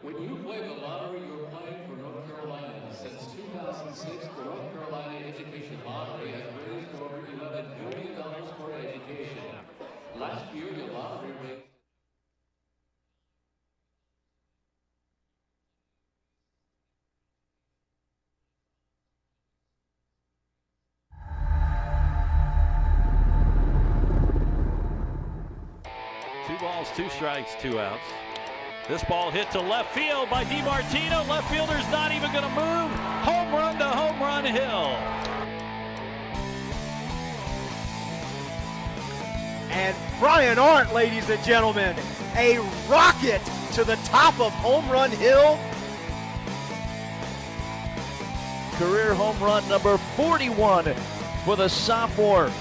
When you play the lottery, you're playing for North Carolina. Since 2006, the North Carolina Education Lottery has raised over $11 billion for education. Last year, the lottery raised... Two balls, two strikes, two outs. This ball hit to left field by DiMartino. Left fielder's not even going to move. Home run to Home Run Hill. And Brian Arndt, ladies and gentlemen, a rocket to the top of Home Run Hill. Career home run number 41 for the sophomore.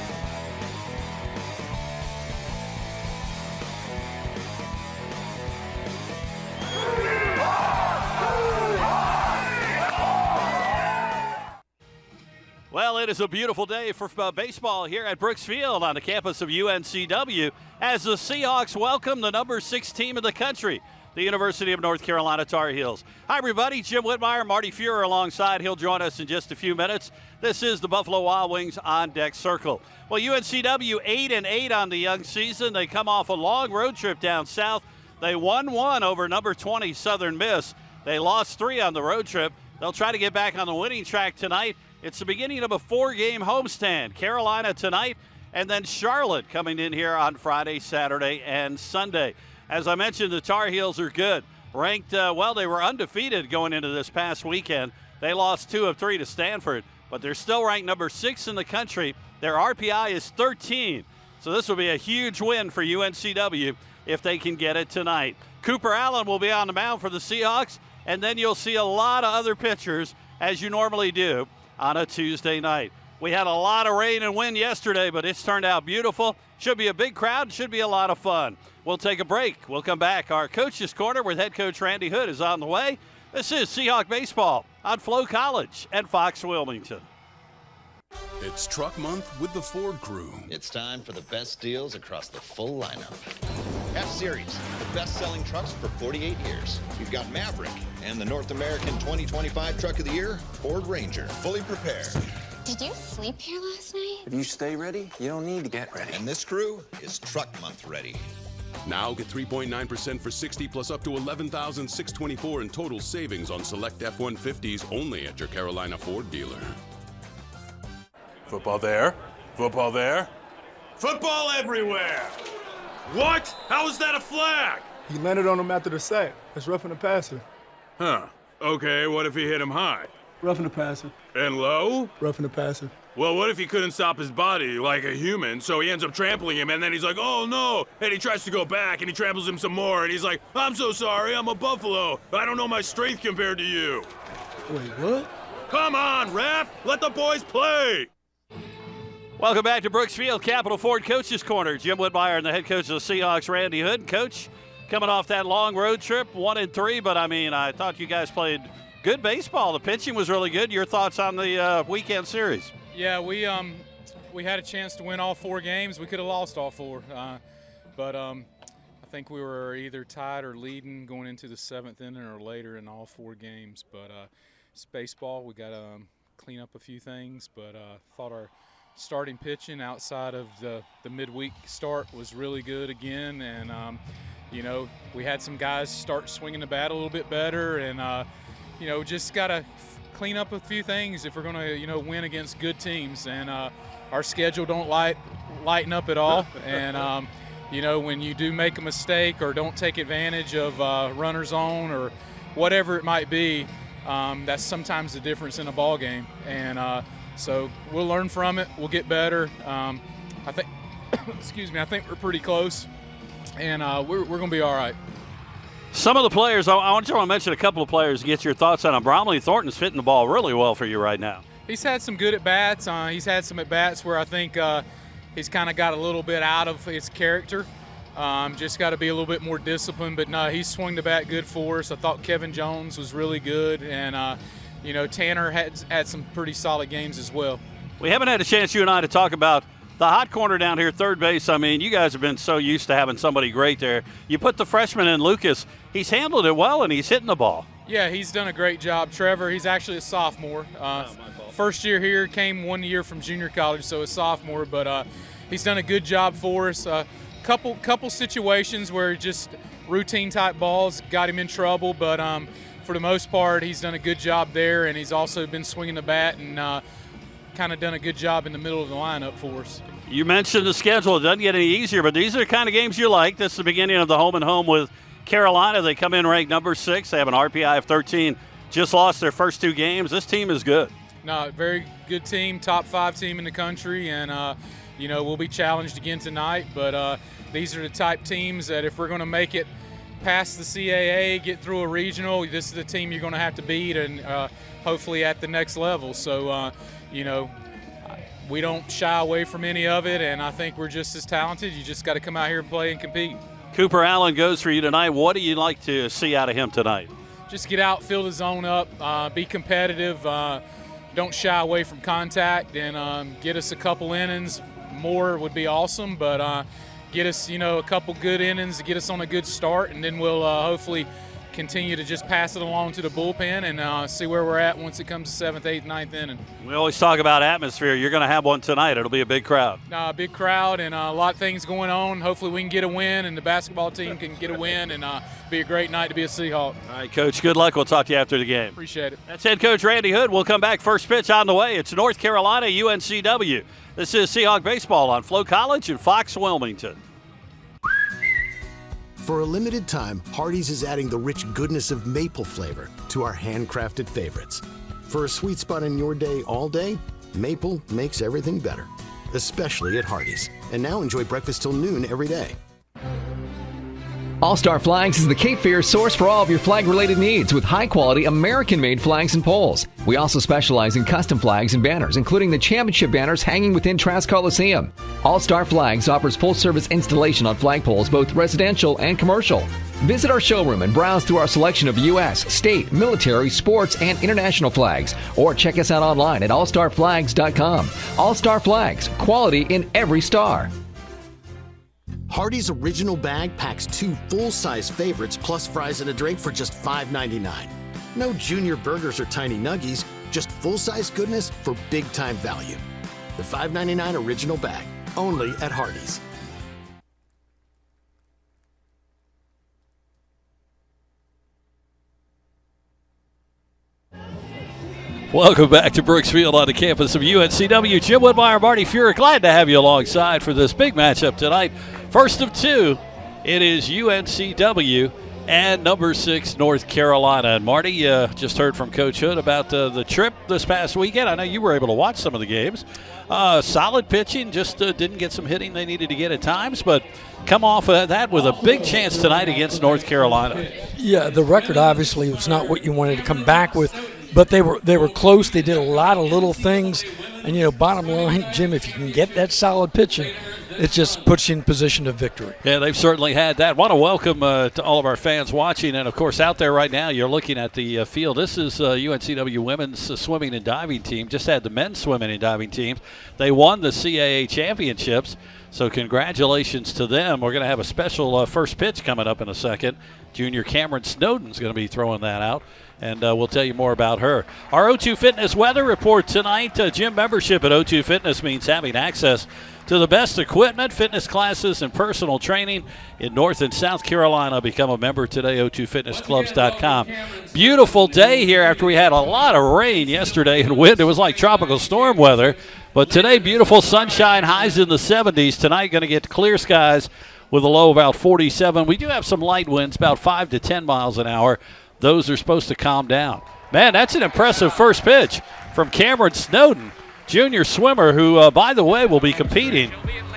Well, it is a beautiful day for baseball here at Brooks Field on the campus of UNCW as the Seahawks welcome the number 6 team in the country, the University of North Carolina Tar Heels. Hi, everybody. Jim Whitmire, Marty Fuhrer alongside. He'll join us in just a few minutes. This is the Buffalo Wild Wings on Deck Circle. Well, UNCW 8-8 on the young season. They come off a long road trip down south. They won 1 over number 20 Southern Miss. They lost 3 on the road trip. They'll try to get back on the winning track tonight. It's the beginning of a 4-game homestand. Carolina tonight, and then Charlotte coming in here on Friday, Saturday, and Sunday. As I mentioned, the Tar Heels are good. Ranked, they were undefeated going into this past weekend. They lost 2 of 3 to Stanford, but they're still ranked number 6 in the country. Their RPI is 13, so this will be a huge win for UNCW if they can get it tonight. Cooper Allen will be on the mound for the Seahawks, and then you'll see a lot of other pitchers, as you normally do, on a Tuesday night. We had a lot of rain and wind yesterday, but it's turned out beautiful. Should be a big crowd, should be a lot of fun. We'll take a break. We'll come back. Our Coach's Corner with head coach Randy Hood is on the way. This is Seahawk Baseball on Flow College and Fox Wilmington. It's Truck Month with the Ford Crew. It's time for the best deals across the full lineup. F-Series, the best-selling trucks for 48 years. We've got Maverick and the North American 2025 Truck of the Year, Ford Ranger, fully prepared. Did you sleep here last night? If you stay ready, you don't need to get ready. And this crew is Truck Month ready. Now get 3.9% for 60 plus up to $11,624 in total savings on select F-150s only at your Carolina Ford dealer. Football there, football there, football everywhere. What? How is that a flag? He landed on him after the sack. That's roughing the passer. Huh. Okay, what if he hit him high? Roughing the passer. And low? Roughing the passer. Well, what if he couldn't stop his body like a human, so he ends up trampling him, and then he's like, oh no, and he tries to go back, and he tramples him some more, and he's like, I'm so sorry, I'm a buffalo. I don't know my strength compared to you. Wait, what? Come on, ref, let the boys play. Welcome back to Brooks Field, Capital Ford Coach's Corner. Jim Whitmire and the head coach of the Seahawks, Randy Hood. Coach, coming off that long road trip, 1-3, but I thought you guys played good baseball. The pitching was really good. Your thoughts on the weekend series? Yeah, we had a chance to win all 4 games. We could have lost all 4, but I think we were either tied or leading going into the 7th inning or later in all 4 games. But it's baseball. We got to clean up a few things, but thought our starting pitching outside of the midweek start was really good again, and we had some guys start swinging the bat a little bit better, and just got to clean up a few things if we're going to win against good teams, and our schedule don't lighten up at all, and when you do make a mistake or don't take advantage of runners on or whatever it might be, that's sometimes the difference in a ball game, and so we'll learn from it. We'll get better. I think, I think we're pretty close, and we're going to be all right. Some of the players, I want to mention a couple of players to get your thoughts on them. Bromley Thornton's hitting the ball really well for you right now. He's had some good at-bats. He's had some at-bats where I think he's kind of got a little bit out of his character. Just got to be a little bit more disciplined. But, no, he swung the bat good for us. I thought Kevin Jones was really good. And, Tanner had some pretty solid games as well. We haven't had a chance, you and I, to talk about the hot corner down here, third base, I mean, you guys have been so used to having somebody great there. You put the freshman in, Lucas. He's handled it well, and he's hitting the ball. Yeah, he's done a great job. Trevor, he's actually a sophomore. First year here, came 1 year from junior college, so a sophomore, but he's done a good job for us. Couple situations where just routine-type balls got him in trouble, but for the most part, he's done a good job there, and he's also been swinging the bat and kind of done a good job in the middle of the lineup for us. You mentioned the schedule. It doesn't get any easier, but these are the kind of games you like. This is the beginning of the home-and-home with Carolina. They come in ranked number 6. They have an RPI of 13. Just lost their first 2 games. This team is good. No, very good team, top 5 team in the country, and we'll be challenged again tonight. But these are the type teams that if we're going to make it past the CAA, get through a regional, this is the team you're going to have to beat, and hopefully at the next level. So, we don't shy away from any of it, and I think we're just as talented. You just got to come out here and play and compete. Cooper Allen goes for you tonight. What do you like to see out of him tonight? Just get out, fill the zone up, be competitive, don't shy away from contact, and get us a couple innings. More would be awesome, but get us, a couple good innings to get us on a good start, and then we'll hopefully continue to just pass it along to the bullpen and see where we're at once it comes to 7th, 8th, 9th inning. We always talk about atmosphere. You're going to have one tonight. It'll be a big crowd. Big crowd and a lot of things going on. Hopefully we can get a win, and the basketball team can get a win, and be a great night to be a Seahawk. All right, Coach, good luck. We'll talk to you after the game. Appreciate it. That's head coach Randy Hood. We'll come back. First pitch on the way. It's North Carolina, UNCW. This is Seahawk Baseball on Flow College and Fox Wilmington. For a limited time, Hardee's is adding the rich goodness of maple flavor to our handcrafted favorites. For a sweet spot in your day all day, maple makes everything better, especially at Hardee's. And now enjoy breakfast till noon every day. All-Star Flags is the Cape Fear source for all of your flag-related needs with high-quality American-made flags and poles. We also specialize in custom flags and banners, including the championship banners hanging within Trask Coliseum. All-Star Flags offers full-service installation on flagpoles, both residential and commercial. Visit our showroom and browse through our selection of U.S., state, military, sports, and international flags. Or check us out online at allstarflags.com. All-Star Flags, quality in every star. Hardee's original bag packs 2 full-size favorites plus fries and a drink for just $5.99. No junior burgers or tiny nuggies, just full-size goodness for big-time value. The $5.99 original bag, only at Hardee's. Welcome back to Brooksfield on the campus of UNCW. Jim Woodmeyer, Marty Fuhrer, glad to have you alongside for this big matchup tonight. First of 2, it is UNCW and number 6 North Carolina. And Marty, just heard from Coach Hood about the trip this past weekend. I know you were able to watch some of the games. Solid pitching, just didn't get some hitting they needed to get at times, but come off of that with a big chance tonight against North Carolina. Yeah, the record obviously was not what you wanted to come back with, but they were close. They did a lot of little things, and bottom line, Jim, if you can get that solid pitching, it just puts you in position of victory. Yeah, they've certainly had that. Want to welcome to all of our fans watching, and of course out there right now, you're looking at the field. This is UNCW women's swimming and diving team. Just had the men's swimming and diving teams. They won the CAA championships, so congratulations to them. We're going to have a special first pitch coming up in a second. Junior Cameron Snowden's going to be throwing that out, and we'll tell you more about her. Our O2 Fitness weather report tonight. Gym membership at O2 Fitness means having access to the best equipment, fitness classes, and personal training in North and South Carolina. Become a member today, O2FitnessClubs.com. Beautiful day here after we had a lot of rain yesterday and wind. It was like tropical storm weather. But today, beautiful sunshine, highs in the 70s. Tonight, going to get clear skies with a low of about 47. We do have some light winds, about 5 to 10 miles an hour. Those are supposed to calm down. Man, that's an impressive first pitch from Cameron Snowden, junior swimmer who, by the way, will be competing,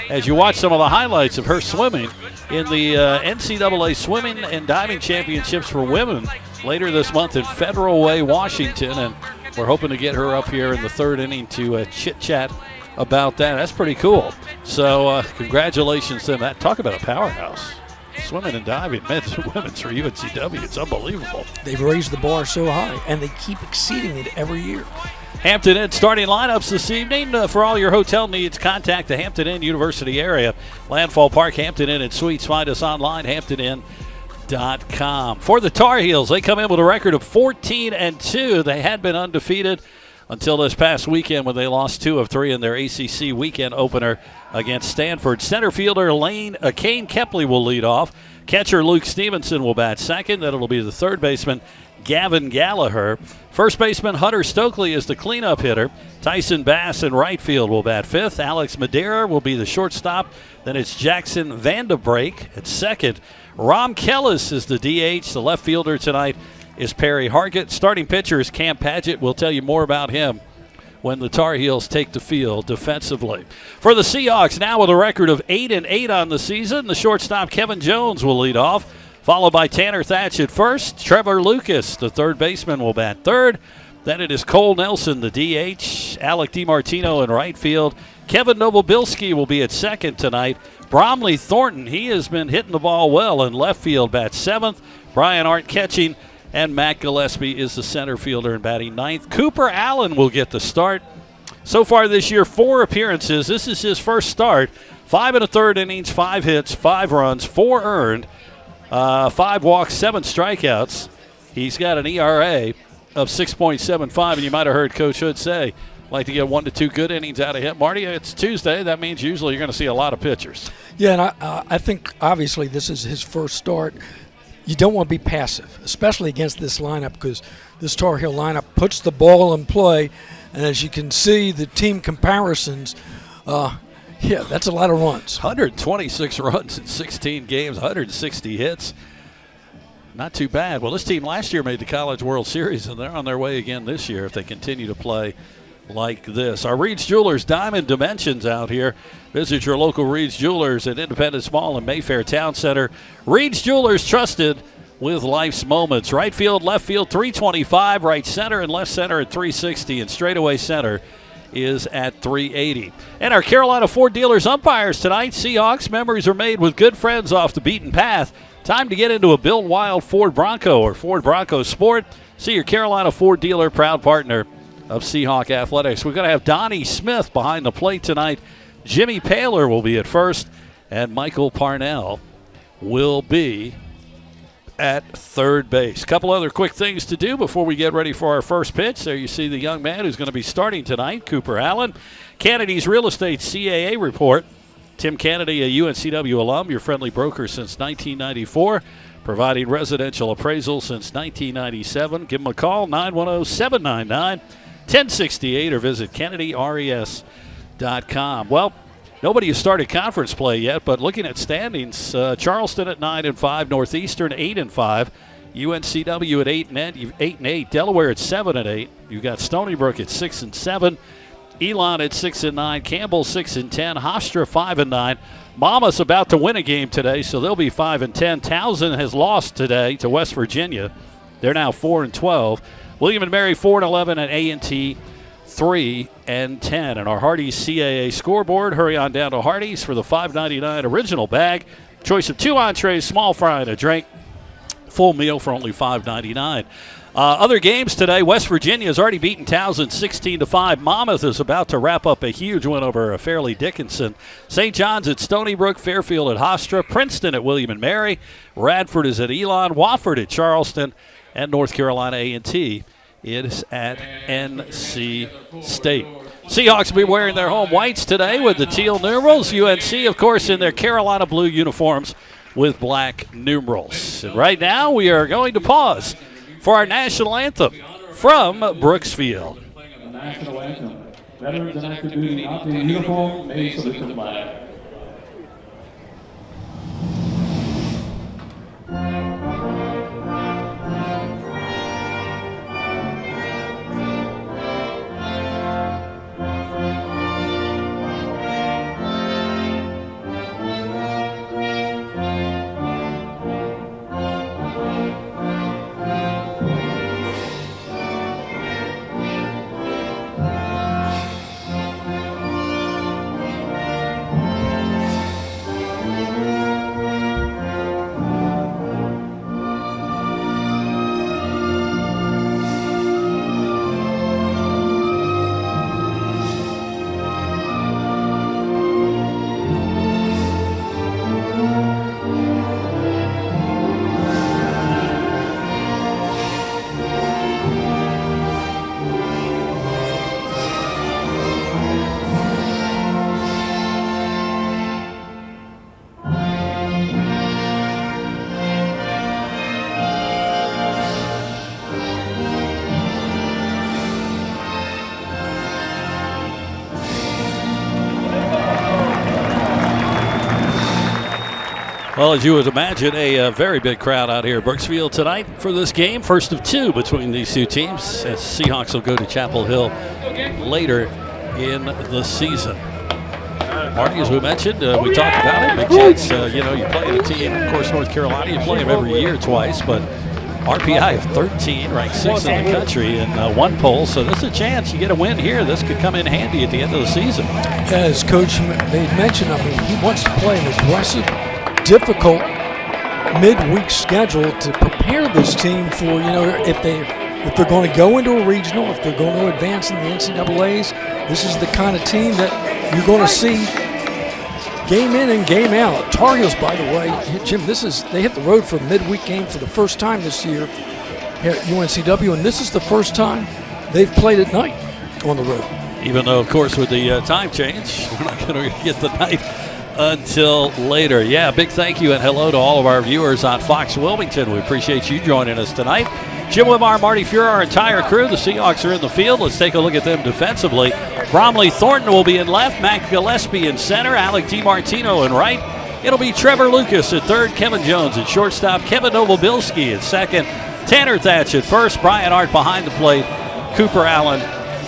as you watch some of the highlights of her swimming, in the NCAA Swimming and Diving Championships for women later this month in Federal Way, Washington. And we're hoping to get her up here in the 3rd inning to chit-chat about that. That's pretty cool. So congratulations to them. That, talk about a powerhouse. Swimming and diving, men's and women's for UNCW. It's unbelievable. They've raised the bar so high, and they keep exceeding it every year. Hampton Inn starting lineups this evening. For all your hotel needs, contact the Hampton Inn University area. Landfall Park, Hampton Inn and Suites. Find us online, hamptoninn.com. For the Tar Heels, they come in with a record of 14-2. They had been undefeated until this past weekend when they lost 2 of 3 in their ACC weekend opener against Stanford. Center fielder Kane Kepley will lead off. Catcher Luke Stevenson will bat second. Then it'll be the third baseman Gavin Gallagher. First baseman Hunter Stokely is the cleanup hitter. Tyson Bass in right field will bat fifth. Alex Madeira will be the shortstop. Then it's Jackson Vandebrake at second. Rom Kellis is the DH. The left fielder tonight is Perry Hargett. Starting pitcher is Cam Padgett. We'll tell you more about him when the Tar Heels take the field defensively. For the Seahawks, now with a record of 8-8 on the season, the shortstop Kevin Jones will lead off, followed by Tanner Thatch at first. Trevor Lucas, the third baseman, will bat third. Then it is Cole Nelson, the DH. Alec DiMartino in right field. Kevin Novobilski will be at second tonight. Bromley Thornton, he has been hitting the ball well in left field, bats seventh. Brian Art catching, and Matt Gillespie is the center fielder and batting ninth. Cooper Allen will get the start. So far this year, 4 appearances. This is his first start. 5 1/3 innings, 5 hits, 5 runs, 4 earned. 5 walks, 7 strikeouts. He's got an ERA of 6.75, and you might have heard Coach Hood say, like to get 1 to 2 good innings out of him. Marty, it's Tuesday. That means usually you're going to see a lot of pitchers. Yeah, and I think obviously this is his first start. You don't want to be passive, especially against this lineup, because this Tar Heel lineup puts the ball in play, and as you can see, the team comparisons, yeah, that's a lot of runs. 126 runs in 16 games, 160 hits. Not too bad. Well, this team last year made the College World Series, and they're on their way again this year if they continue to play like this. Our Reed's Jewelers Diamond Dimensions out here. Visit your local Reed's Jewelers at Independence Mall and Mayfair Town Center. Reed's Jewelers, trusted with life's moments. Right field, left field, 325. Right center and left center at 360. And straightaway center is at 380. And our Carolina Ford dealers umpires tonight. Seahawks, memories are made with good friends off the beaten path. Time to get into a Bill Wild Ford Bronco or Ford Bronco Sport. See your Carolina Ford dealer, proud partner of Seahawk Athletics. We're going to have Donnie Smith behind the plate tonight. Jimmy Paler will be at first, and Michael Parnell will be at third base. A couple other quick things to do before we get ready for our first pitch. There you see the young man who's going to be starting tonight, Cooper Allen. Kennedy's Real Estate CAA report. Tim Kennedy, a UNCW alum, your friendly broker since 1994, providing residential appraisal since 1997. Give him a call, 910-799-1068, or visit KennedyRES.com. Well, nobody has started conference play yet, but looking at standings, Charleston at 9-5, Northeastern 8-5, UNCW at 8-8, Delaware at 7-8. You've got Stony Brook at 6-7. Elon at 6-9, Campbell 6-10, Hofstra 5-9. Monmouth's about to win a game today, so they'll be 5-10. Townsend has lost today to West Virginia. They're now 4-12. William and Mary 4-11, and A&T 3-10. And our Hardee's CAA scoreboard. Hurry on down to Hardee's for the $5.99 original bag. Choice of 2 entrees, small fry, and a drink. Full meal for only $5.99. Other games today, West Virginia has already beaten Townsend 16-5. Monmouth is about to wrap up a huge win over Fairleigh Dickinson. St. John's at Stony Brook, Fairfield at Hofstra, Princeton at William and Mary, Radford is at Elon, Wofford at Charleston, and North Carolina A&T is at NC State. Seahawks will be wearing their home whites today with the teal numerals. UNC, of course, in their Carolina blue uniforms with black numerals. And right now we are going to pause for our national anthem from Brooksfield. National anthem. Veterans in active duty, not in uniform, may salute the flag. Well, as you would imagine, a very big crowd out here at Brooksfield tonight for this game. First of two between these two teams, as Seahawks will go to Chapel Hill later in the season. Marty, as we mentioned, we talked about it. Big chance, you play in a team, of course, North Carolina, you play them every year twice, but RPI of 13, ranked 6th in the country in one poll. So this is a chance you get a win here. This could come in handy at the end of the season. As Coach made mention, he wants to play an aggressive, difficult midweek schedule to prepare this team for, if they're going to go into a regional, if they're going to advance in the NCAAs, this is the kind of team that you're going to see game in and game out. Tar Heels, by the way, Jim, they hit the road for a midweek game for the first time this year here at UNCW, and this is the first time they've played at night on the road. Even though, of course, with the time change, we're not going to get the night until later. Yeah, big thank you and hello to all of our viewers on Fox Wilmington. We appreciate you joining us tonight. Jim Wimar, Marty Fuhrer, our entire crew. The Seahawks are in the field. Let's take a look at them defensively. Bromley Thornton will be in left, Mac Gillespie in center, Alec DiMartino in right. It'll be Trevor Lucas at third, Kevin Jones at shortstop, Kevin Novobilski at second, Tanner Thatch at first, Brian Art behind the plate, Cooper Allen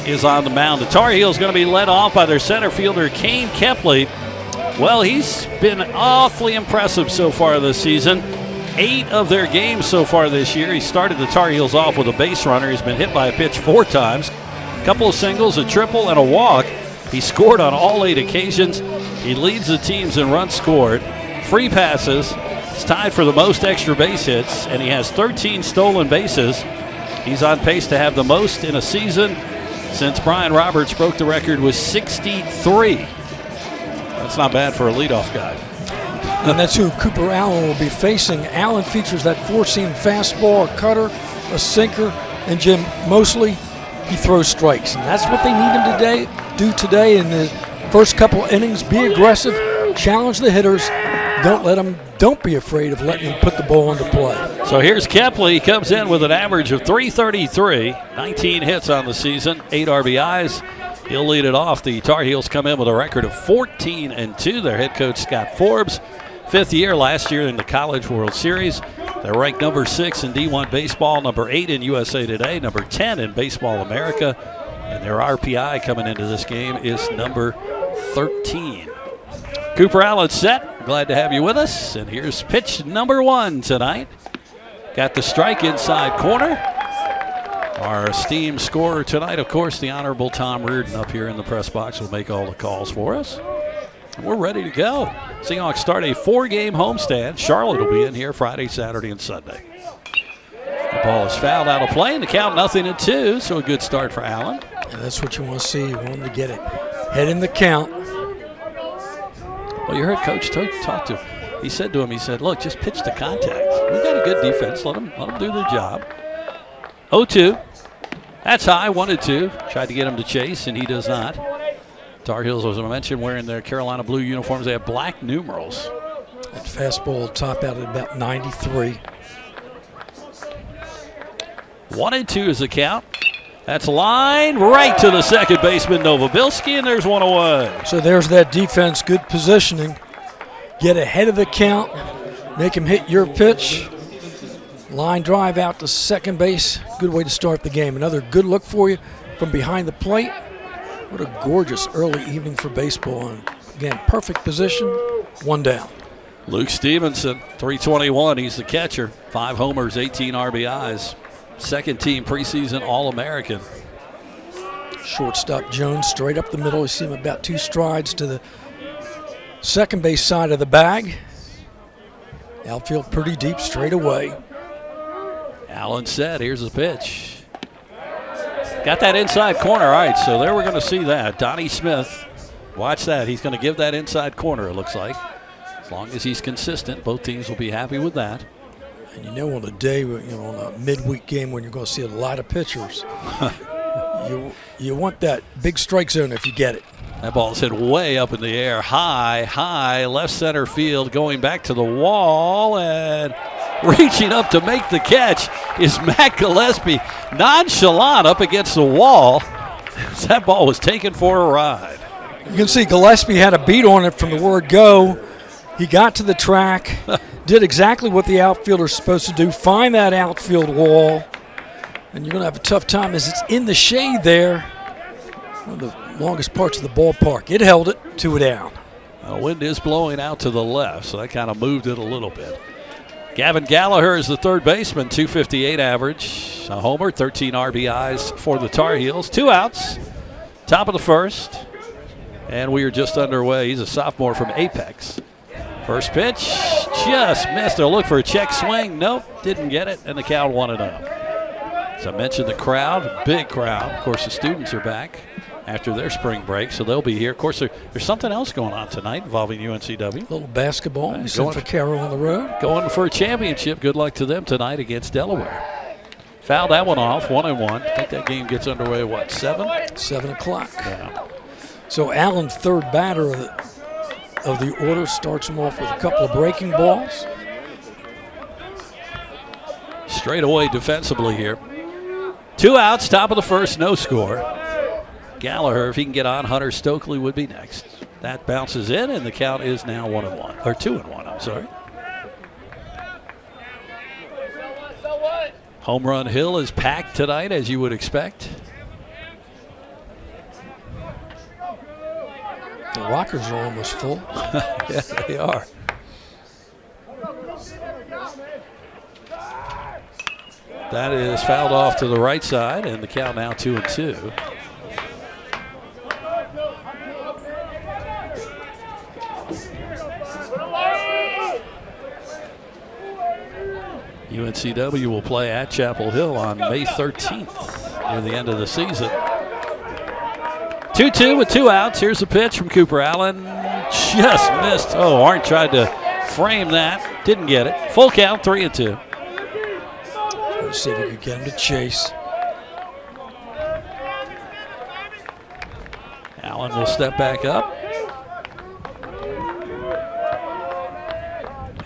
is on the mound. The Tar Heels going to be led off by their center fielder, Kane Kepley. Well, he's been awfully impressive so far this season. 8 of their games so far this year. He started the Tar Heels off with a base runner. He's been hit by a pitch 4 times. A couple of singles, a triple, and a walk. He scored on all 8 occasions. He leads the teams in runs scored. Free passes. He's tied for the most extra base hits, and he has 13 stolen bases. He's on pace to have the most in a season since Brian Roberts broke the record with 63. That's not bad for a leadoff guy. And that's who Cooper Allen will be facing. Allen features that 4-seam fastball, a cutter, a sinker, and Jim, mostly he throws strikes. And that's what they need him to do today in the first couple innings. Be aggressive, challenge the hitters. Don't be afraid of letting them put the ball into play. So here's Kepley. He comes in with an average of .333, 19 hits on the season, 8 RBIs. He'll lead it off. The Tar Heels come in with a record of 14-2. Their head coach, Scott Forbes, 5th year last year in the College World Series. They're ranked number 6 in D1 baseball, number 8 in USA Today, number 10 in Baseball America, and their RPI coming into this game is number 13. Cooper Allen set. Glad to have you with us. And here's pitch number 1 tonight. Got the strike inside corner. Our esteemed scorer tonight, of course, the Honorable Tom Reardon up here in the press box will make all the calls for us. We're ready to go. Seahawks start a 4-game homestand. Charlotte will be in here Friday, Saturday, and Sunday. The ball is fouled out of play, and the count 0-2, so a good start for Allen. And that's what you want to see. You want him to get it. Head in the count. Well, you heard Coach talk to him. He said to him, look, just pitch to contact. We've got a good defense. Let them do their job. 0-2. That's high, 1-2. Tried to get him to chase, and he does not. Tar Heels, as I mentioned, wearing their Carolina blue uniforms. They have black numerals. That fastball top out at about 93. 1-2 is the count. That's line right to the second baseman, Novobilski, and there's one away. So there's that defense, good positioning. Get ahead of the count, make him hit your pitch. Line drive out to second base. Good way to start the game. Another good look for you from behind the plate. What a gorgeous early evening for baseball. And again, perfect position, 1 down. Luke Stevenson, 321. He's the catcher. 5 homers, 18 RBIs. Second team preseason All-American. Shortstop Jones straight up the middle. You see him about 2 strides to the second base side of the bag. Outfield pretty deep straight away. Allen set. Here's the pitch. Got that inside corner. All right, so there we're going to see that. Donnie Smith, watch that. He's going to give that inside corner, it looks like. As long as he's consistent, both teams will be happy with that. And on a day, on a midweek game when you're going to see a lot of pitchers, you want that big strike zone if you get it. That ball's hit way up in the air, high, left center field, going back to the wall, and reaching up to make the catch is Matt Gillespie, nonchalant up against the wall. That ball was taken for a ride. You can see Gillespie had a beat on it from the word go. He got to the track, did exactly what the outfielder's supposed to do, find that outfield wall, and you're going to have a tough time as it's in the shade there. One of the longest parts of the ballpark. It held it, 2 down. The wind is blowing out to the left, so that kind of moved it a little bit. Gavin Gallagher is the third baseman, 258 average, a homer, 13 RBIs for the Tar Heels. 2 outs, top of the first, and we are just underway. He's a sophomore from Apex. First pitch, just missed. They'll look for a check swing. Nope, didn't get it, and the count 1-0. As I mentioned, the crowd, big crowd. Of course, the students are back after their spring break, so they'll be here. Of course, there's something else going on tonight involving UNCW. A little basketball. Going for Carroll on the road. Going for a championship. Good luck to them tonight against Delaware. Fouled that one off, 1-1. I think that game gets underway, what, 7? 7 o'clock. Yeah. So Allen, third batter of the order, starts him off with a couple of breaking balls. Straight away defensively here. 2 outs, top of the first, no score. Gallagher, if he can get on, Hunter Stokely would be next. That bounces in, and the count is now 1-1, or 2-1, I'm sorry. Home Run Hill is packed tonight, as you would expect. The rockers are almost full. Yeah, they are. That is fouled off to the right side, and the count now 2-2. UNCW will play at Chapel Hill on May 13th, near the end of the season. 2-2 with 2 outs. Here's a pitch from Cooper Allen. Just missed. Oh, Arndt tried to frame that. Didn't get it. Full count, 3-2. Let's see if we can get him to chase. Allen will step back up.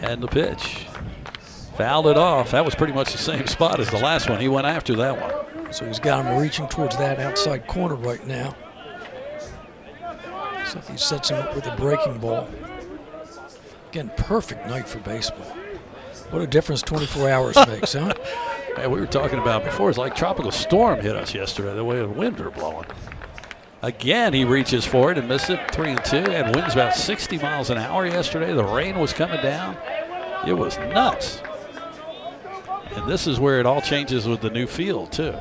And the pitch. Fouled it off. That was pretty much the same spot as the last one. He went after that one. So he's got him reaching towards that outside corner right now. So if he sets him up with a breaking ball. Again, perfect night for baseball. What a difference 24 hours makes, huh? Hey, we were talking about before, it's like tropical storm hit us yesterday, the way the winds are blowing. Again, he reaches for it and misses it, 3-2, and winds about 60 miles an hour yesterday. The rain was coming down. It was nuts. And this is where it all changes with the new field, too.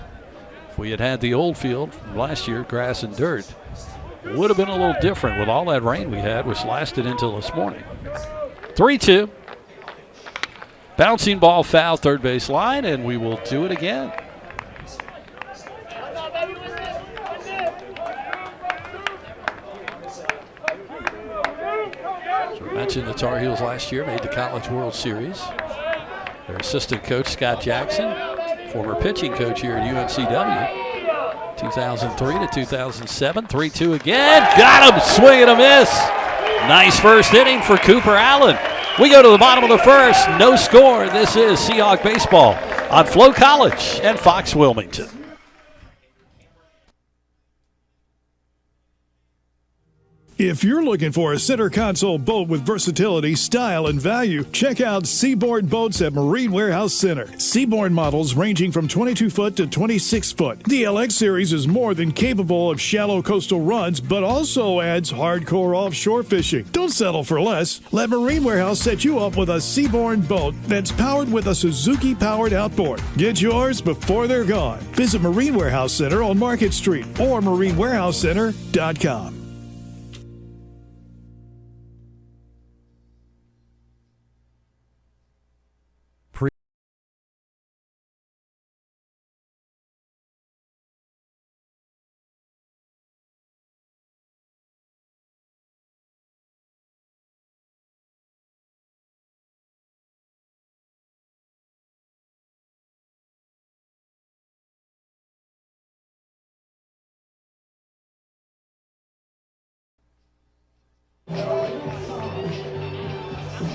If we had had the old field from last year, grass and dirt, it would have been a little different with all that rain we had, which lasted until this morning. 3-2. Bouncing ball foul, third base line, and we will do it again. So I mentioned the Tar Heels last year made the College World Series. Their assistant coach, Scott Jackson, former pitching coach here at UNCW, 2003 to 2007, 3-2 again. Got him, swing and a miss. Nice first inning for Cooper Allen. We go to the bottom of the first, no score. This is Seahawk Baseball on Flow College and Fox Wilmington. If you're looking for a center console boat with versatility, style, and value, check out Seaboard Boats at Marine Warehouse Center. Seaboard models ranging from 22 foot to 26 foot. The LX series is more than capable of shallow coastal runs, but also adds hardcore offshore fishing. Don't settle for less. Let Marine Warehouse set you up with a Seaboard boat that's powered with a Suzuki-powered outboard. Get yours before they're gone. Visit Marine Warehouse Center on Market Street or marinewarehousecenter.com.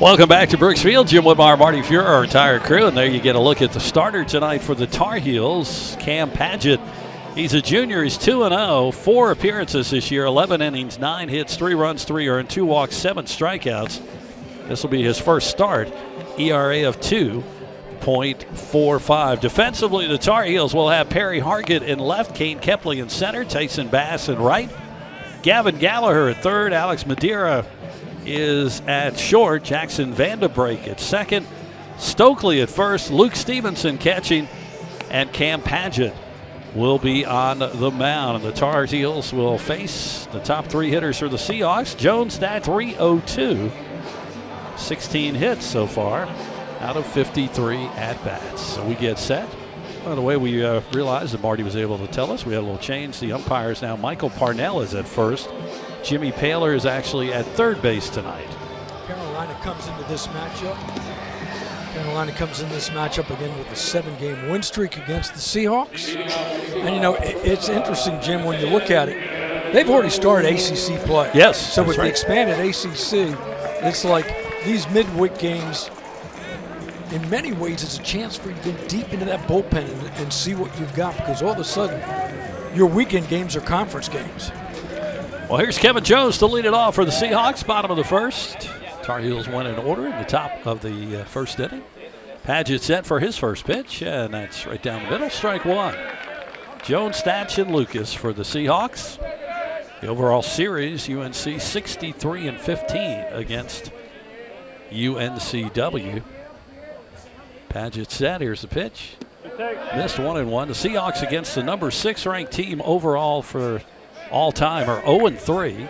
Welcome back to Brooks Field. Jim Whitmire, Marty Fuhrer, our entire crew. And there you get a look at the starter tonight for the Tar Heels, Cam Padgett. He's a junior. He's 2-0, 4 appearances this year, 11 innings, 9 hits, 3 runs, 3 earned, 2 walks, 7 strikeouts. This will be his first start. ERA of 2.45. Defensively, the Tar Heels will have Perry Hargett in left, Kane Kepley in center, Tyson Bass in right, Gavin Gallagher at third, Alex Madeira is at short, Jackson Vanderbrake at second, Stokely at first, Luke Stevenson catching, and Cam Padgett will be on the mound. And the Tar Heels will face the top 3 hitters for the Seahawks. Jones, that 302. 16 hits so far out of 53 at-bats. So we get set. By the way, we realized that Marty was able to tell us we had a little change. The umpires now, Michael Parnell is at first. Jimmy Paler is actually at third base tonight. Carolina comes into this matchup. Again with a 7-game win streak against the Seahawks. And, you know, it's interesting, Jim, when you look at it. They've already started ACC play. Yes, so with right. the expanded ACC, it's like these midweek games, in many ways, it's a chance for you to go deep into that bullpen and see what you've got, because all of a sudden, your weekend games are conference games. Well, here's Kevin Jones to lead it off for the Seahawks, bottom of the first. Tar Heels went in order in the top of the first inning. Padgett set for his first pitch, and that's right down the middle, strike one. Jones, Thatch, and Lucas for the Seahawks. The overall series, UNC 63-15 against UNCW. Padgett set, here's the pitch. Missed 1-1. The Seahawks against the number 6 ranked team overall for all time are 0-3.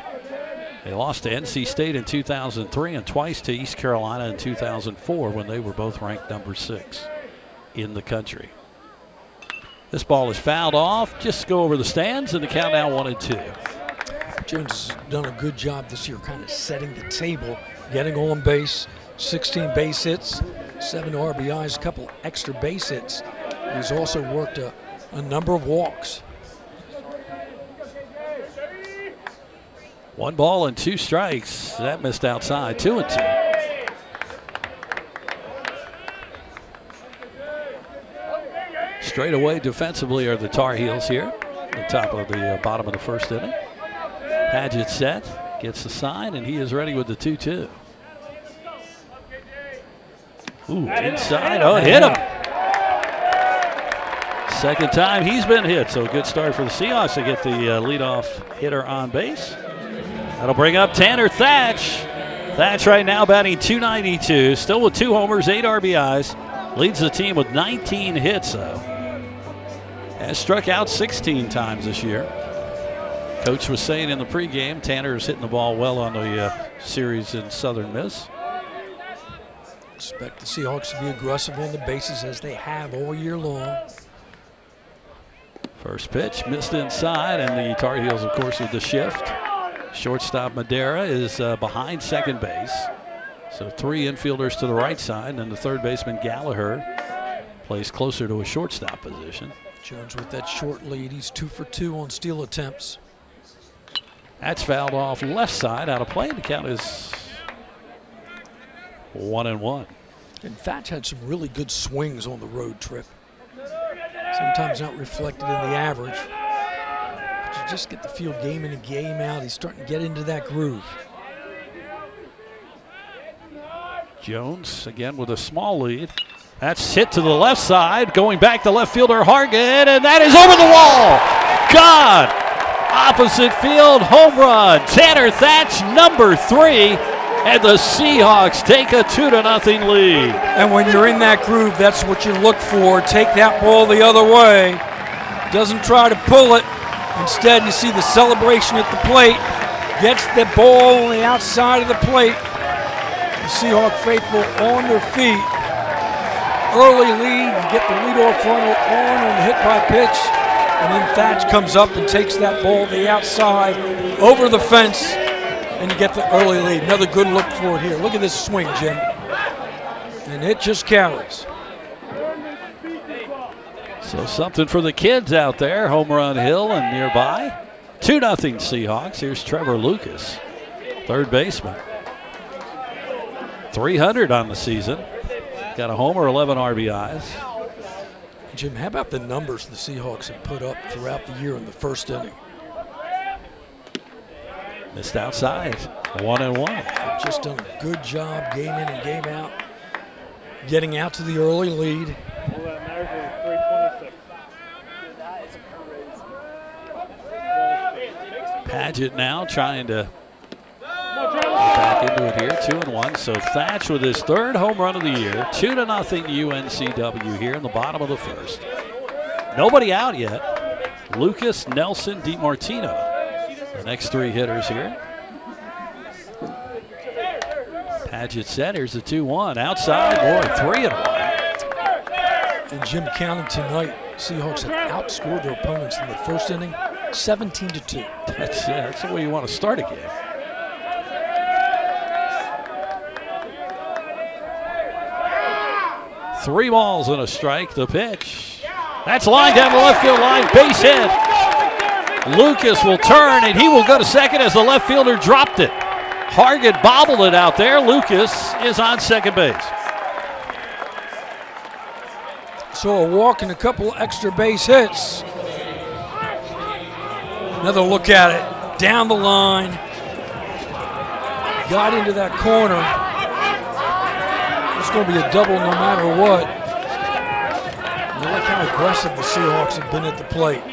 They lost to NC State in 2003 and twice to East Carolina in 2004 when they were both ranked number 6 in the country. This ball is fouled off. Just go over the stands and the count now 1-2. Jones has done a good job this year kind of setting the table, getting on base, 16 base hits, 7 RBIs, a couple extra base hits. He's also worked a number of walks. 1 ball and 2 strikes. That missed outside, 2-2. Straight away defensively are the Tar Heels here. The top of the bottom of the first inning. Padgett set, gets the sign, and he is ready with the 2-2. Ooh, inside. Oh, it hit him. Second time he's been hit, so a good start for the Seahawks to get the leadoff hitter on base. That'll bring up Tanner Thatch. Thatch right now batting .292, still with 2 homers, 8 RBIs. Leads the team with 19 hits, though. Has struck out 16 times this year. Coach was saying in the pregame, Tanner is hitting the ball well on the series in Southern Miss. Expect the Seahawks to be aggressive on the bases as they have all year long. First pitch missed inside, and the Tar Heels, of course, with the shift. Shortstop Madeira is behind second base. So 3 infielders to the right side, and the third baseman Gallagher plays closer to a shortstop position. Jones with that short lead. He's 2 for 2 on steal attempts. That's fouled off left side, out of play. The count is 1-1. And Thatch had some really good swings on the road trip. Sometimes not reflected in the average. But you just get the feel game in and game out. He's starting to get into that groove. Jones again with a small lead. That's hit to the left side, going back to left fielder Hargett, and that is over the wall. God! Opposite field home run. Tanner Thatch, number 3, and the Seahawks take a 2-0 lead. And when you're in that groove, that's what you look for. Take that ball the other way. Doesn't try to pull it. Instead, you see the celebration at the plate. Gets the ball on the outside of the plate. The Seahawk faithful on their feet. Early lead, you get the leadoff runner on the hit by pitch, and then Thatch comes up and takes that ball to the outside over the fence, and you get the early lead. Another good look for it here. Look at this swing, Jim. And it just carries. So something for the kids out there. Home run hill and nearby. 2-0 Seahawks. Here's Trevor Lucas, third baseman. 300 on the season. Got a homer, 11 RBIs. Jim, how about the numbers the Seahawks have put up throughout the year in the first inning? Missed outside. 1-1. They've just done a good job game in and game out, getting out to the early lead. Paget now trying to get back into it here, 2-1. So Thatch with his third home run of the year, 2-0 UNCW here in the bottom of the first. Nobody out yet. Lucas, Nelson, DiMartino, the next three hitters here. Paget set. Here's the 2-1 outside. Boy, 3-1. And Jim counted tonight. Seahawks have outscored their opponents in the first inning, 17-2. That's the way you want to start a game. Three balls and a strike. The pitch. That's lined down the left field line. Base hit. Lucas will turn, and he will go to second as the left fielder dropped it. Hargett bobbled it out there. Lucas is on second base. So a walk and a couple extra base hits. Another look at it. Down the line. Got into that corner. It's going to be a double no matter what. You like how aggressive the Seahawks have been at the plate.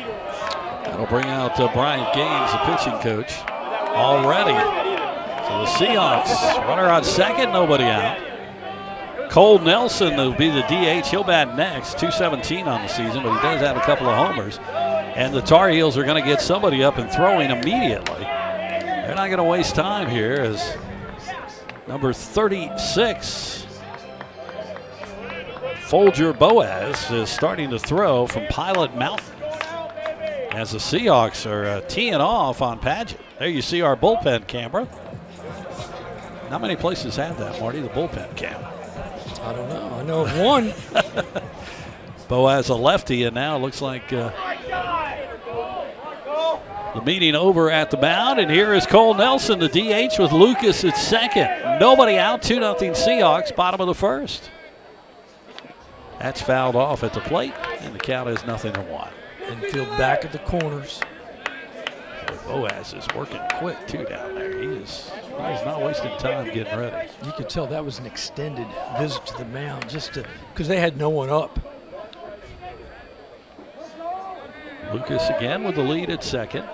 That'll bring out Bryant Gaines, the pitching coach, already. So the Seahawks, runner on second, nobody out. Cole Nelson will be the DH. He'll bat next, 217 on the season, but he does have a couple of homers. And the Tar Heels are going to get somebody up and throwing immediately. They're not going to waste time here as number 36, Folger Boaz, is starting to throw from Pilot Mountain as the Seahawks are teeing off on Paget. There you see our bullpen camera. Not many places have that, Marty, the bullpen camera. I don't know. I know of one. Boaz a lefty, and now it looks like the meeting over at the mound. And here is Cole Nelson, the DH, with Lucas at second. Nobody out, 2-0 Seahawks, bottom of the first. That's fouled off at the plate, and the count is 0-1. Infield back at the corners. Boaz is working quick, too, down there. He's not wasting time getting ready. You could tell that was an extended visit to the mound just because they had no one up. Lucas again with the lead at second.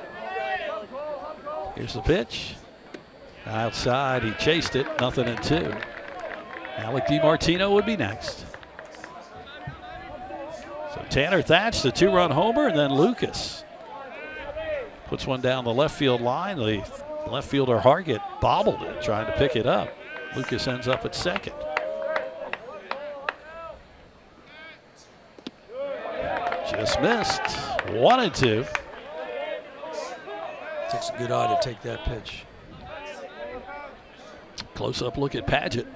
Here's the pitch. Outside, he chased it, 0-2. Alec DiMartino would be next. So Tanner Thatch, the two-run homer, and then Lucas puts one down the left field line. The left fielder Hargett bobbled it, trying to pick it up. Lucas ends up at second. Just missed. 1-2. Takes a good eye to take that pitch. Close-up look at Paget.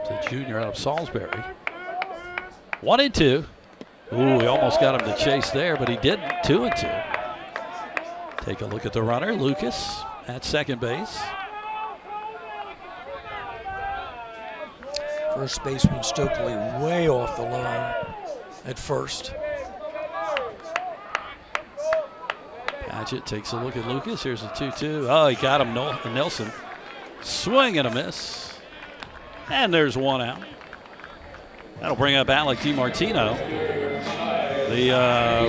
The junior out of Salisbury. 1-2. Ooh, he almost got him to chase there, but he didn't. 2-2. Take a look at the runner, Lucas, at second base. First baseman Stokely way off the line at first. Paget takes a look at Lucas. Here's a 2-2. Oh, he got him, Nelson. Swing and a miss. And there's one out. That'll bring up Alec DiMartino, the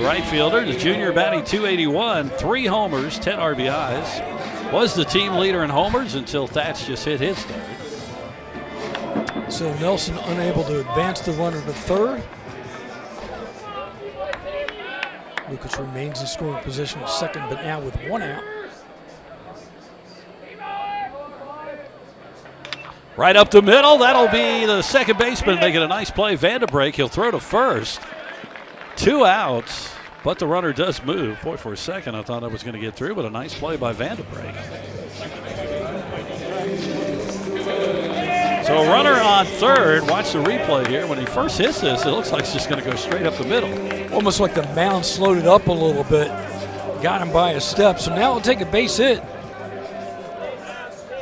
right fielder, the junior, batting .281, 3 homers, 10 RBIs. Was the team leader in homers until Thatch just hit his third. So Nelson unable to advance the runner to third. Lucas remains in scoring position at second, but now with one out. Right up the middle, that'll be the second baseman making a nice play. Vanderbrake, he'll throw to first. 2 outs, but the runner does move. Boy, for a second I thought that was going to get through, but a nice play by Vanderbrake. So a runner on third. Watch the replay here. When he first hits this, it looks like it's just going to go straight up the middle. Almost like the mound slowed it up a little bit. Got him by a step, so now he'll take a base hit.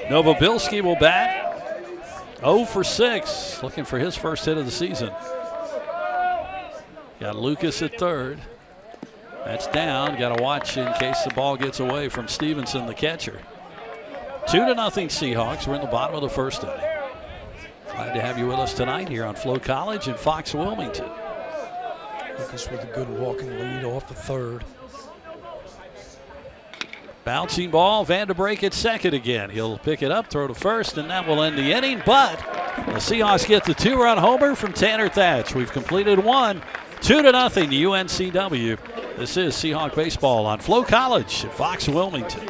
Novobilski will bat. 0 for 6, looking for his first hit of the season. Got Lucas at third. That's down. Got to watch in case the ball gets away from Stevenson, the catcher. 2-0 Seahawks. We're in the bottom of the first inning. Glad to have you with us tonight here on Flo College in Fox, Wilmington. Lucas with a good walking lead off the third. Bouncing ball, Vanderbreek at second again. He'll pick it up, throw to first, and that will end the inning. But the Seahawks get the 2-run homer from Tanner Thatch. We've completed one. 2-0 UNCW. This is Seahawk Baseball on Flo College at Fox, Wilmington.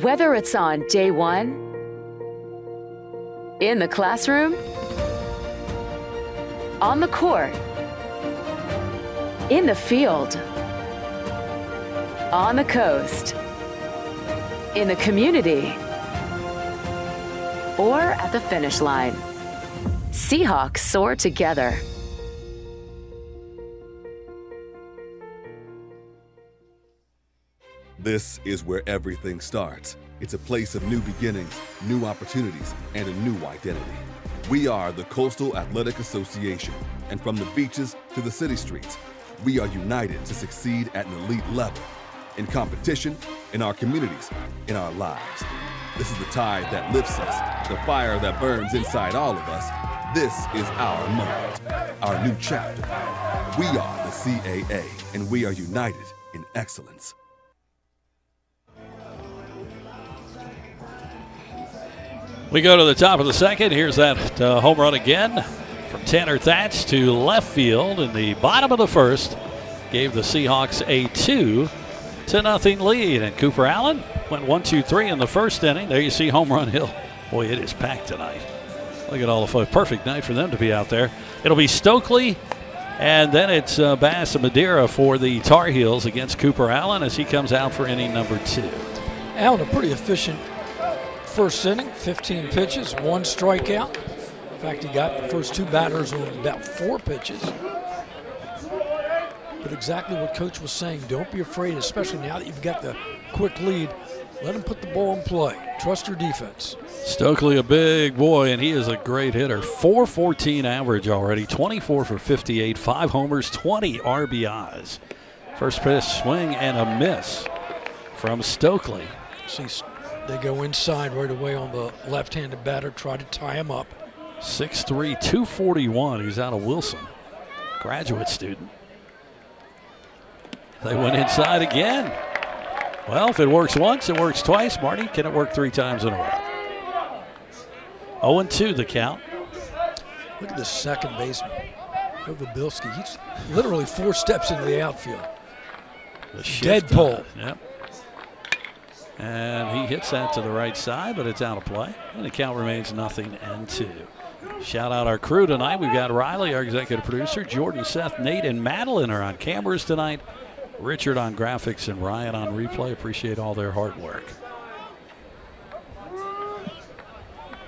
Whether it's on day one, in the classroom, on the court, in the field, on the coast, in the community, or at the finish line, Seahawks soar together. This is where everything starts. It's a place of new beginnings, new opportunities, and a new identity. We are the Coastal Athletic Association, and from the beaches to the city streets, we are united to succeed at an elite level. In competition, in our communities, in our lives. This is the tide that lifts us, the fire that burns inside all of us. This is our moment, our new chapter. We are the CAA, and we are united in excellence. We go to the top of the second. Here's that home run again from Tanner Thatch to left field in the bottom of the first. Gave the Seahawks a 2-0 lead. And Cooper Allen went 1-2-3 in the first inning. There you see Home Run Hill. Boy, it is packed tonight. Look at all the folks. Perfect night for them to be out there. It'll be Stokely, and then it's Bass and Madeira for the Tar Heels against Cooper Allen as he comes out for inning number 2. Allen, a pretty efficient first inning, 15 pitches, 1 strikeout. In fact, he got the first 2 batters on about 4 pitches. But exactly what Coach was saying, don't be afraid, especially now that you've got the quick lead. Let him put the ball in play. Trust your defense. Stokely, a big boy, and he is a great hitter. .414 average already, 24 for 58, 5 homers, 20 RBIs. First pitch, swing and a miss from Stokely. See, they go inside right away on the left-handed batter, try to tie him up. 6'3", 241. He's out of Wilson. Graduate student. They went inside again. Well, if it works once, it works twice. Marty, can it work 3 times in a row? 0-2 the count. Look at the second baseman, Bilski. He's literally 4 steps into the outfield. Dead pull. Yep. And he hits that to the right side, but it's out of play. And the count remains 0-2. Shout out our crew tonight. We've got Riley, our executive producer, Jordan, Seth, Nate, and Madeline are on cameras tonight. Richard on graphics and Ryan on replay. Appreciate all their hard work.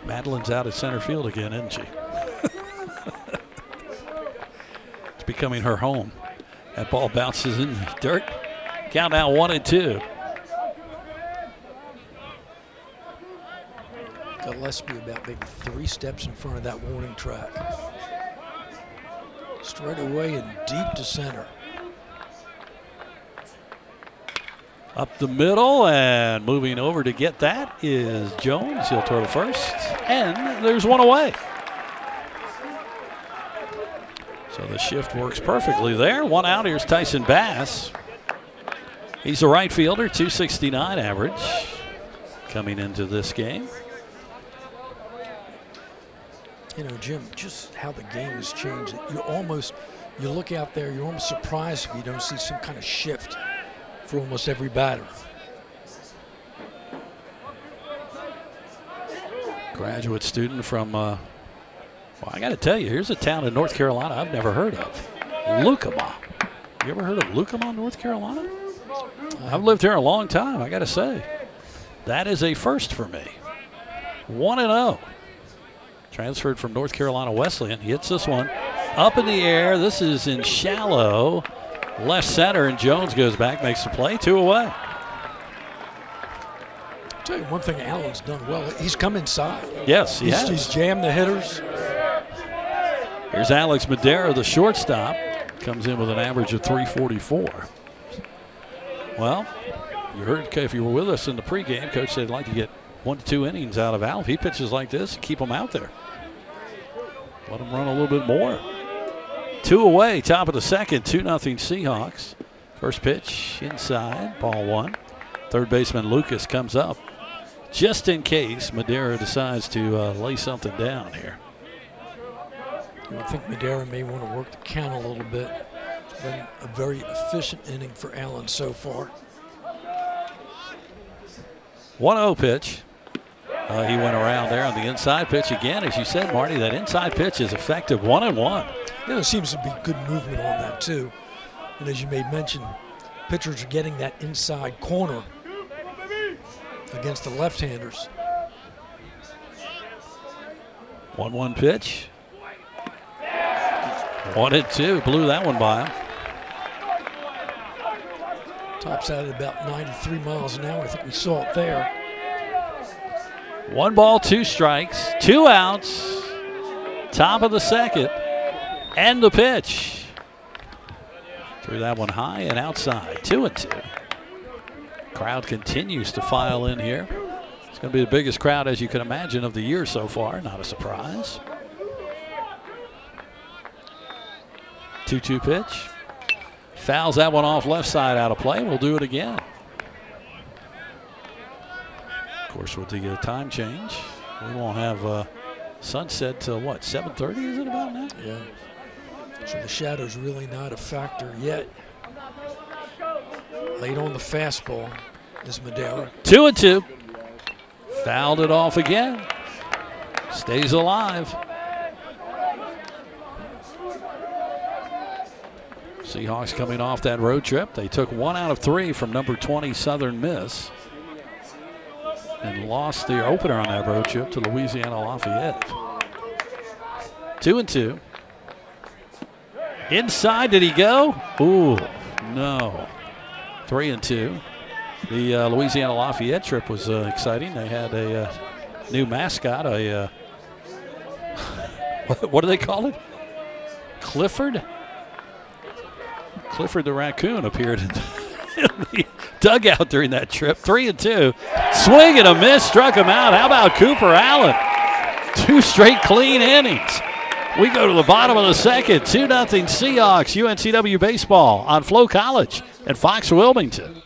Madeline's out at center field again, isn't she? It's becoming her home. That ball bounces in the dirt. Count now 1-2. Gillespie about maybe 3 steps in front of that warning track. Straight away and deep to center. Up the middle and moving over to get that is Jones. He'll throw to first, and there's one away. So the shift works perfectly there. 1 out. Here's Tyson Bass. He's a right fielder, 269 average coming into this game. You know, Jim, just how the game has changed. You look out there, you're almost surprised if you don't see some kind of shift for almost every batter. Graduate student from, well, I got to tell you, here's a town in North Carolina I've never heard of. Lucama. You ever heard of Lucama, North Carolina? I've lived here a long time, I got to say. That is a first for me. 1-0. Transferred from North Carolina Wesleyan. He hits this one up in the air. This is in shallow left center, and Jones goes back, makes the play, 2 away. Tell you one thing Allen's done well. He's come inside. Yes, he has. He's jammed the hitters. Here's Alex Madera, the shortstop. Comes in with an average of 344. Well, you heard, if you were with us in the pregame, Coach said he'd like to get 1 to 2 innings out of Al. If he pitches like this, keep him out there. Let him run a little bit more. 2 away, top of the second, 2-0 Seahawks. First pitch inside, ball 1. Third baseman Lucas comes up just in case Madera decides to lay something down here. I think Madera may want to work the count a little bit. It's been a very efficient inning for Allen so far. 1-0 pitch. He went around there on the inside pitch again. As you said, Marty, that inside pitch is effective. 1-1. There seems to be good movement on that, too. And as you made mention, pitchers are getting that inside corner against the left-handers. 1-1 pitch. 1-2. Blew that one by him. Tops out at about 93 miles an hour. I think we saw it there. 1 ball, 2 strikes, 2 outs. Top of the second. And the pitch. Threw that one high and outside. 2-2. Crowd continues to file in here. It's going to be the biggest crowd, as you can imagine, of the year so far. Not a surprise. 2-2 pitch. Fouls that one off left side out of play. We'll do it again. Of course, with the time change, we won't have sunset till what, 7:30 is it about now? Yeah. So the shadow's really not a factor yet. Late on the fastball is Madera. 2-2. Fouled it off again. Stays alive. Seahawks coming off that road trip. They took 1 out of 3 from number 20 Southern Miss and lost their opener on that road trip to Louisiana Lafayette. 2-2. Inside, did he go? Ooh, no. 3-2. The Louisiana Lafayette trip was exciting. They had a new mascot, what do they call it? Clifford? Clifford the raccoon appeared in the dugout during that trip. 3-2. Swing and a miss, struck him out. How about Cooper Allen? 2 straight clean innings. We go to the bottom of the second. 2-0 Seahawks, UNCW baseball on Flo College and Fox Wilmington.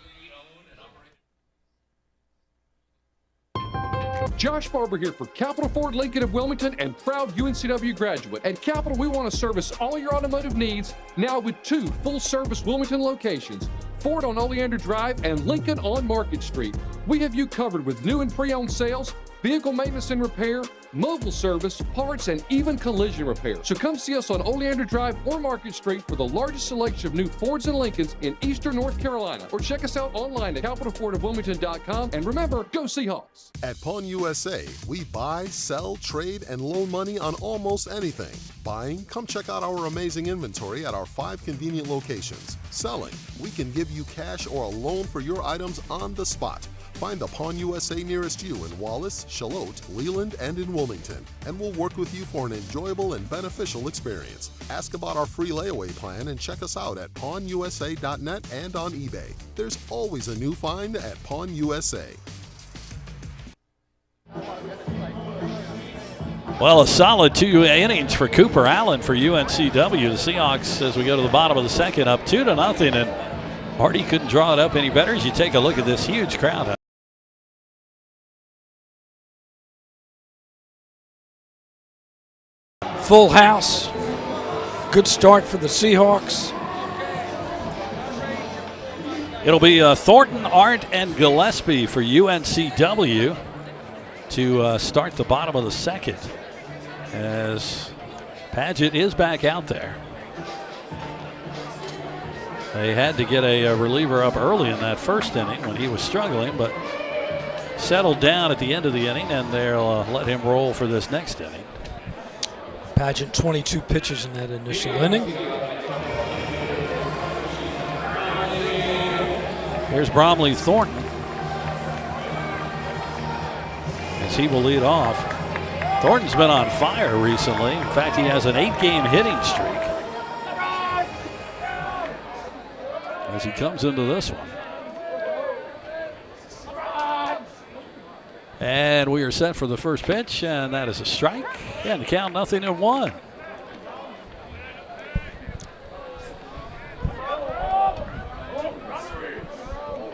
Josh Barber here for Capital Ford Lincoln of Wilmington and proud UNCW graduate. At Capital, we want to service all your automotive needs now with 2 full-service Wilmington locations, Ford on Oleander Drive and Lincoln on Market Street. We have you covered with new and pre-owned sales, vehicle maintenance and repair, mobile service, parts, and even collision repair. So come see us on Oleander Drive or Market Street for the largest selection of new Fords and Lincolns in eastern North Carolina. Or check us out online at capitalfordofwilmington.com. And remember, go Seahawks. At Pawn USA, we buy, sell, trade, and loan money on almost anything. Buying? Come check out our amazing inventory at our 5 convenient locations. Selling? We can give you cash or a loan for your items on the spot. Find the Pawn USA nearest you in Wallace, Charlotte, Leland, and in Wilmington, and we'll work with you for an enjoyable and beneficial experience. Ask about our free layaway plan and check us out at pawnusa.net and on eBay. There's always a new find at Pawn USA. Well, a solid 2 innings for Cooper Allen for UNCW. The Seahawks, as we go to the bottom of the second, up 2-0, and Marty couldn't draw it up any better as you take a look at this huge crowd. Full house. Good start for the Seahawks. It'll be Thornton, Arndt, and Gillespie for UNCW to start the bottom of the second, as Padgett is back out there. They had to get a reliever up early in that first inning when he was struggling, but settled down at the end of the inning, and they'll let him roll for this next inning. Padgett, 22 pitches in that initial inning. Here's Bromley Thornton. as he will lead off. Thornton's been on fire recently. In fact, he has an 8-game hitting streak as he comes into this one. And we are set for the first pitch, and that is a strike. And the count 0-1.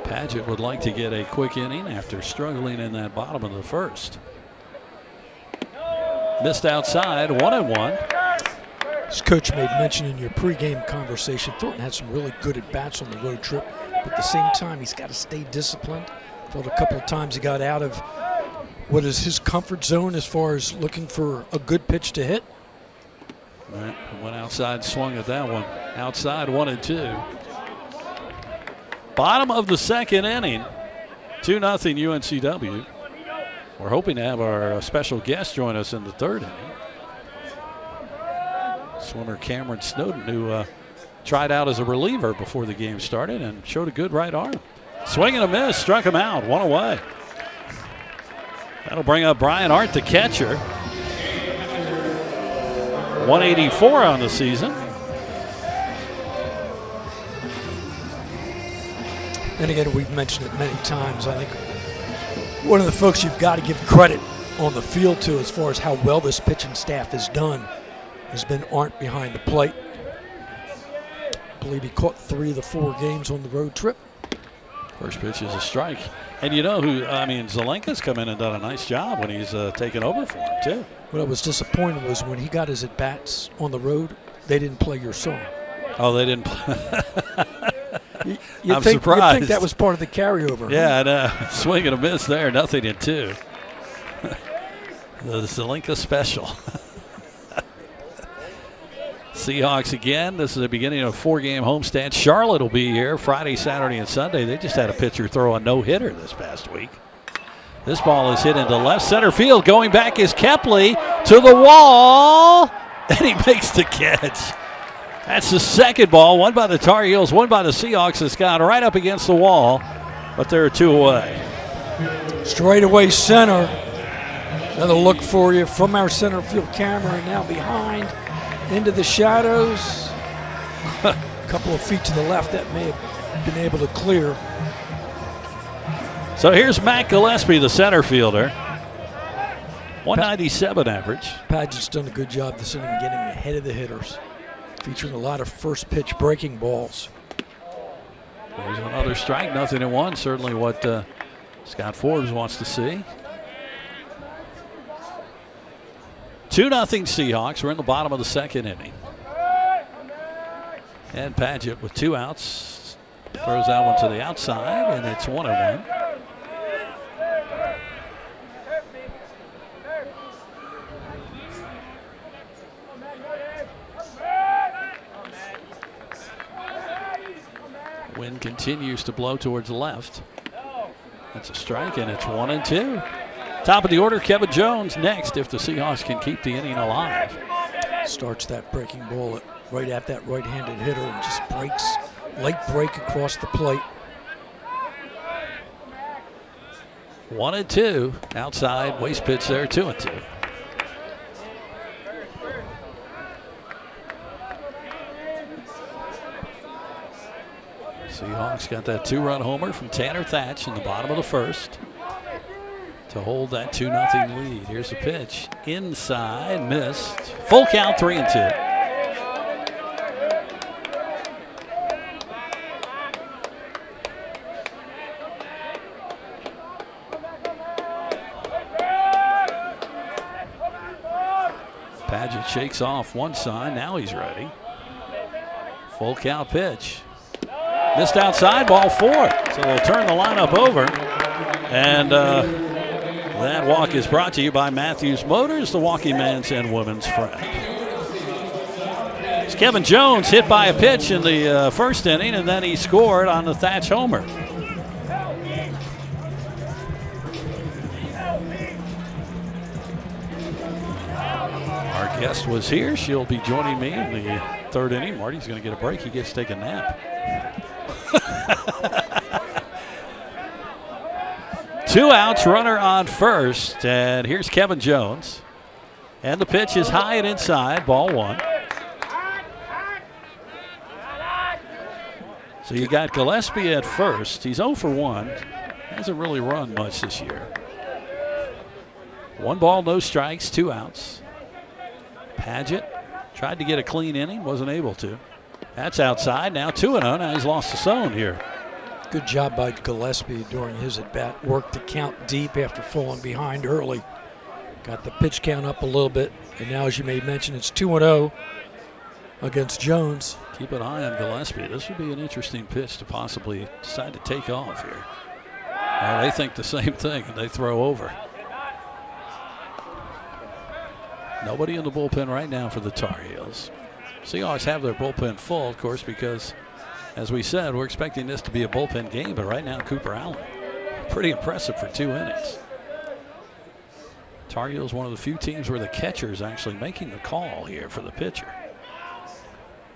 Padgett would like to get a quick inning after struggling in that bottom of the first. Missed outside, 1-1. As Coach made mention in your pregame conversation, Thornton had some really good at-bats on the road trip, but at the same time, he's got to stay disciplined. Felt a couple of times he got out of what is his comfort zone as far as looking for a good pitch to hit. All right, went outside, swung at that one. Outside, 1-2. Bottom of the second inning, 2-0 UNCW. We're hoping to have our special guest join us in the third inning. Swimmer Cameron Snowden, who tried out as a reliever before the game started and showed a good right arm. Swing and a miss, struck him out, 1 away. That'll bring up Brian Arndt, the catcher. 184 on the season. And again, we've mentioned it many times. I think one of the folks you've got to give credit on the field to as far as how well this pitching staff has done has been Arndt behind the plate. I believe he caught 3 of the 4 games on the road trip. First pitch is a strike. And you know who, I mean, Zelenka's come in and done a nice job when he's taken over for him, too. What I was disappointed was when he got his at-bats on the road, they didn't play your song. Oh, they didn't play. I'm surprised. You'd think that was part of the carryover. Yeah, I know. Swing and a miss there, 0-2. The Zelenka special. Seahawks again. This is the beginning of a 4-game homestand. Charlotte will be here Friday, Saturday, and Sunday. They just had a pitcher throw a no-hitter this past week. This ball is hit into left center field. Going back is Kepley to the wall, and he makes the catch. That's the second ball, one by the Tar Heels, one by the Seahawks. It's gone right up against the wall, but there are 2 away. Straight away center. Another look for you from our center field camera, and now behind into the shadows. A couple of feet to the left that may have been able to clear. So here's Matt Gillespie, the center fielder. 197 average. Padgett's done a good job this inning getting ahead of the hitters, featuring a lot of first pitch breaking balls. There's another strike, 0-1. Certainly what Scott Forbes wants to see. 2-0 Seahawks. We're in the bottom of the second inning. And Padgett with 2 outs throws that one to the outside, and it's 1-1. Wind continues to blow towards the left. That's a strike, and it's 1-2. Top of the order, Kevin Jones next if the Seahawks can keep the inning alive. Starts that breaking ball right at that right-handed hitter and just breaks, late break across the plate. 1-2. Outside, waste pitch there, 2-2. Seahawks got that 2-run homer from Tanner Thatch in the bottom of the first to hold that 2-0 lead. Here's the pitch. Inside, missed. Full count, 3-2. Padgett shakes off one side. Now he's ready. Full count pitch. Missed outside, ball 4. So they'll turn the lineup over. And that walk is brought to you by Matthews Motors, the walking man's and women's friend. It's Kevin Jones hit by a pitch in the first inning, and then he scored on the Thatch homer. Our guest was here. She'll be joining me in the third inning. Marty's going to get a break. He gets to take a nap. 2-0 2 outs, runner on first, and here's Kevin Jones. And the pitch is high and inside, ball 1. So you got Gillespie at first. He's 0 for 1. Hasn't really run much this year. 1 ball, no strikes, 2 outs. Paget tried to get a clean inning, wasn't able to. That's outside, now 2-0. Now he's lost the zone here. Good job by Gillespie during his at-bat. Worked to count deep after falling behind early. Got the pitch count up a little bit. And now, as you may mention, it's 2-0 against Jones. Keep an eye on Gillespie. This would be an interesting pitch to possibly decide to take off here. They think the same thing, and they throw over. Nobody in the bullpen right now for the Tar Heels. Seahawks have their bullpen full, of course, because, as we said, we're expecting this to be a bullpen game, but right now Cooper Allen, pretty impressive for 2 innings. Tar Heels, one of the few teams where the catcher is actually making the call here for the pitcher.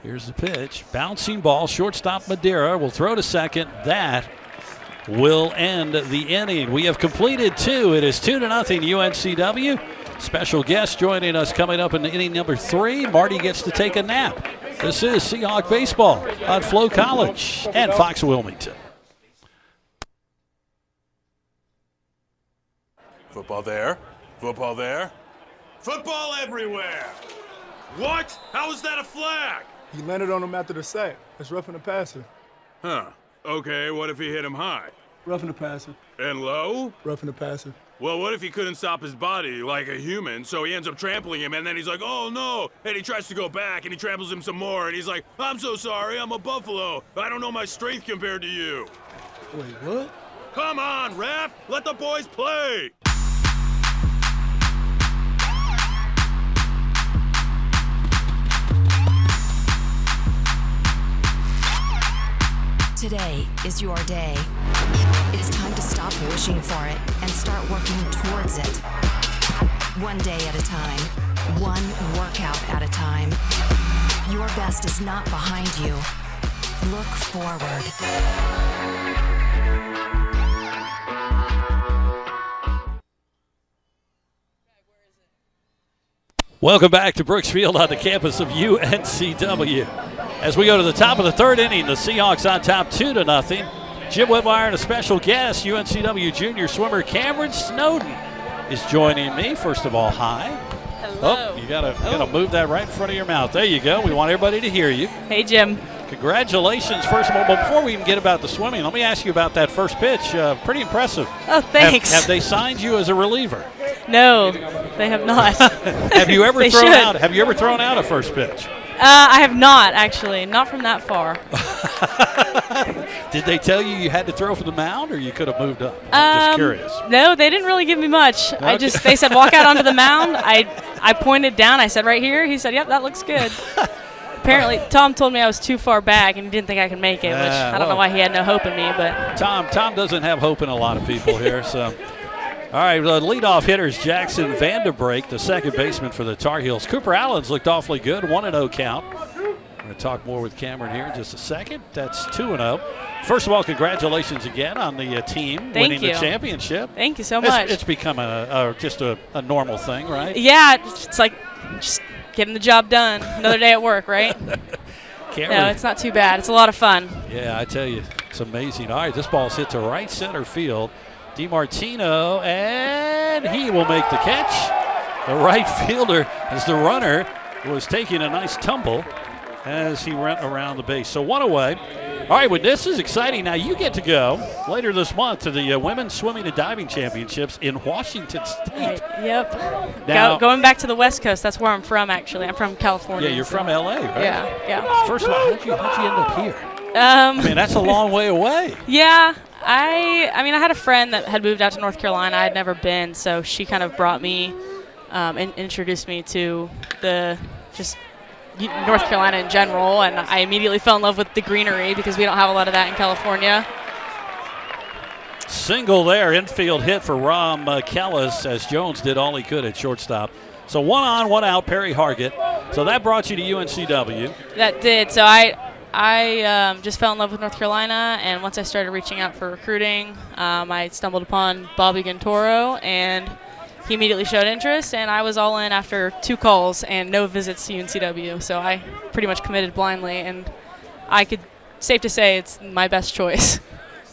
Here's the pitch. Bouncing ball. Shortstop Madeira will throw to second. That will end the inning. We have completed 2. It is 2-0 UNCW. Special guest joining us coming up in inning number 3. Marty gets to take a nap. This is Seahawk Baseball on Flow College and Fox Wilmington. Football there. Football there. Football everywhere. What? How is that a flag? He landed on him after the sack. That's roughing the passer. Huh. Okay, what if he hit him high? Roughing the passer. And low? Roughing the passer. Well, what if he couldn't stop his body like a human, so he ends up trampling him, and then he's like, oh no, and he tries to go back, and he tramples him some more, and he's like, I'm so sorry, I'm a buffalo. I don't know my strength compared to you. Wait, what? Come on, ref, let the boys play. Today is your day. It's time to stop wishing for it and start working towards it. One day at a time, one workout at a time. Your best is not behind you. Look forward. Welcome back to Brooks Field on the campus of UNCW. As we go to the top of the 3rd inning, the Seahawks on top 2-0. Jim Whitmire and a special guest, UNCW junior swimmer Cameron Snowden is joining me. First of all, hi. Hello. Oh, you gotta move that right in front of your mouth. There you go. We want everybody to hear you. Hey, Jim. Congratulations, first of all. But before we even get about the swimming, let me ask you about that first pitch. Pretty impressive. Oh, thanks. Have they signed you as a reliever? No, they have not. Have you ever thrown out a first pitch? I have not, actually. Not from that far. Did they tell you had to throw from the mound, or you could have moved up? I'm just curious. No, they didn't really give me much. Okay. They said walk out onto the mound. I pointed down. I said right here. He said, yep, that looks good. Apparently, Tom told me I was too far back and he didn't think I could make it, which I don't know why he had no hope in me. But Tom doesn't have hope in a lot of people here. So, all right, the leadoff hitter is Jackson Vanderbrake, the second baseman for the Tar Heels. Cooper Allen's looked awfully good, 1-0 count. We're going to talk more with Cameron here in just a second. That's 2-0. First of all, congratulations again on the team winning the championship. Thank you so much. It's become just a normal thing, right? Yeah, it's like just getting the job done. Another day at work, right? No, it's not too bad. It's a lot of fun. Yeah, I tell you, it's amazing. All right, this ball's hit to right center field. DiMartino, and he will make the catch. The right fielder, as the runner, was taking a nice tumble as he went around the base. So 1 away. All right, well, this is exciting. Now you get to go later this month to the Women's Swimming and Diving Championships in Washington State. Right, yep. Now, going back to the West Coast, that's where I'm from, actually. I'm from California. Yeah, you're from L.A., right? Yeah. First of all, how'd you end up here? I mean, that's a long way away. Yeah. I mean, I had a friend that had moved out to North Carolina. I had never been, so she kind of brought me and introduced me to just North Carolina in general, and I immediately fell in love with the greenery because we don't have a lot of that in California. Single there, infield hit for Rom Kellis as Jones did all he could at shortstop. So 1 on, 1 out, Perry Hargett. So that brought you to UNCW. That did. So I I just fell in love with North Carolina, and once I started reaching out for recruiting, I stumbled upon Bobby Gantoro, and he immediately showed interest, and I was all in after 2 calls and no visits to UNCW. So I pretty much committed blindly, and safe to say it's my best choice.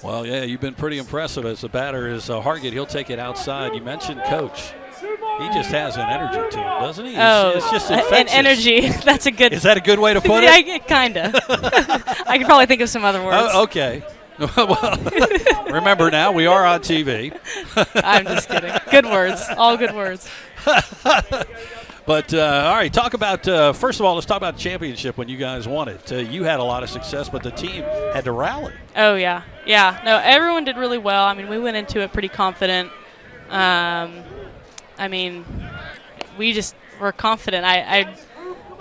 Well, yeah, you've been pretty impressive as the batter is Hargett. He'll take it outside. You mentioned Coach. He just has an energy to him, doesn't he? It's just infectious. An energy. That's a good. Is that a good way to put it? Yeah, kind of. I could probably think of some other words. Oh, okay. Well, remember now, we are on TV. I'm just kidding. Good words. All good words. But, all right, talk about, first of all, let's talk about the championship when you guys won it. You had a lot of success, but the team had to rally. Oh, yeah. Yeah. No, everyone did really well. I mean, we went into it pretty confident. I mean, we just were confident.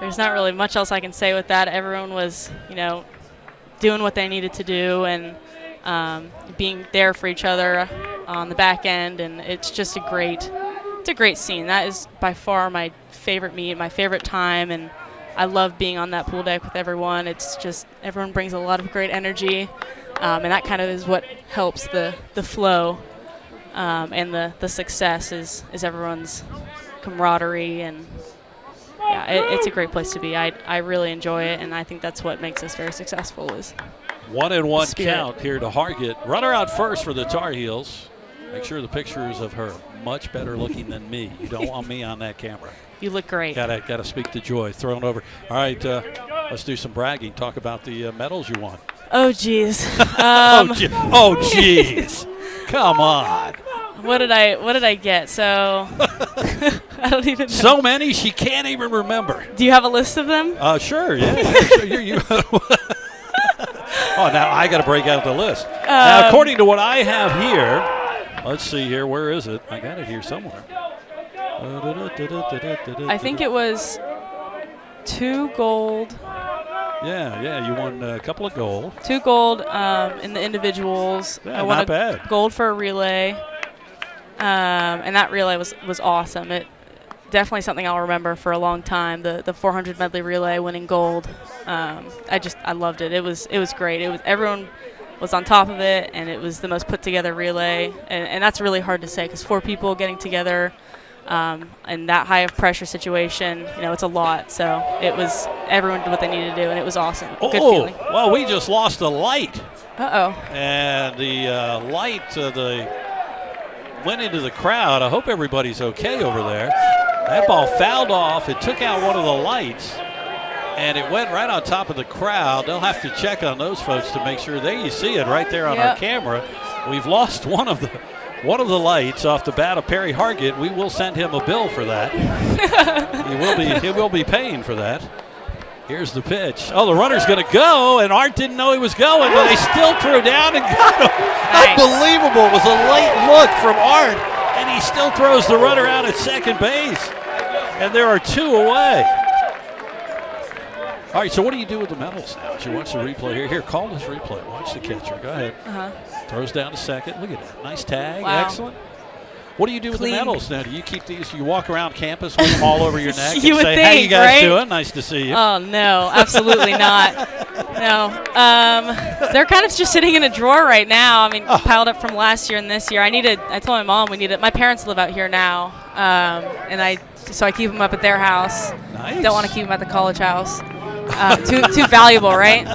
There's not really much else I can say with that. Everyone was, doing what they needed to do and being there for each other on the back end, and it's just a great scene. That is by far my favorite meet, my favorite time, and I love being on that pool deck with everyone. It's just everyone brings a lot of great energy, and that kind of is what helps the flow and the success is everyone's camaraderie, and yeah, it's a great place to be. I really enjoy it, and I think that's what makes us very successful is 1-1 count here to Hargett. Runner out first for the Tar Heels. Make sure the pictures of her much better looking than me. You don't want me on that camera. You look great. Gotta speak to Joy. Thrown over. All right, let's do some bragging. Talk about the medals you won. Oh, geez. Oh, geez. Come on. What did I get? So I don't even know. So many she can't even remember. Do you have a list of them? Sure. Yeah. Sure, oh, now I got to break out the list. Now, according to what I have here, let's see here. Where is it? I got it here somewhere. I think it was 2 gold. Yeah, you won a couple of gold. 2 gold in the individuals. Yeah, I won not bad. Gold for a relay, and that relay was awesome. It definitely something I'll remember for a long time. The 400 medley relay, winning gold. I loved it. It was great. Everyone was on top of it, and it was the most put together relay, and that's really hard to say because 4 people getting together. In that high of pressure situation, it's a lot. So everyone did what they needed to do, and it was awesome. Good feeling. Well, we just lost a light. Uh-oh. And the light went into the crowd. I hope everybody's okay over there. That ball fouled off. It took out one of the lights, and it went right on top of the crowd. They'll have to check on those folks to make sure. There you see it right there on our camera. We've lost one of the lights off the bat of Perry Hargett. We will send him a bill for that. He will be paying for that. Here's the pitch. Oh, the runner's going to go, and Art didn't know he was going, but they still threw down and got him. Nice. Unbelievable. It was a late look from Art, and he still throws the runner out at second base. And there are 2 away. All right, so what do you do with the medals now? As you watch the replay here, call this replay. Watch the catcher. Go ahead. Throws down to second. Look at that. Nice tag. Wow. Excellent. What do you do with the medals now? Do you keep these? You walk around campus with them all over your neck You and would say, think, "How you guys right? doing? Nice to see you." Oh no, absolutely not. No, they're kind of just sitting in a drawer right now. I mean, piled up from last year and this year. I told my mom we needed. My parents live out here now, and so I keep them up at their house. Nice. Don't want to keep them at the college house. Too valuable, right?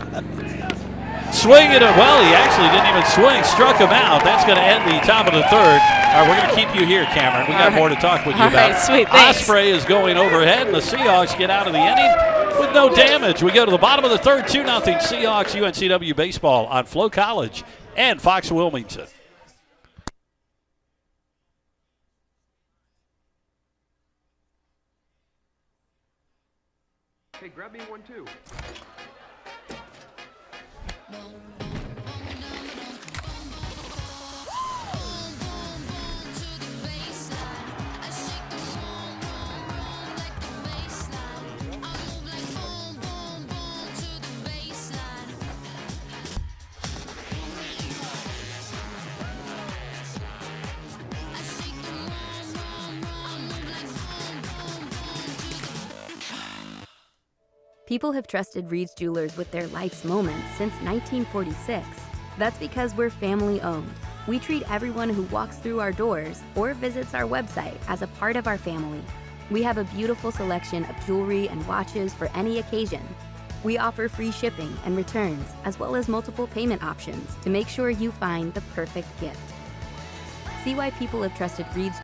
Swing it. Well, he actually didn't even swing. Struck him out. That's going to end the top of the third. All right, we're going to keep you here, Cameron. We got more to talk with you about. All right, sweet. Thanks. Osprey is going overhead, and the Seahawks get out of the inning with no damage. We go to the bottom of the third, 2-0 Seahawks, UNCW baseball on Flow College and Fox Wilmington. Hey, grab me 1, too. People have trusted Reed's Jewelers with their life's moments since 1946. That's because we're family-owned. We treat everyone who walks through our doors or visits our website as a part of our family. We have a beautiful selection of jewelry and watches for any occasion. We offer free shipping and returns, as well as multiple payment options to make sure you find the perfect gift. See why people have trusted Reed's.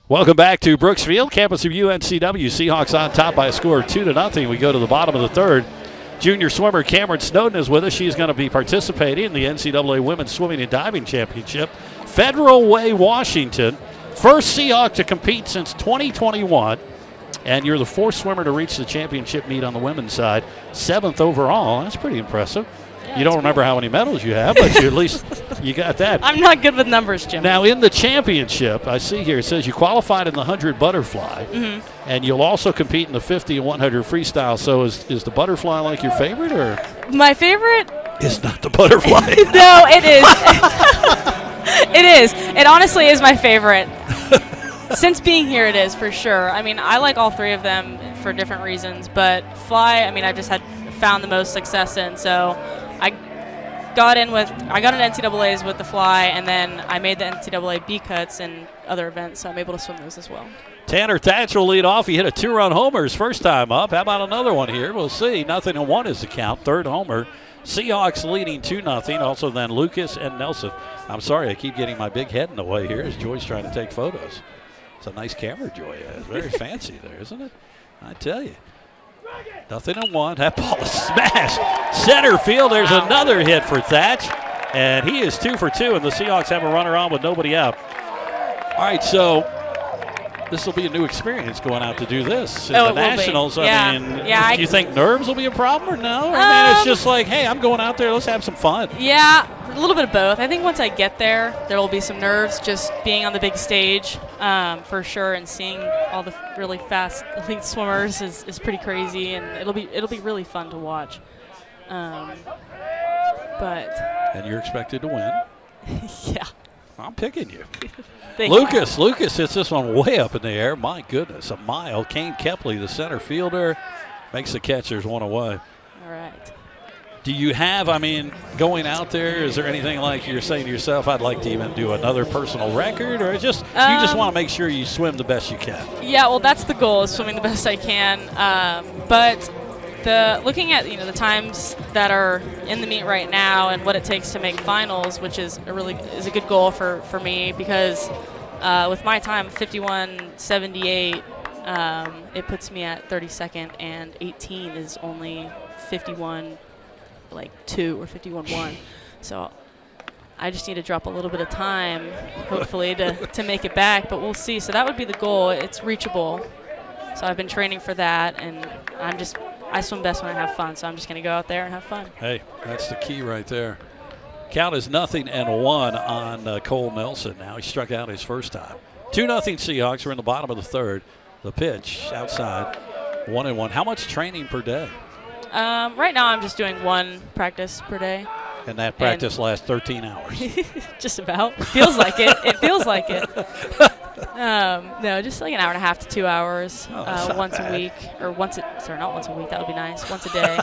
Welcome back to Brooks Field, campus of UNCW. Seahawks on top by a score of 2-0. We go to the bottom of the third. Junior swimmer Cameron Snowden is with us. She's going to be participating in the NCAA Women's Swimming and Diving Championship. Federal Way, Washington. First Seahawk to compete since 2021. And you're the fourth swimmer to reach the championship meet on the women's side. 7th overall. That's pretty impressive. Yeah, you don't remember how many medals you have, but at least you got that. I'm not good with numbers, Jim. Now, in the championship, I see here, it says you qualified in the 100 butterfly, and you'll also compete in the 50 and 100 freestyle. So is the butterfly like your favorite? Or my favorite? It's not the butterfly. No, it is. It is. It honestly is my favorite. Since being here, it is, for sure. I mean, I like all three of them for different reasons, but fly, I mean, I just found the most success in, so I got an NCAAs with the fly, and then I made the NCAA B cuts and other events, so I'm able to swim those as well. Tanner Thatch will lead off. He hit a 2-run homer his first time up. How about another one here? We'll see. 0-1 is the count. Third homer. Seahawks leading 2-0. Also then Lucas and Nelson. I'm sorry, I keep getting my big head in the way here as Joy's trying to take photos. It's a nice camera Joy has. Very fancy there, isn't it? I tell you. 0-1. That ball is smashed. Center field. There's another hit for Thatch. And he is 2 for 2, and the Seahawks have a runner on with nobody out. All right, so this will be a new experience going out to do this in the Nationals. I mean, do you think nerves will be a problem or no? I mean, it's just like, hey, I'm going out there. Let's have some fun. Yeah, a little bit of both. I think once I get there will be some nerves just being on the big stage for sure, and seeing all the really fast elite swimmers is pretty crazy, and it'll be really fun to watch. And you're expected to win. Yeah. I'm picking you. Lucas hits this one way up in the air. My goodness, a mile. Kane Kepley, the center fielder, makes the catch. There's one away. All right. Do you have, I mean, going out there, is there anything like you're saying to yourself, I'd like to even do another personal record, or just you just want to make sure you swim the best you can? Yeah, well, that's the goal, is swimming the best I can. But looking at the times that are in the meet right now and what it takes to make finals, which is a good goal for me, because with my time 51.78, it puts me at 32nd, and 18 is only 51.2 or 51.1. So I just need to drop a little bit of time, hopefully, to make it back, but we'll see. So that would be the goal. It's reachable. So I've been training for that, and I swim best when I have fun, so I'm just going to go out there and have fun. Hey, that's the key right there. Count is 0-1 on Cole Nelson. Now he struck out his first time. 2-0 Seahawks. We're in the bottom of the third. The pitch outside, 1-1. How much training per day? Right now I'm just doing one practice per day. And that practice lasts 13 hours. Just about. Feels like it. It feels like it. No, just like an hour and a half to 2 hours once a week. Or not once a week. That would be nice. Once a day.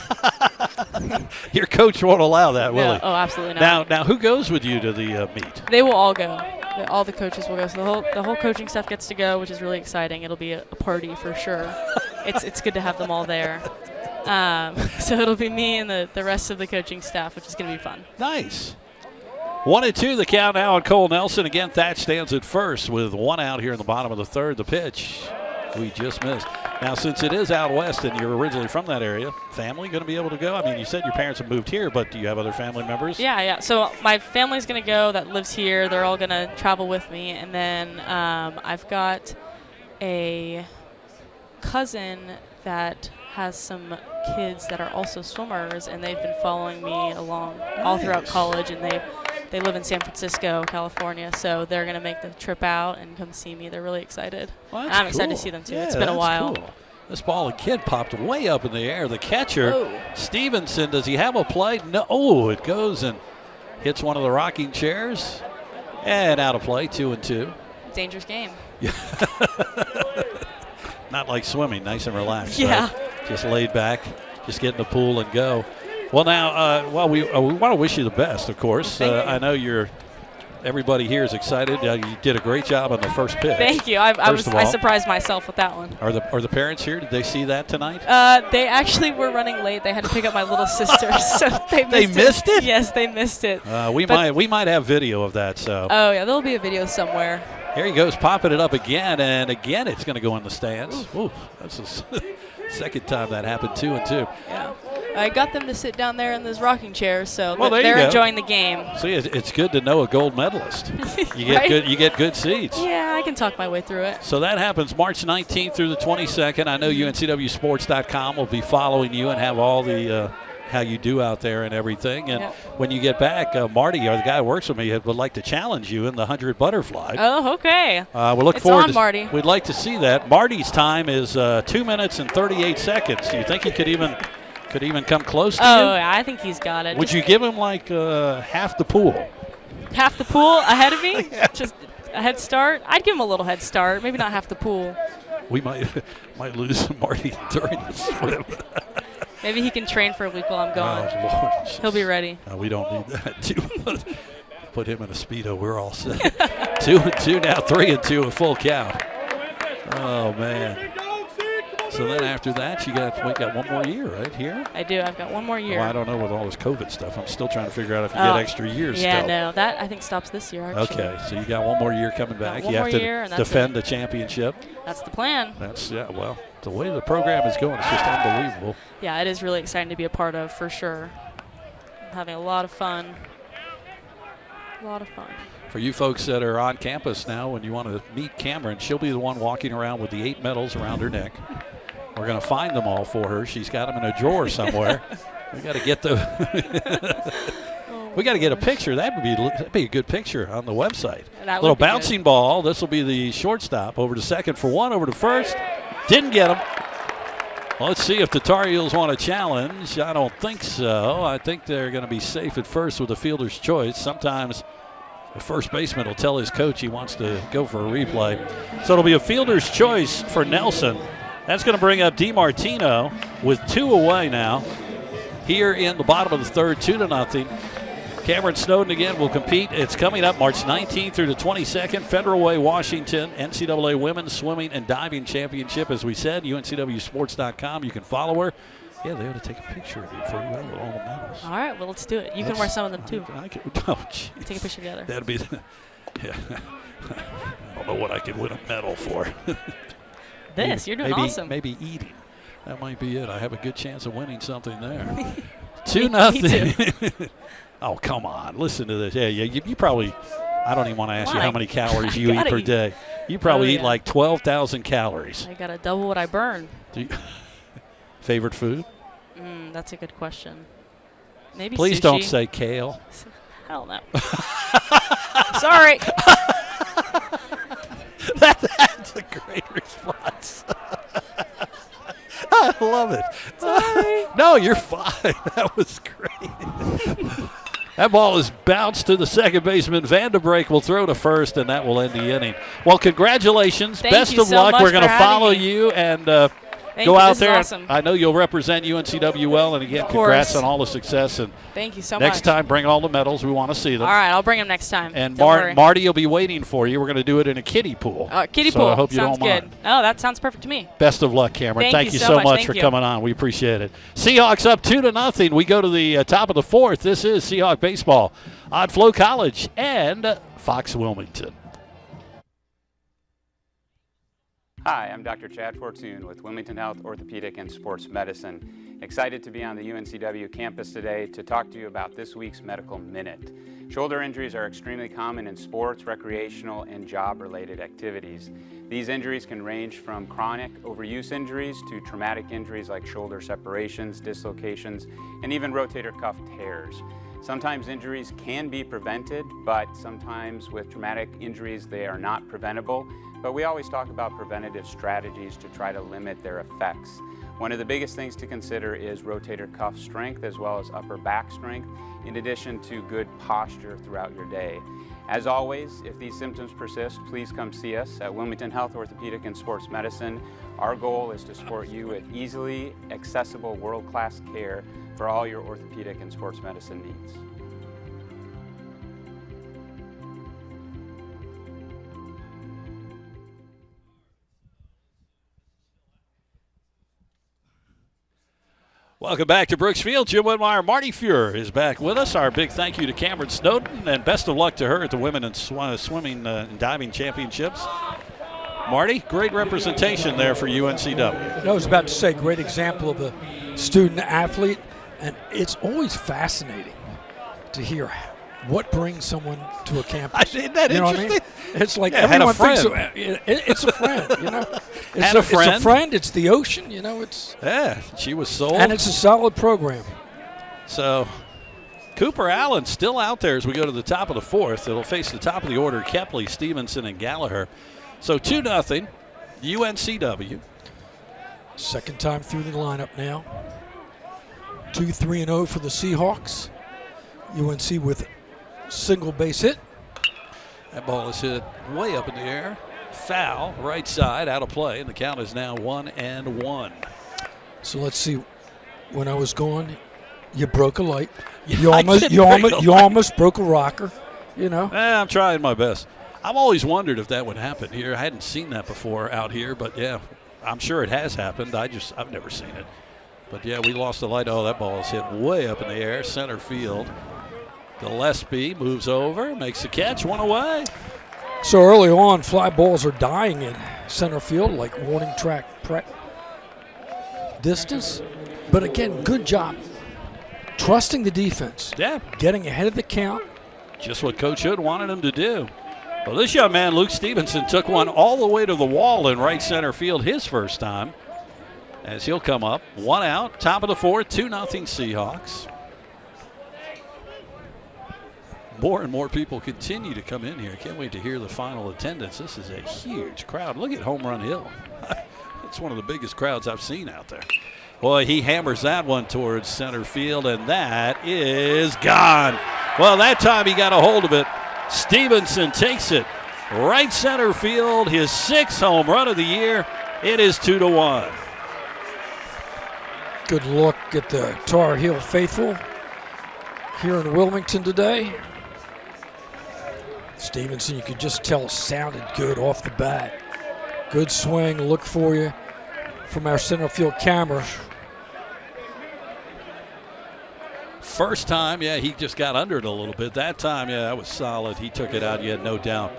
Your coach won't allow that, will he? Oh, absolutely not. Now, who goes with you to the meet? They will all go. All the coaches will go. So the whole coaching staff gets to go, which is really exciting. It'll be a party for sure. It's good to have them all there. So it'll be me and the rest of the coaching staff, which is going to be fun. Nice. 1-2 the count now on Cole Nelson. Again, Thatch stands at first with one out here in the bottom of the third. The pitch we just missed. Now, since it is out west and you're originally from that area, family going to be able to go? I mean, you said your parents have moved here, but do you have other family members? Yeah. So my family's going to go that lives here. They're all going to travel with me. And then I've got a cousin that has some kids that are also swimmers, and they've been following me along all throughout college, and they live in San Francisco, California, so they're going to make the trip out and come see me. They're really excited. Well, I'm excited to see them, too. Yeah, it's been a while. Cool. This ball, a kid popped way up in the air. The catcher, Stevenson, does he have a play? No. Oh, it goes and hits one of the rocking chairs. And out of play, 2-2. Dangerous game. Not like swimming, nice and relaxed. Yeah. Right? just laid back, just get in the pool and go. Well, now, we want to wish you the best, of course. I know everybody here is excited. You did a great job on the first pitch. Thank you. I surprised myself with that one. Are the parents here? Did they see that tonight? They actually were running late. They had to pick up my little sister, so they missed it. Yes, they missed it. We might have video of that. So. Oh yeah, there'll be a video somewhere. Here he goes, popping it up again, and again it's going to go in the stands. Ooh, that's the second time that happened, 2-2. Yeah. I got them to sit down there in those rocking chairs, so they're enjoying the game. See, it's good to know a gold medalist. You get right? You get good seats. Yeah, I can talk my way through it. So that happens March 19th through the 22nd. I know UNCWSports.com will be following you and have all the how you do out there and everything. And when you get back, Marty, or the guy who works with me, would like to challenge you in the 100 butterfly. Oh, okay. We'll look it's forward on, to Marty. We'd like to see that. Marty's time is 2 minutes and 38 seconds. Do you think he could even come close to you? Oh, yeah, I think he's got it. Would you give him like half the pool? Half the pool ahead of me? Just a head start? I'd give him a little head start. Maybe not half the pool. We might lose Marty during the swim. Maybe he can train for a week while I'm gone. Oh, Lord. He'll be ready. We don't need that. Put him in a Speedo. We're all set. 2-2 now, 3-2, a full count. Oh, man. So then after that, we got one more year, right, here? I do. I've got one more year. Well, I don't know with all this COVID stuff. I'm still trying to figure out if you get extra years yeah, still. no. That, I think, stops this year, actually. Okay, so you got one more year coming back. You have to defend the championship. That's the plan. Well, the way the program is going, it's just unbelievable. Yeah, it is really exciting to be a part of, for sure. I'm having a lot of fun. A lot of fun. For you folks that are on campus now, when you want to meet Cameron, she'll be the one walking around with the 8 medals around her neck. We're going to find them all for her. She's got them in a drawer somewhere. We got to get we got to get a picture. That'd be a good picture on the website. That little bouncing ball. This will be the shortstop. Over to second for one. Over to first. Didn't get him. Well, let's see if the Tar Heels want to challenge. I don't think so. I think they're going to be safe at first with a fielder's choice. Sometimes the first baseman will tell his coach he wants to go for a replay. So it'll be a fielder's choice for Nelson. That's going to bring up DiMartino with 2 away now. Here in the bottom of the third, 2-0. Cameron Snowden again will compete. It's coming up March 19th through the 22nd. Federal Way, Washington, NCAA Women's Swimming and Diving Championship. As we said, UNCWSports.com. You can follow her. Yeah, they ought to take a picture of you for you with all the medals. All right, well, let's do it. You can wear some of them, too. Take a picture together. That'd be yeah. I don't know what I could win a medal for. You're doing awesome. Maybe eating. That might be it. I have a good chance of winning something there. 2-0. Oh, come on. Listen to this. Yeah, you probably, I don't even want to ask you how many calories you eat per day. You probably eat like 12,000 calories. I got to double what I burn. Favorite food? That's a good question. Maybe Please sushi. Don't say kale. Hell no. Sorry. That's a great response. I love it. Sorry. No, you're fine. That was great. That ball is bounced to the second baseman. Vanderbrake will throw to first, and that will end the inning. Well, congratulations. Best of luck. We're going to follow you and go out there. Awesome. I know you'll represent UNCW well, and again, congrats on all the success. And thank you so much. Next time, bring all the medals. We want to see them. All right, I'll bring them next time. And Marty will be waiting for you. We're going to do it in a kiddie pool. Kiddie so pool. I hope you sounds don't good. mind. Oh, that sounds perfect to me. Best of luck, Cameron. Thank you so much for Thank you. coming on. We appreciate it. Seahawks up 2-0. We go to the top of the fourth. This is Seahawk Baseball on Flow College and Fox Wilmington. Hi, I'm Dr. Chad Fortune with Wilmington Health Orthopedic and Sports Medicine. Excited to be on the UNCW campus today to talk to you about this week's Medical Minute. Shoulder injuries are extremely common in sports, recreational, and job-related activities. These injuries can range from chronic overuse injuries to traumatic injuries like shoulder separations, dislocations, and even rotator cuff tears. Sometimes injuries can be prevented, but sometimes with traumatic injuries they are not preventable. but we always talk about preventative strategies to try to limit their effects. One of the biggest things to consider is rotator cuff strength as well as upper back strength, in addition to good posture throughout your day. As always, if these symptoms persist, please come see us at Wilmington Health Orthopedic and Sports Medicine. Our goal is to support you with easily accessible world-class care for all your orthopedic and sports medicine needs. Welcome back to Brooks Field. Jim Whitmire, Marty Fuhrer is back with us. Our big thank you to Cameron Snowden, and best of luck to her at the Women in Swimming and Diving Championships. Marty, great representation there for UNCW. I was about to say, great example of a student athlete, and it's always fascinating to hear what brings someone to a campus. Isn't that you know interesting? What I mean? It's like everyone thinks it's a friend, you know. It's a friend. It's the ocean, you know. She was sold. And it's a solid program. So Cooper Allen still out there as we go to the top of the fourth. It'll face the top of the order, Kepley, Stevenson, and Gallagher. So 2-0, UNCW. Second time through the lineup now. 2-3-0 for the Seahawks. UNC with single base hit. That ball is hit way up in the air. Foul, right side, out of play, and the count is now 1-1. So let's see. When I was gone, you broke a light. Yeah, You almost broke a rocker. You know. I'm trying my best. I've always wondered if that would happen here. I hadn't seen that before out here, but yeah, I'm sure it has happened. I've never seen it. But yeah, we lost the light. Oh, that ball is hit way up in the air, center field. Gillespie moves over, makes the catch, one away. So early on, fly balls are dying in center field, like warning track distance. But again, good job trusting the defense. Yeah. Getting ahead of the count. Just what Coach Hood wanted him to do. Well, this young man, Luke Stevenson, took one all the way to the wall in right center field his first time. As he'll come up, one out, top of the fourth, 2-0 Seahawks. More and more people continue to come in here. Can't wait to hear the final attendance. This is a huge crowd. Look at Home Run Hill. It's one of the biggest crowds I've seen out there. Boy, he hammers that one towards center field, and that is gone. Well, that time he got a hold of it. Stevenson takes it right center field, his 6th home run of the year. It is 2-1. Good look at the Tar Heel faithful here in Wilmington today. Stevenson, you could just tell, sounded good off the bat. Good swing, look for you from our center field camera. First time, yeah, he just got under it a little bit. That time, yeah, that was solid. He took it out, you had no doubt.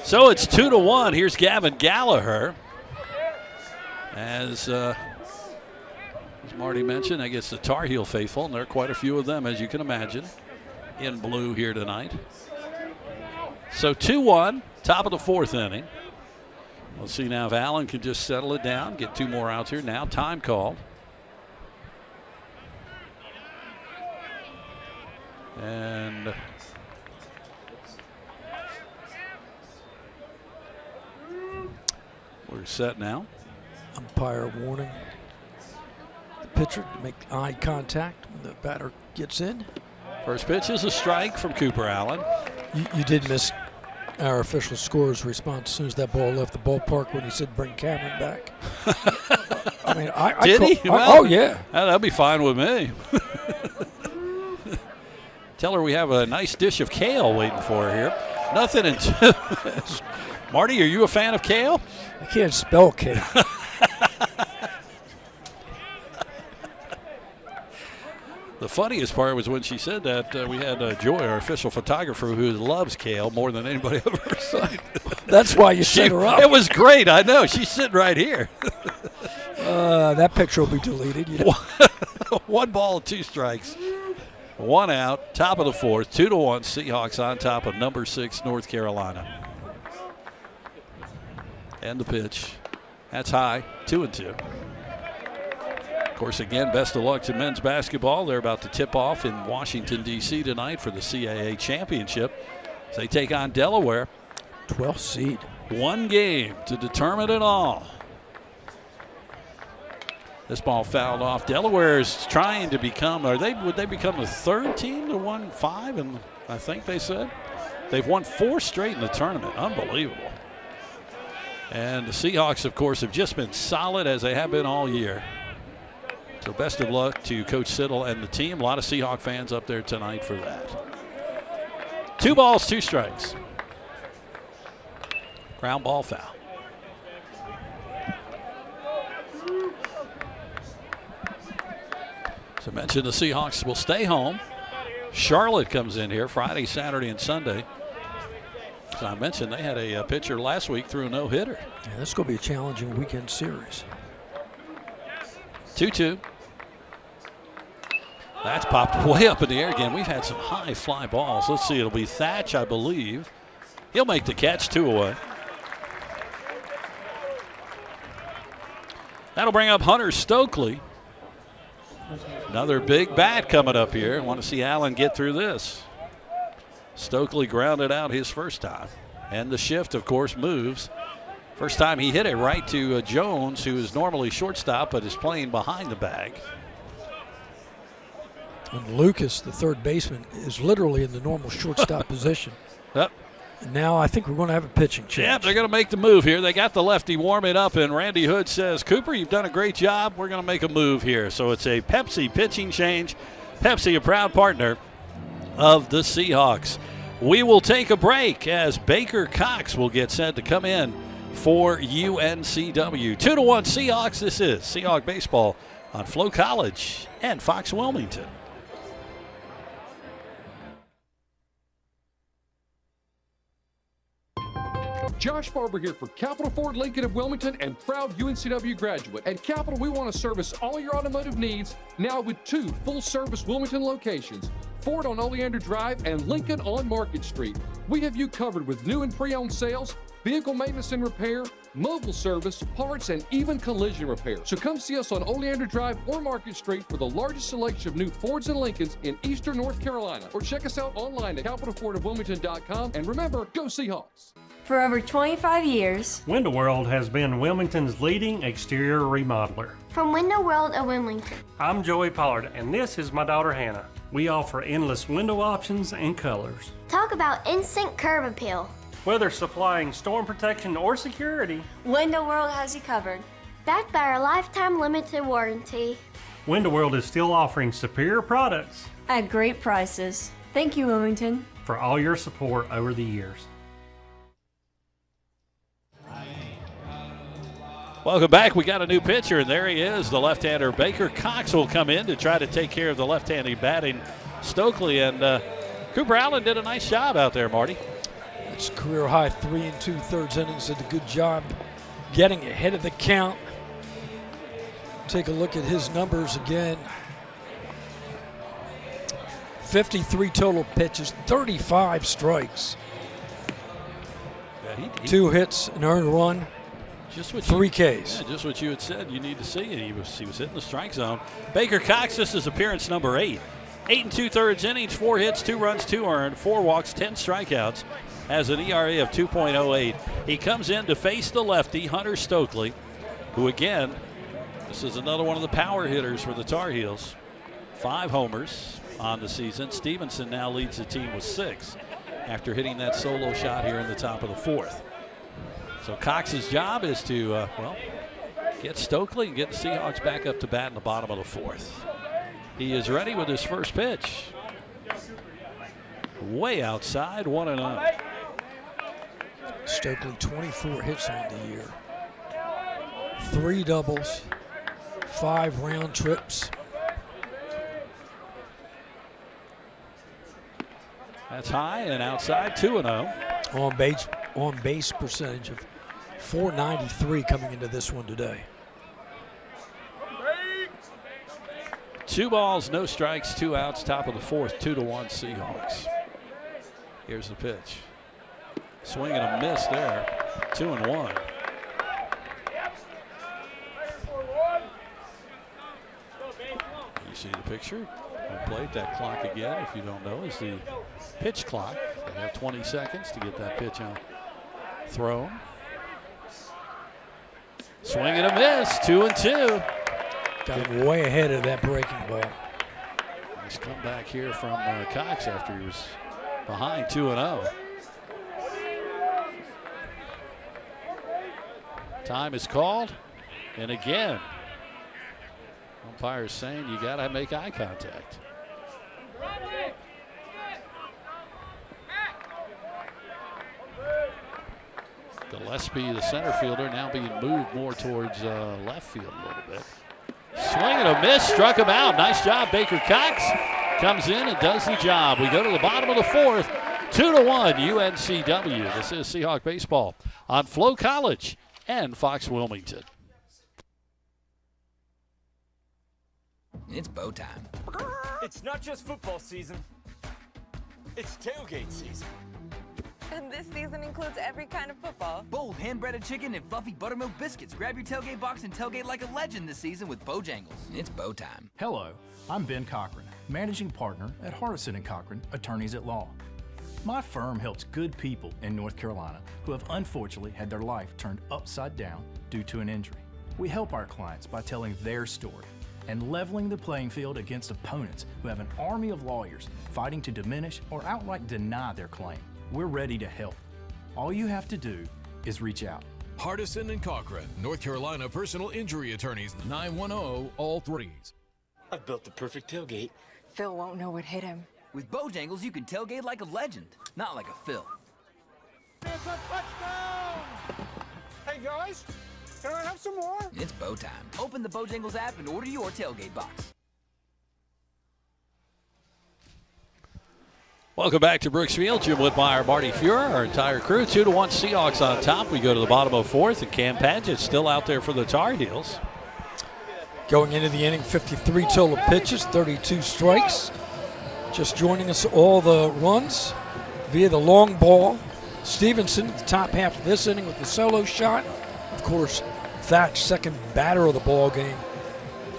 So it's 2-1. Here's Gavin Gallagher. As Marty mentioned, I guess the Tar Heel faithful, and there are quite a few of them, as you can imagine, in blue here tonight. So 2-1, top of the fourth inning. We'll see now if Allen can just settle it down, get 2 more outs here. Now time called. And we're set now. Umpire warning the pitcher to make eye contact when the batter gets in. First pitch is a strike from Cooper Allen. You did miss our official scorer's response as soon as that ball left the ballpark when he said bring Cameron back. I mean, did he? Oh, yeah. That'll be fine with me. Tell her we have a nice dish of kale waiting for her here. Nothing in Marty, are you a fan of kale? I can't spell kale. The funniest part was when she said that we had Joy, our official photographer, who loves kale more than anybody I've ever seen. That's why you set her up. It was great. I know. She's sitting right here. That picture will be deleted. You know? 1 ball, 2 strikes. 1 out, top of the fourth, 2-1 Seahawks on top of number 6 North Carolina. And the pitch. That's high, 2-2. Of course, again, best of luck to men's basketball. They're about to tip off in Washington, D.C. tonight for the CAA championship. As they take on Delaware. 12th seed. One game to determine it all. This ball fouled off. Delaware is trying to become, would they become the third team to win 5? And I think they said they've won 4 straight in the tournament. Unbelievable. And the Seahawks, of course, have just been solid as they have been all year. So best of luck to Coach Siddle and the team. A lot of Seahawk fans up there tonight for that. 2 balls, 2 strikes. Ground ball foul. So I mentioned the Seahawks will stay home. Charlotte comes in here Friday, Saturday, and Sunday. As I mentioned, they had a pitcher last week threw a no-hitter. Yeah, this is going to be a challenging weekend series. 2-2. That's popped way up in the air again. We've had some high fly balls. Let's see, it'll be Thatch, I believe. He'll make the catch, 2 away. That'll bring up Hunter Stokely. Another big bat coming up here. I want to see Allen get through this. Stokely grounded out his first time. And the shift, of course, moves. First time he hit it right to Jones, who is normally shortstop but is playing behind the bag. And Lucas, the third baseman, is literally in the normal shortstop position. Yep. And now I think we're going to have a pitching change. Yeah, they're going to make the move here. They got the lefty warming up, and Randy Hood says, Cooper, you've done a great job. We're going to make a move here. So it's a Pepsi pitching change. Pepsi, a proud partner of the Seahawks. We will take a break as Baker Cox will get set to come in for UNCW. 2-1 Seahawks. This is Seahawk Baseball on Flo College and Fox Wilmington. Josh Barber here for Capital Ford Lincoln of Wilmington and proud UNCW graduate. At Capital, we want to service all your automotive needs now with 2 full-service Wilmington locations, Ford on Oleander Drive and Lincoln on Market Street. We have you covered with new and pre-owned sales, vehicle maintenance and repair, mobile service, parts, and even collision repair. So come see us on Oleander Drive or Market Street for the largest selection of new Fords and Lincolns in eastern North Carolina. Or check us out online at capitalfordofwilmington.com. And remember, go Seahawks! For over 25 years, Window World has been Wilmington's leading exterior remodeler. From Window World of Wilmington, I'm Joey Pollard, and this is my daughter Hannah. We offer endless window options and colors. talk about instant curb appeal. Whether supplying storm protection or security, Window World has you covered. Backed by our lifetime limited warranty. Window World is still offering superior products At great prices. Thank you, Wilmington. for all your support over the years. Welcome back. We got a new pitcher, and there he is. The left-hander Baker Cox will come in to try to take care of the left-handed batting Stokely. And Cooper Allen did a nice job out there, Marty. It's career high 3 2/3 innings. Did a good job getting ahead of the count. Take a look at his numbers again. 53 total pitches, 35 strikes. Yeah, 2 hits, an earned run. Just what 3 Ks. Yeah, just what you had said you need to see. And he was hitting the strike zone. Baker Cox, this is appearance number 8. 8 2/3 innings, 4 hits, 2 runs, 2 earned, 4 walks, 10 strikeouts. Has an ERA of 2.08. He comes in to face the lefty, Hunter Stokely, who again, this is another one of the power hitters for the Tar Heels. 5 homers on the season. Stevenson now leads the team with 6 after hitting that solo shot here in the top of the 4th. So Cox's job is to, get Stokely and get the Seahawks back up to bat in the bottom of the 4th. He is ready with his first pitch. Way outside, 1-0. Stokely, 24 hits on the year. 3 doubles, 5 round trips. That's high and outside, 2-0. On base percentage of .493 coming into this one today. 2 balls, no strikes, 2 outs, top of the 4th, 2-1 Seahawks. Here's the pitch. Swing and a miss there, 2-1. You see the picture? We played that clock again, if you don't know, is the pitch clock. They have 20 seconds to get that pitch on Throw. Swing and a miss, 2-2. Got way ahead of that breaking ball. Nice comeback here from Cox after he was behind 2-0. Time is called, and again, umpire is saying you got to make eye contact. Gillespie, the center fielder, now being moved more towards left field a little bit. Swing and a miss, struck him out. Nice job, Baker Cox comes in and does the job. We go to the bottom of the fourth, 2-1 UNCW. This is Seahawk Baseball on Flow College and Fox Wilmington. It's bow time. It's not just football season, it's tailgate season. And this season includes every kind of football. Bold hand-breaded chicken and fluffy buttermilk biscuits. Grab your tailgate box and tailgate like a legend this season with Bojangles. It's bow time. Hello, I'm Ben Cochran, managing partner at Hardison & Cochran, attorneys at law. My firm helps good people in North Carolina who have unfortunately had their life turned upside down due to an injury. We help our clients by telling their story and leveling the playing field against opponents who have an army of lawyers fighting to diminish or outright deny their claim. We're ready to help. All you have to do is reach out. Hardison & Cochran, North Carolina personal injury attorneys, 910-all-3s. I've built the perfect tailgate. Phil won't know what hit him. With Bojangles, you can tailgate like a legend, not like a Phil. It's a touchdown! Hey guys, can I have some more? It's bow time. Open the Bojangles app and order your tailgate box. Welcome back to Brooks Field. Jim Whitmire, Marty Fuhrer, our entire crew. 2-1 Seahawks on top. We go to the bottom of fourth, and Cam Padgett's still out there for the Tar Heels. Going into the inning, 53 total pitches, 32 strikes. Just joining us, all the runs via the long ball. Stevenson at the top half of this inning with the solo shot. Of course, Thatch, second batter of the ball game,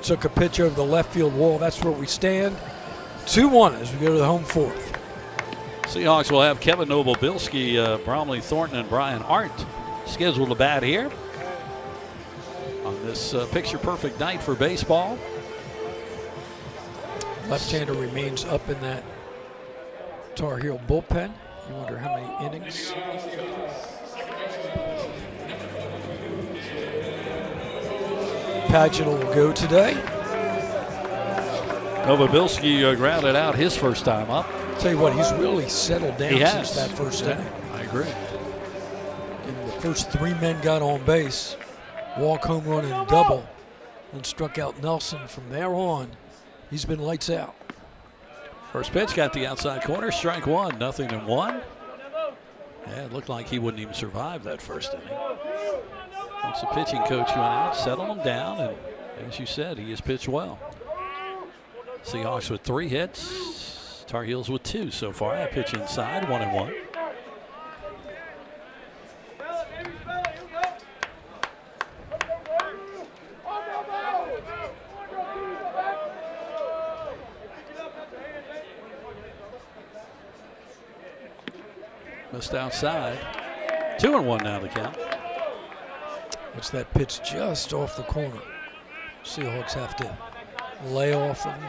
took a pitch over the left field wall. That's where we stand. 2-1 as we go to the home fourth. Seahawks will have Kevin Noble-Bilski, Bromley Thornton, and Brian Hart scheduled to bat here on this picture-perfect night for baseball. Left-hander remains up in that Tar Heel bullpen. You wonder how many innings. Padgett will go today. Novobilski grounded out his first time up. Tell you what, he's really settled down since that first inning. I agree. And the first three men got on base, walk, home run, and double, and struck out Nelson. From there on, he's been lights out. First pitch got the outside corner, strike one, 0-1. Yeah, it looked like he wouldn't even survive that first inning. Once the pitching coach went out, settled him down, and as you said, he has pitched well. Seahawks with 3 hits, Tar Heels with 2 so far. That pitch inside, 1-1. Missed outside. 2-1 now the count. It's that pitch just off the corner. Seahawks have to lay off of him,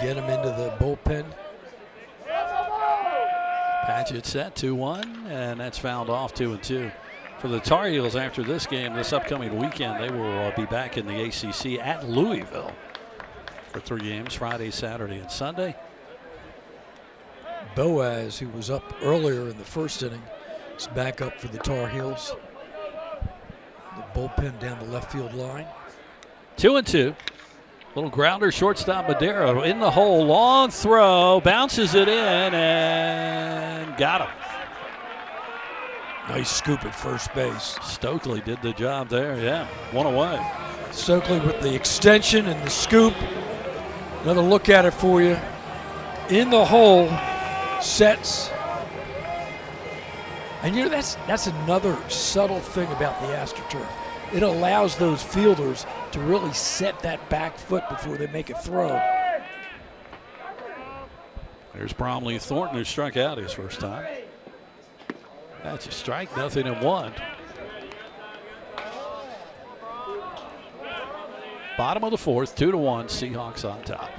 get him into the bullpen. Padgett set 2-1, and that's fouled off 2-2. For the Tar Heels after this game, this upcoming weekend, they will be back in the ACC at Louisville for 3 games, Friday, Saturday, and Sunday. Boaz, who was up earlier in the first inning, is back up for the Tar Heels. The bullpen down the left field line. 2-2. Little grounder, shortstop Madero in the hole. Long throw, bounces it in, and got him. Nice scoop at first base. Stokely did the job there, yeah. 1 away. Stokely with the extension and the scoop. Another look at it for you. In the hole, sets. And you know, that's another subtle thing about the AstroTurf. It allows those fielders to really set that back foot before they make a throw. There's Bromley Thornton, who struck out his first time. That's a strike, 0-1. Bottom of the fourth, 2-1, Seahawks on top.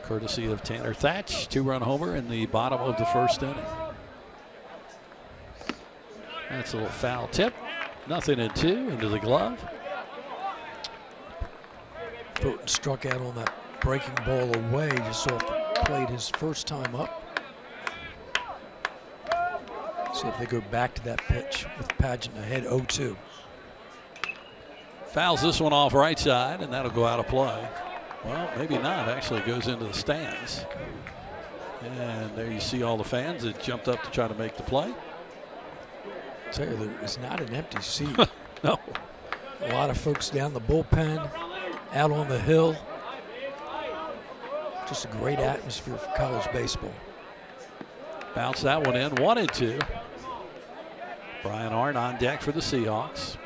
Courtesy of Tanner Thatch, 2-run homer in the bottom of the first inning. That's a little foul tip. 0-2 into the glove. Thornton struck out on that breaking ball away just off the plate his first time up. See if they go back to that pitch with Pageant ahead 0-2. Fouls this one off right side, and that'll go out of play. Well, maybe not. Actually, it goes into the stands. And there you see all the fans that jumped up to try to make the play. I tell you, it's not an empty seat. No. A lot of folks down the bullpen, out on the hill. Just a great atmosphere for college baseball. Bounce that one in, 1-2. Brian Arndt on deck for the Seahawks.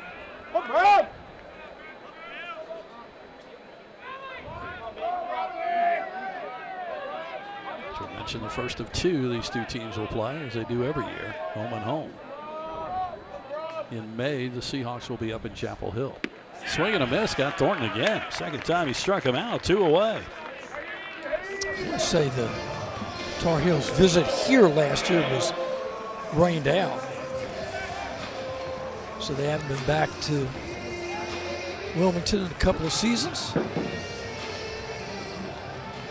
As we mentioned, the first of two these two teams will play, as they do every year, home and home. In May, the Seahawks will be up in Chapel Hill. Swing and a miss, got Thornton again. Second time he struck him out, 2 away. I say the Tar Heels' visit here last year was rained out. So they haven't been back to Wilmington in a couple of seasons.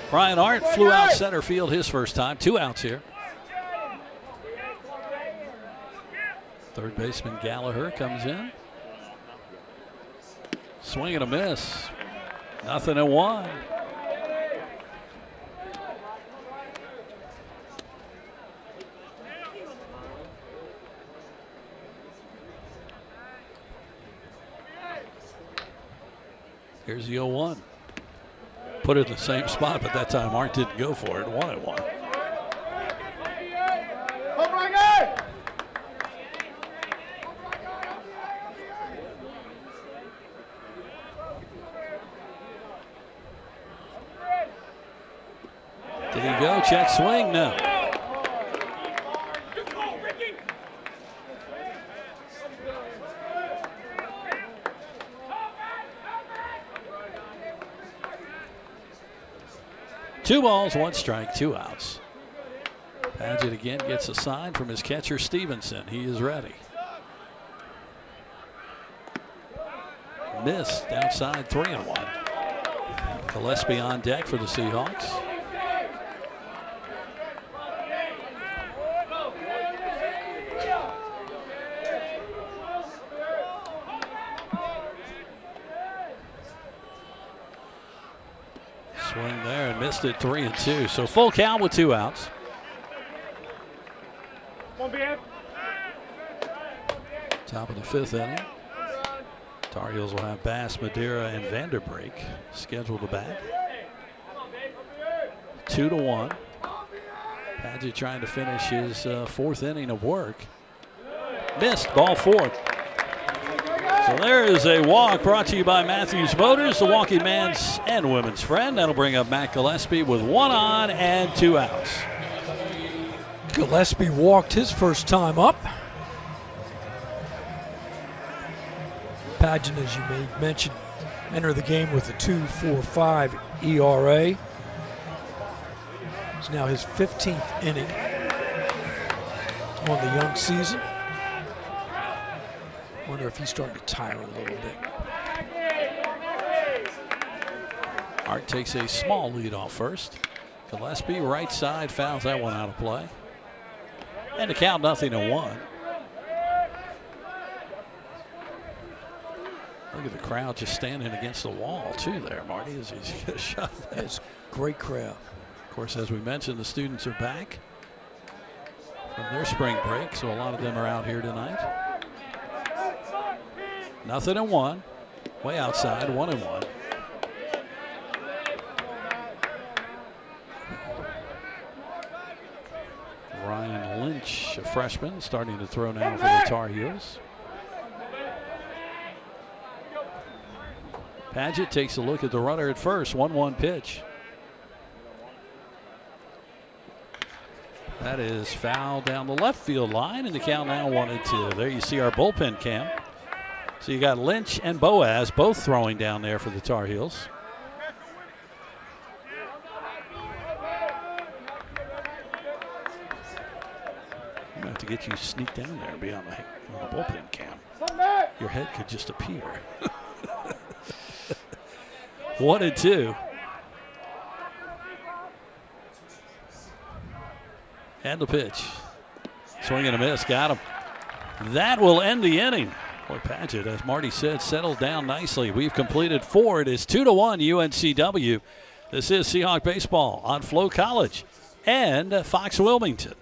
Brian Arndt flew out center field his first time. 2 outs here. Third baseman Gallagher comes in. Swing and a miss. 0-1. Here's the 0-1. Put it in the same spot, but that time Arndt didn't go for it. 1-1. Did he go? Check swing? No. Two balls, 1 strike, 2 outs. Paget again gets a sign from his catcher Stevenson. He is ready. Missed outside, 3-1. Gillespie on deck for the Seahawks. Swing there and missed it, 3-2. So full count with 2 outs. Top of the 5th inning. Tar Heels will have Bass, Madeira, and Vanderbrake scheduled to bat. 2-1. Paget trying to finish his 4th inning of work. Missed, ball 4. So there is a walk brought to you by Matthews Motors, the walking man's and women's friend. That'll bring up Matt Gillespie with 1 on and 2 outs. Gillespie walked his first time up. Pageant, as you mentioned, entered the game with a 2.45 ERA. It's now his 15th inning on the young season. Wonder if he's starting to tire a little bit. Art takes a small lead off first. Gillespie right side fouls that one out of play. And the count 0-1. Look at the crowd just standing against the wall too there, Marty, as he's got a shot. It's a great crowd. Of course, as we mentioned, the students are back from their spring break, so a lot of them are out here tonight. 0-1. Way outside, 1-1. Ryan Lynch, a freshman, starting to throw now for the Tar Heels. Paget takes a look at the runner at first. 1-1 pitch. That is foul down the left field line, and the count now 1-2. There you see our bullpen cam. So you got Lynch and Boaz both throwing down there for the Tar Heels. I'm going to have to get you to sneak down there and be on the bullpen cam. Your head could just appear. 1-2. And the pitch. Swing and a miss. Got him. That will end the inning. Boy, Padgett, as Marty said, settled down nicely. We've completed 4. It is 2-1 UNCW. This is Seahawk Baseball on Flow College and Fox Wilmington.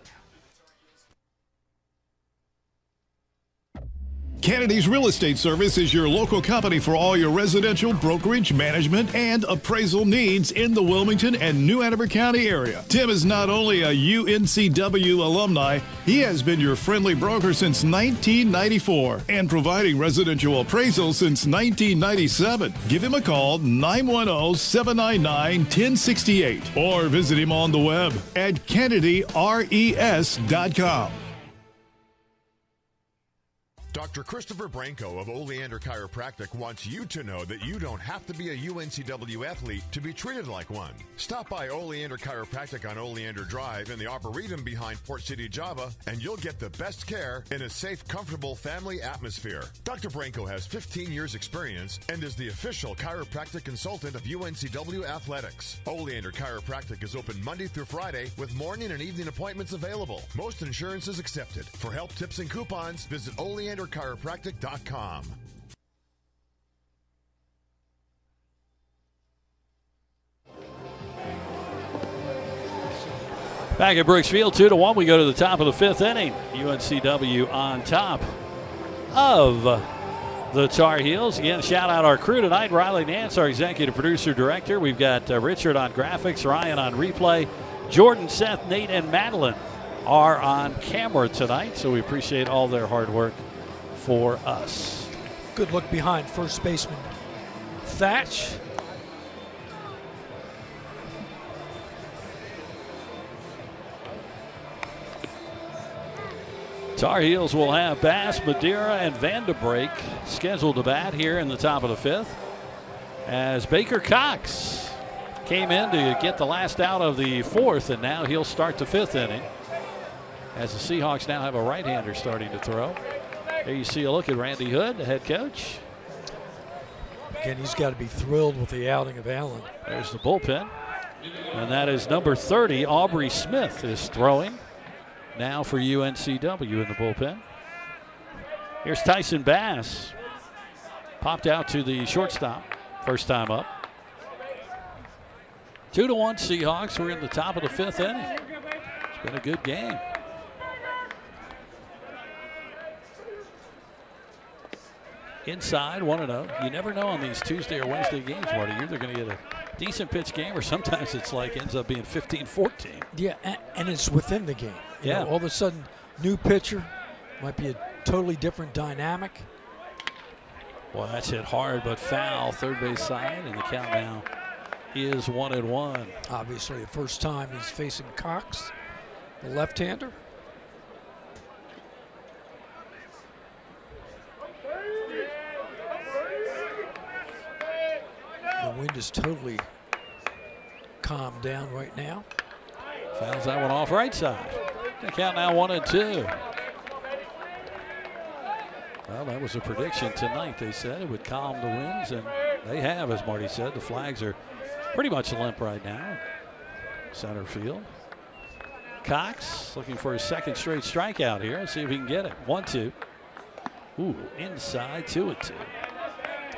Kennedy's Real Estate Service is your local company for all your residential, brokerage, management, and appraisal needs in the Wilmington and New Hanover County area. Tim is not only a UNCW alumni, he has been your friendly broker since 1994 and providing residential appraisals since 1997. Give him a call, 910-799-1068, or visit him on the web at kennedyres.com. Dr. Christopher Branco of Oleander Chiropractic wants you to know that you don't have to be a UNCW athlete to be treated like one. Stop by Oleander Chiropractic on Oleander Drive in the Arboretum behind Port City, Java, and you'll get the best care in a safe, comfortable family atmosphere. Dr. Branco has 15 years experience and is the official chiropractic consultant of UNCW Athletics. Oleander Chiropractic is open Monday through Friday with morning and evening appointments available. Most insurance is accepted. For help, tips, and coupons, visit OleanderChiropractic.com. Back at Brooks Field, 2-1. We go to the top of the 5th inning. UNCW on top of the Tar Heels. Again, shout out our crew tonight. Riley Nance, our executive producer director. We've got Richard on graphics, Ryan on replay. Jordan, Seth, Nate, and Madeline are on camera tonight, so we appreciate all their hard work for us. Good look behind first baseman Thatch. Tar Heels will have Bass, Madeira, and Vanderbrake scheduled to bat here in the top of the 5th, as Baker Cox came in to get the last out of the 4th, and now he'll start the 5th inning, as the Seahawks now have a right-hander starting to throw. There you see a look at Randy Hood, the head coach. Again, he's got to be thrilled with the outing of Allen. There's the bullpen, and that is number 30, Aubrey Smith, is throwing now for UNCW in the bullpen. Here's Tyson Bass. Popped out to the shortstop, first time up. 2-1 Seahawks. We're in the top of the 5th inning. It's been a good game. Inside, 1-0. You never know on these Tuesday or Wednesday games, Marty. You're either going to get a decent pitch game, or sometimes it's like ends up being 15-14. Yeah, and it's within the game. You Yeah. know, all of a sudden, new pitcher, might be a totally different dynamic. Well, that's hit hard but foul, third base side, and the count now is 1-1. Obviously, the first time he's facing Cox, the left-hander. The wind is totally calmed down right now. Fouls that one off right side. The count now 1-2. Well, that was a prediction tonight. They said it would calm the winds, and they have, as Marty said. The flags are pretty much limp right now. Center field. Cox looking for his second straight strikeout here. Let's see if he can get it. 1-2. Ooh, inside, 2-2.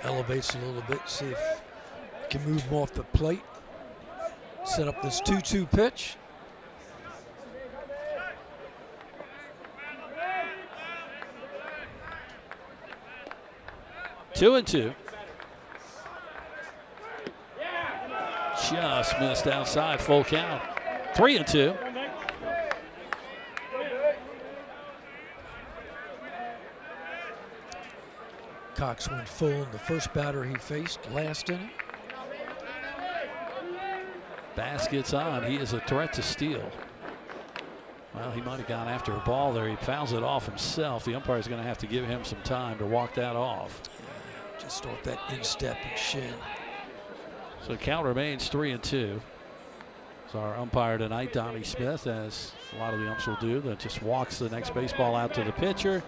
Elevates a little bit, see if he can move him off the plate. Set up this 2-2 pitch. Two and two. Just missed outside, full count. 3-2. Cox went full in the first batter he faced last inning. Bass gets on. He is a threat to steal. Well, he might have gone after a ball there. He fouls it off himself. The umpire's going to have to give him some time to walk that off. Yeah, just off that instep and shin. So count remains 3-2. So our umpire tonight, Donnie Smith, as a lot of the umps will do, that just walks the next baseball out to the pitcher.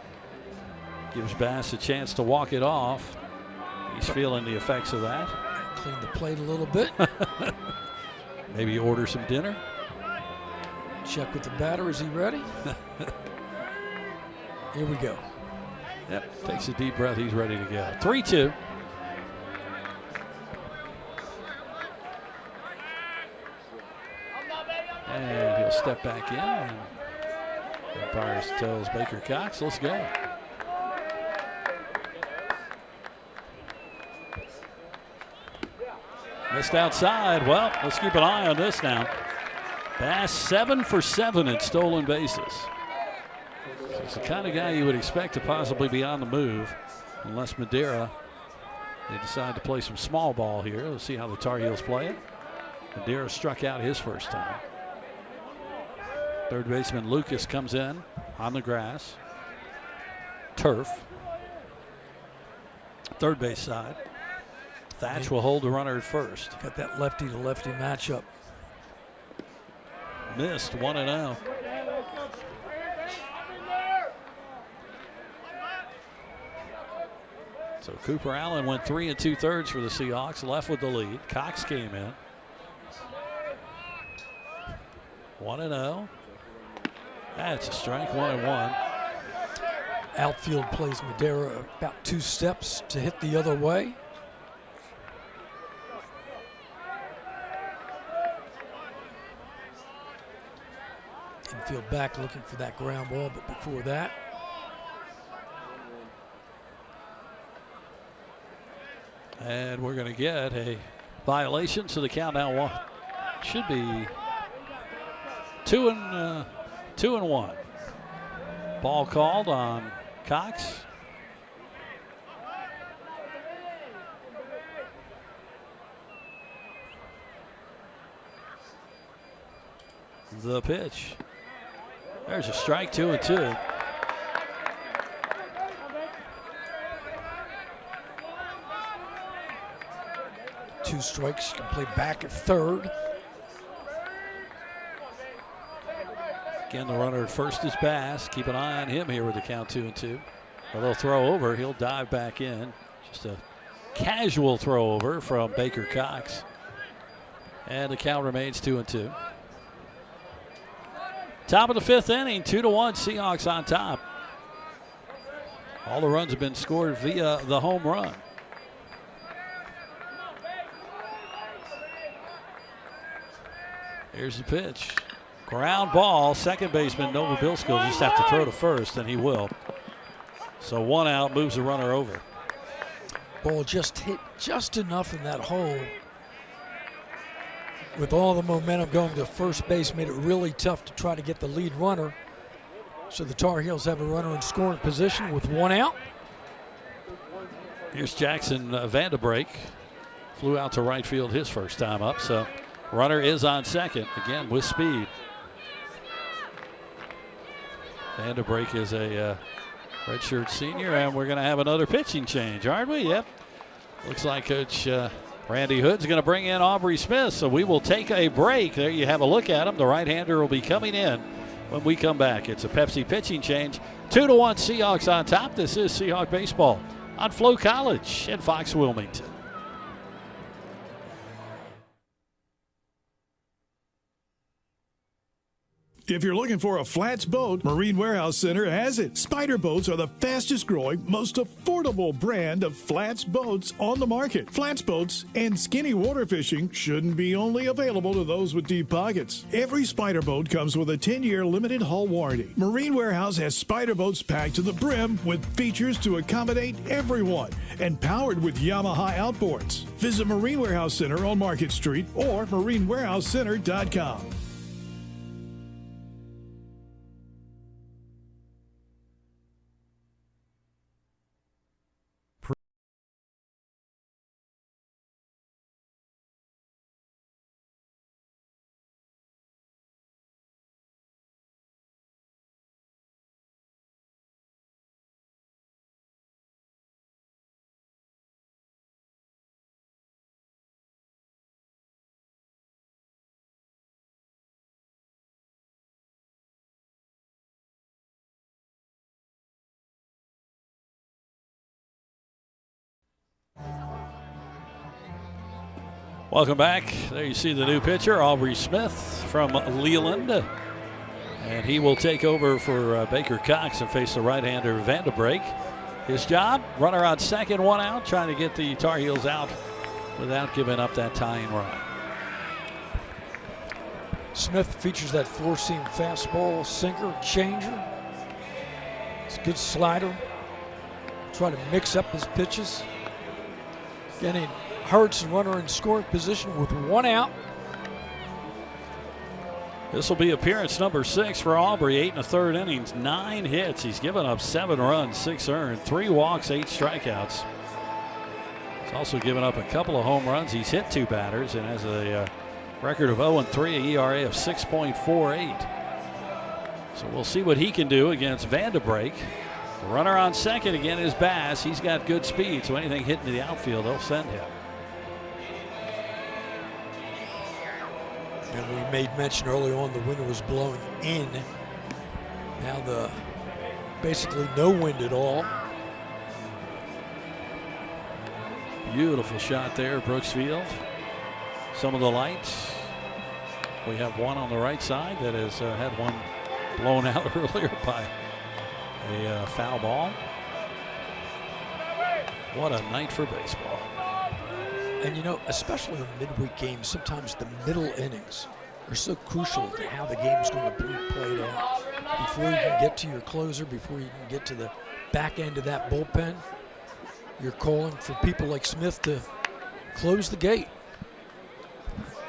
Gives Bass a chance to walk it off. He's feeling the effects of that. Clean the plate a little bit. Maybe order some dinner. Check with the batter. Is he ready? Here we go. Yep, takes a deep breath. He's ready to go. 3-2. And he'll step back in. And the umpire tells Baker Cox, let's go. Missed outside. Well, let's keep an eye on this now. Bass 7 for 7 in stolen bases. So it's the kind of guy you would expect to possibly be on the move, unless Madeira, they decide to play some small ball here. Let's see how the Tar Heels play it. Madeira struck out his first time. Third baseman Lucas comes in on the grass. Turf. Third base side. Thatch will hold the runner at first. Got that lefty to lefty matchup. Missed 1-0. So Cooper Allen went 3 2/3 for the Seahawks, left with the lead. Cox came in. 1-0. That's a strike, 1-1. Outfield plays Madeira about 2 steps to hit the other way. Infield back looking for that ground ball, but before that. And we're going to get a violation, so the count now should be 2-1. Ball called on Cox. The pitch. There's a strike, 2-2. Two strikes, you can play back at third. Again, the runner at first is Bass. Keep an eye on him here with the count 2-2. A little throw over, he'll dive back in. Just a casual throw over from Baker Cox. And the count remains 2-2. Top of the 5th inning, 2-1, Seahawks on top. All the runs have been scored via the home run. Here's the pitch. Ground ball. Second baseman Nova Bilski will just have to throw to first, and he will. So 1 out, moves the runner over. Ball just hit just enough in that hole. With all the momentum going to first base, made it really tough to try to get the lead runner. So the Tar Heels have a runner in scoring position with 1 out. Here's Jackson Vanderbrake. Flew out to right field his first time up, so runner is on second, again with speed. Vanderbrake is a redshirt senior, and we're going to have another pitching change, aren't we? Yep. Looks like Coach Randy Hood's going to bring in Aubrey Smith, so we will take a break. There you have a look at him. The right-hander will be coming in when we come back. It's a Pepsi pitching change. 2-1 Seahawks on top. This is Seahawk Baseball on Flow College and Fox Wilmington. If you're looking for a flats boat, Marine Warehouse Center has it. Spider boats are the fastest growing, most affordable brand of flats boats on the market. Flats boats and skinny water fishing shouldn't be only available to those with deep pockets. Every Spider boat comes with a 10-year limited hull warranty. Marine Warehouse has Spider boats packed to the brim with features to accommodate everyone and powered with Yamaha outboards. Visit Marine Warehouse Center on Market Street or marinewarehousecenter.com. Welcome back. There you see the new pitcher, Aubrey Smith from Leland. And he will take over for Baker Cox and face the right-hander Vanderbrake. His job, runner on second, one out, trying to get the Tar Heels out without giving up that tying run. Smith features that four-seam fastball, sinker, changer. It's a good slider. Try to mix up his pitches. Getting Hurts and runner in scoring position with one out. This will be appearance number 6 for Aubrey. 8 1/3 innings, 9 hits. He's given up 7 runs, 6 earned, 3 walks, 8 strikeouts. He's also given up a couple of home runs. He's hit 2 batters and has a record of 0-3, a ERA of 6.48. So we'll see what he can do against Vanderbrake. The runner on second again is Bass. He's got good speed, so anything hitting the outfield, they'll send him. And we made mention early on the wind was blowing in. Now the basically no wind at all. Beautiful shot there, Brooks Field. Some of the lights. We have one on the right side that has had one blown out earlier by a foul ball. What a night for baseball. And you know, especially in midweek games, sometimes the middle innings are so crucial to how the game's going to be played out. Before you can get to your closer, before you can get to the back end of that bullpen, you're calling for people like Smith to close the gate.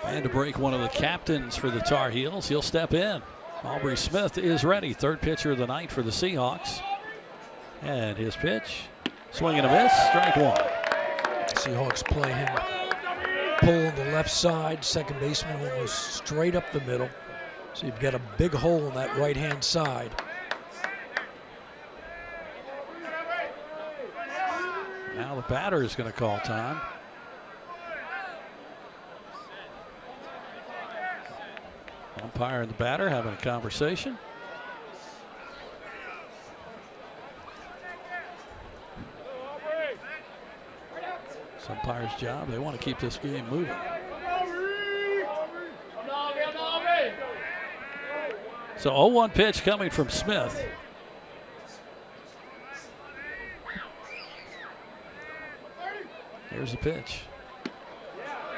Vanderbrake, one of the captains for the Tar Heels. He'll step in. Aubrey Smith is ready. Third pitcher of the night for the Seahawks. And his pitch, swing and a miss, strike one. Seahawks play him pull on the left side, second baseman almost straight up the middle. So you've got a big hole on that right-hand side. Now the batter is going to call time. Umpire and the batter having a conversation. It's umpire's job. They want to keep this game moving. So 0-1 pitch coming from Smith. Here's the pitch.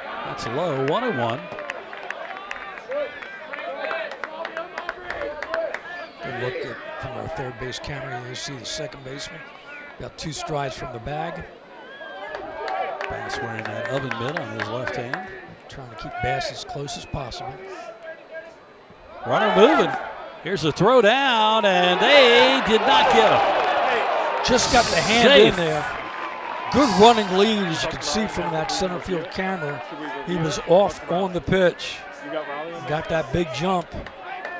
That's low, 1-1. Good look from our third base camera. You see the second baseman about 2 strides from the bag. Bass wearing that oven mitt on his left hand. Trying to keep Bass as close as possible. Runner moving. Here's a throw down, and they did not get him. Just got the hand in there. Good running lead, as you can see from that center field camera. He was off on the pitch. Got that big jump.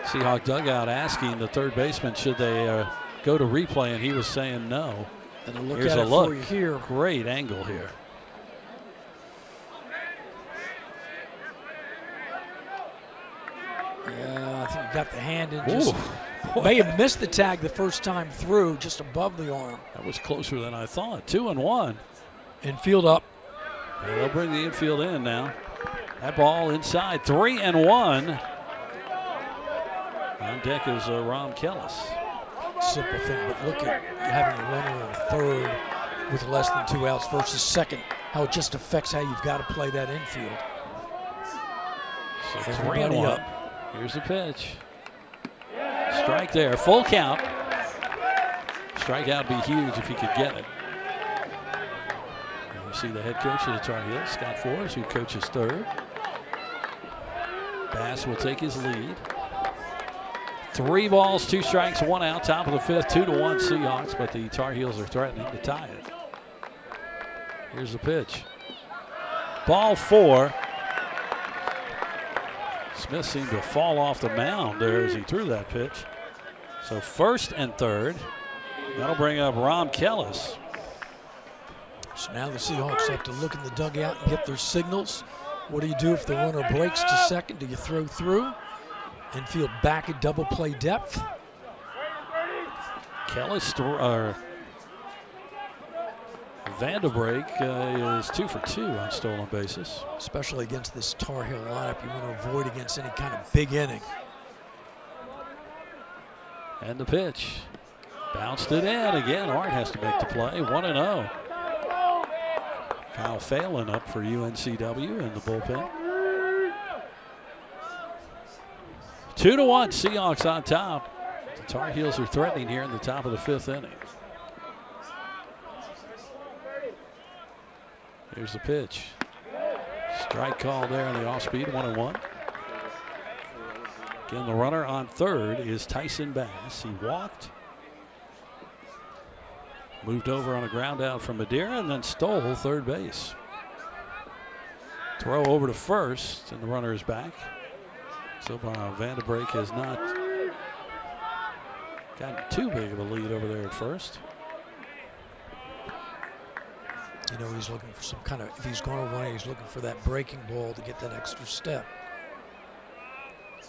Seahawk dugout asking the third baseman should they go to replay, and he was saying no. And look Here's at a it look. for you here. Great angle here. Yeah, I think he got the hand in. Just may have missed the tag the first time through, just above the arm. That was closer than I thought. 2-1. Infield up. Yeah, they'll bring the infield in now. That ball inside. 3-1. On deck is Rom Kellis. Simple thing, but look at having a runner on third with less than 2 outs versus second. How it just affects how you've got to play that infield. So 3-1 up. Here's the pitch. Strike there, full count. Strikeout would be huge if he could get it. And you see the head coach of the Tar Heels, Scott Forbes, who coaches third. Bass will take his lead. 3 balls, 2 strikes, 1 out, top of the 5th, 2-1 Seahawks, but the Tar Heels are threatening to tie it. Here's the pitch. Ball 4. Smith seemed to fall off the mound there as he threw that pitch. So first and third. That'll bring up Rom Kellis. So now the Seahawks have to look in the dugout and get their signals. What do you do if the runner breaks to second? Do you throw through and field back at double play depth? Vanderbrake is 2 for 2 on stolen bases. Especially against this Tar Heel lineup, you want to avoid against any kind of big inning. And the pitch. Bounced it in. Again, Art has to make the play. 1-0. Kyle Phelan up for UNCW in the bullpen. 2-1, Seahawks on top. The Tar Heels are threatening here in the top of the 5th inning. Here's the pitch. Strike call there on the off-speed, 1-1. Again, the runner on third is Tyson Bass. He walked, moved over on a ground out from Madeira, and then stole third base. Throw over to first, and the runner is back. So Vanderbrake has not gotten too big of a lead over there at first. You know, he's looking for some kind of, if he's going to run, he's looking for that breaking ball to get that extra step.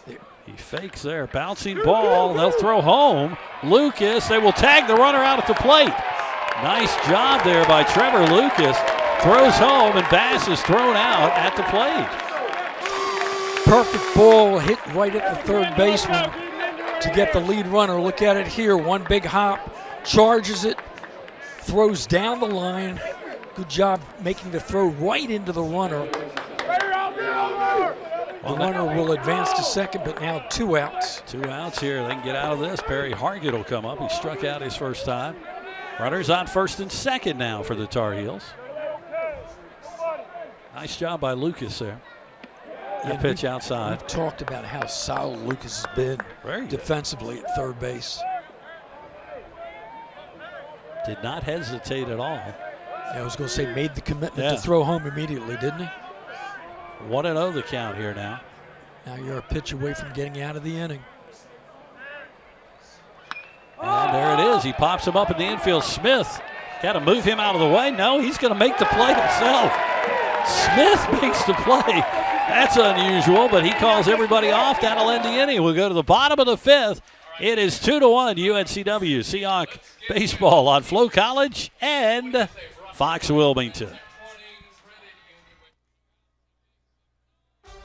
There. He fakes there, bouncing ball. They'll throw home. Lucas, they will tag the runner out at the plate. Nice job there by Trevor Lucas. Throws home, and Bass is thrown out at the plate. Perfect ball hit right at the third baseman to get the lead runner. Look at it here. One big hop, charges it, throws down the line. Good job making the throw right into the runner. The runner will advance to second, but now 2 outs. 2 outs here. They can get out of this. Barry Hargett will come up. He struck out his first time. Runners on first and second now for the Tar Heels. Nice job by Lucas there. That pitch outside. We've talked about how solid Lucas has been defensively at third base. Did not hesitate at all. Yeah, I was going to say made the commitment to throw home immediately, didn't he? 1-0 the count here now. Now you're a pitch away from getting out of the inning. And there it is. He pops him up in the infield. Smith, got to move him out of the way. No, he's going to make the play himself. Smith makes the play. That's unusual, but he calls everybody off. That'll end the inning. We'll go to the bottom of the 5th. It is 2-1 UNCW Seahawk baseball on Flow College and Fox Wilmington.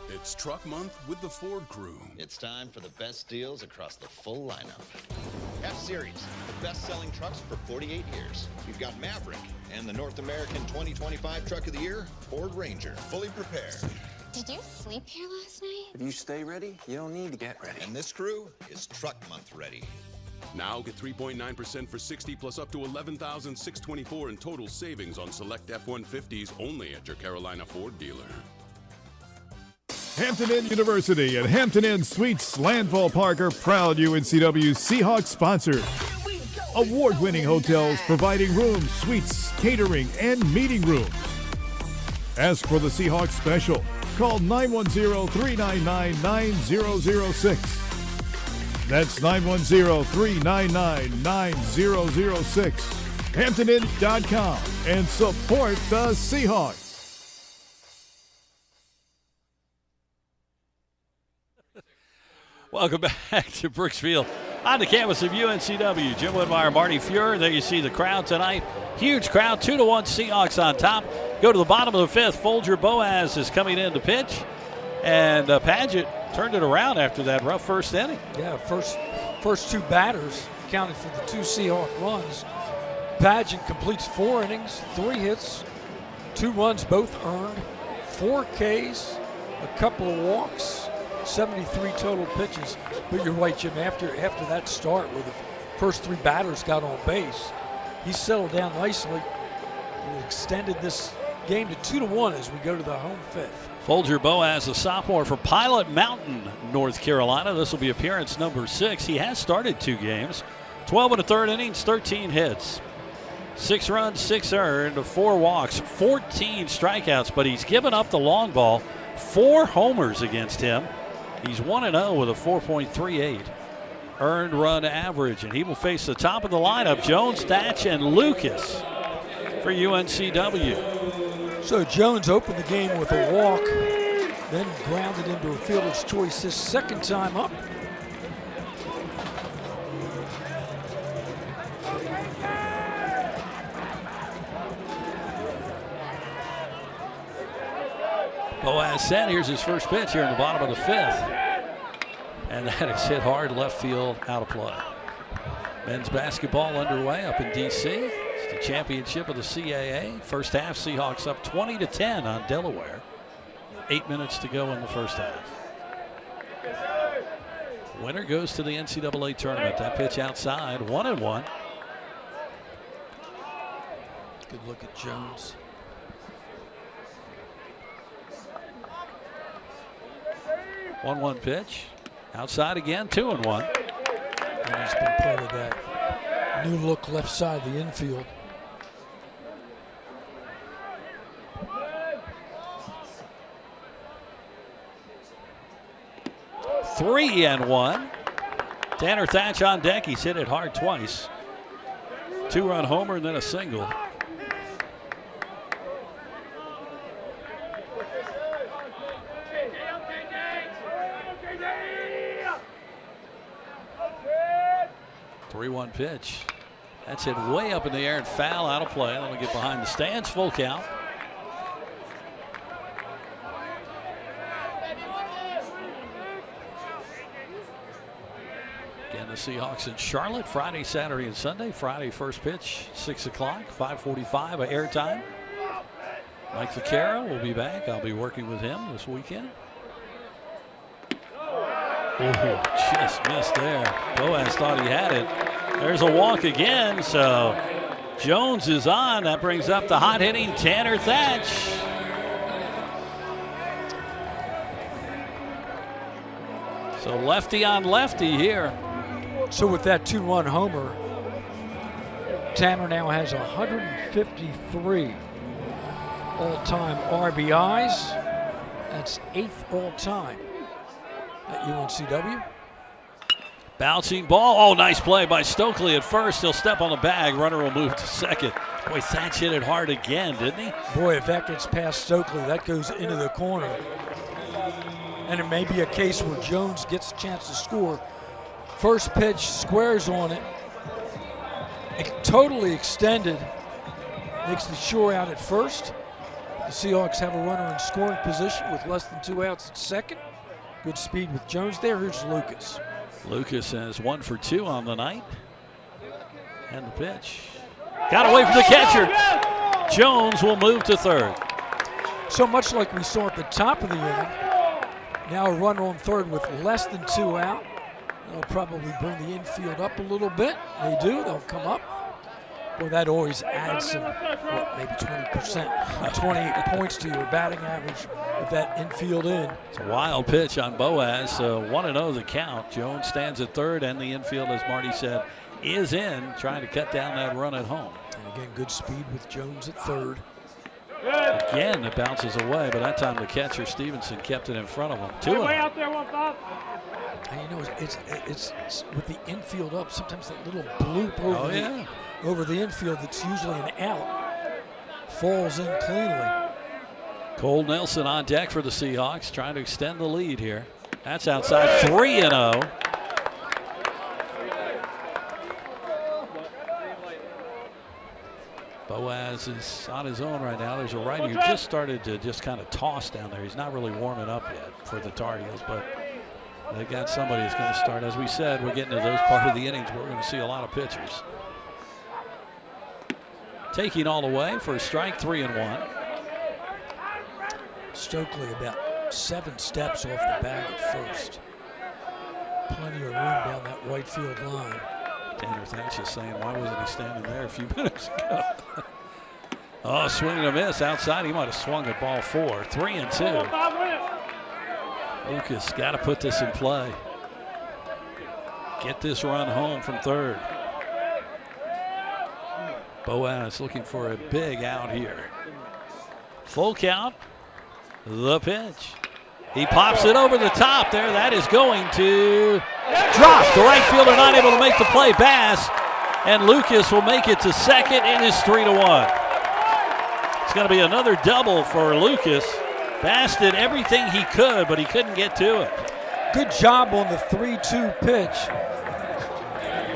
It's Truck Month with the Ford Crew. It's time for the best deals across the full lineup. F-Series, the best-selling trucks for 48 years. You've got Maverick and the North American 2025 Truck of the Year, Ford Ranger, fully prepared. Did you sleep here last night? If you stay ready, you don't need to get ready. And this crew is Truck Month ready. Now get 3.9% for 60 plus up to $11,624 in total savings on select F-150s only at your Carolina Ford dealer. Hampton Inn University and Hampton Inn Suites Landfall Park are proud UNCW Seahawks sponsors. Award-winning hotels providing rooms, suites, catering, and meeting rooms. Ask for the Seahawks special. Call 910-399-9006. That's 910-399-9006. HamptonInn.com and support the Seahawks. Welcome back to Brooksfield on the campus of UNCW. Jim Whitmire, Marty Fuhrer. There you see the crowd tonight. Huge crowd, 2-1 Seahawks on top. Go to the bottom of the 5th. Folger Boaz is coming in to pitch. And Padgett turned it around after that rough first inning. Yeah, first 2 batters accounted for the 2 Seahawk runs. Padgett completes 4 innings, 3 hits, 2 runs both earned, 4 Ks, a couple of walks, 73 total pitches. But you're right, Jim, after that start where the first 3 batters got on base, he settled down nicely and extended this game to 2-1 as we go to the home 5th. Folger Boaz, a sophomore from Pilot Mountain, North Carolina. This will be appearance number 6. He has started 2 games, 12 1/3 innings, 13 hits, 6 runs, 6 earned, 4 walks, 14 strikeouts, but he's given up the long ball. 4 homers against him. He's 1-0 with a 4.38 earned run average, and he will face the top of the lineup, Jones, Thatch, and Lucas for UNCW. So Jones opened the game with a walk, then grounded into a fielder's choice his second time up. Boaz said, here's his first pitch here in the bottom of the 5th. And that is hit hard left field, out of play. Men's basketball underway up in D.C. It's the championship of the CAA. First half, Seahawks up 20-10 on Delaware. 8 minutes to go in the first half. Winner goes to the NCAA tournament. That pitch outside, 1-1. Good look at Jones. One pitch. Outside again, 2-1. And he's been part of that new look left side of the infield. Three and one. Tanner Thatch on deck. He's hit it hard twice. 2-run homer and then a single. Three-one pitch. That's hit way up in the air and foul, out of play. That'll get behind the stands. Full count. Again, the Seahawks in Charlotte Friday, Saturday, and Sunday. Friday first pitch, 6 o'clock, 5:45 airtime. Mike Vaccaro will be back. I'll be working with him this weekend. Oh, just missed there. Boaz thought he had it. There's a walk again, so Jones is on. That brings up the hot-hitting Tanner Thatch. So lefty on lefty here. So with that 2-1 homer, Tanner now has 153 all-time RBIs. That's 8th all-time at UNCW. Bouncing ball. Oh, nice play by Stokely at first. He'll step on the bag. Runner will move to second. Boy, Thatch hit it hard again, didn't he? Boy, if that gets past Stokely, that goes into the corner. And it may be a case where Jones gets a chance to score. First pitch, squares on it. Totally extended. Makes the shore out at first. The Seahawks have a runner in scoring position with less than 2 outs at second. Good speed with Jones there. Here's Lucas. Lucas has 1 for 2 on the night. And the pitch. Got away from the catcher. Jones will move to third. So much like we saw at the top of the inning, now a runner on third with less than 2 out. They'll probably bring the infield up a little bit. They do. They'll come up. Boy, that always adds some, maybe 20%, 20 points to your batting average with that infield in. It's a wild pitch on Boaz. 1-0 the count. Jones stands at third, and the infield, as Marty said, is in, trying to cut down that run at home. And again, good speed with Jones at third. Again, it bounces away, but that time the catcher, Stevenson, kept it in front of him. 2-0. Way out there, And you know, it's with the infield up, sometimes that little bloop over, over the infield that's usually an out falls in cleanly. Cole Nelson on deck for the Seahawks, trying to extend the lead here. That's outside, 3-0. Boaz is on his own right now. There's a righty who just started to just kind of toss down there. He's not really warming up yet for the Tar Heels, but they got somebody who's going to start. As we said, we're getting to those part of the innings where we're going to see a lot of pitchers. Taking all the way for a strike, 3-1. Stokely about 7 steps off the bag at first. Plenty of room down that right field line. Tanner Thatch is saying, why wasn't he standing there a few minutes ago? Oh, swing and a miss outside. He might have swung at ball 4. 3-2. Lucas got to put this in play. Get this run home from third. Boaz looking for a big out here. Full count. The pitch. He pops it over the top there. That is going to drop. The right fielder not able to make the play. Bass, and Lucas will make it to second. It is 3-1. It's going to be another double for Lucas. Bass did everything he could, but he couldn't get to it. Good job on the 3-2 pitch.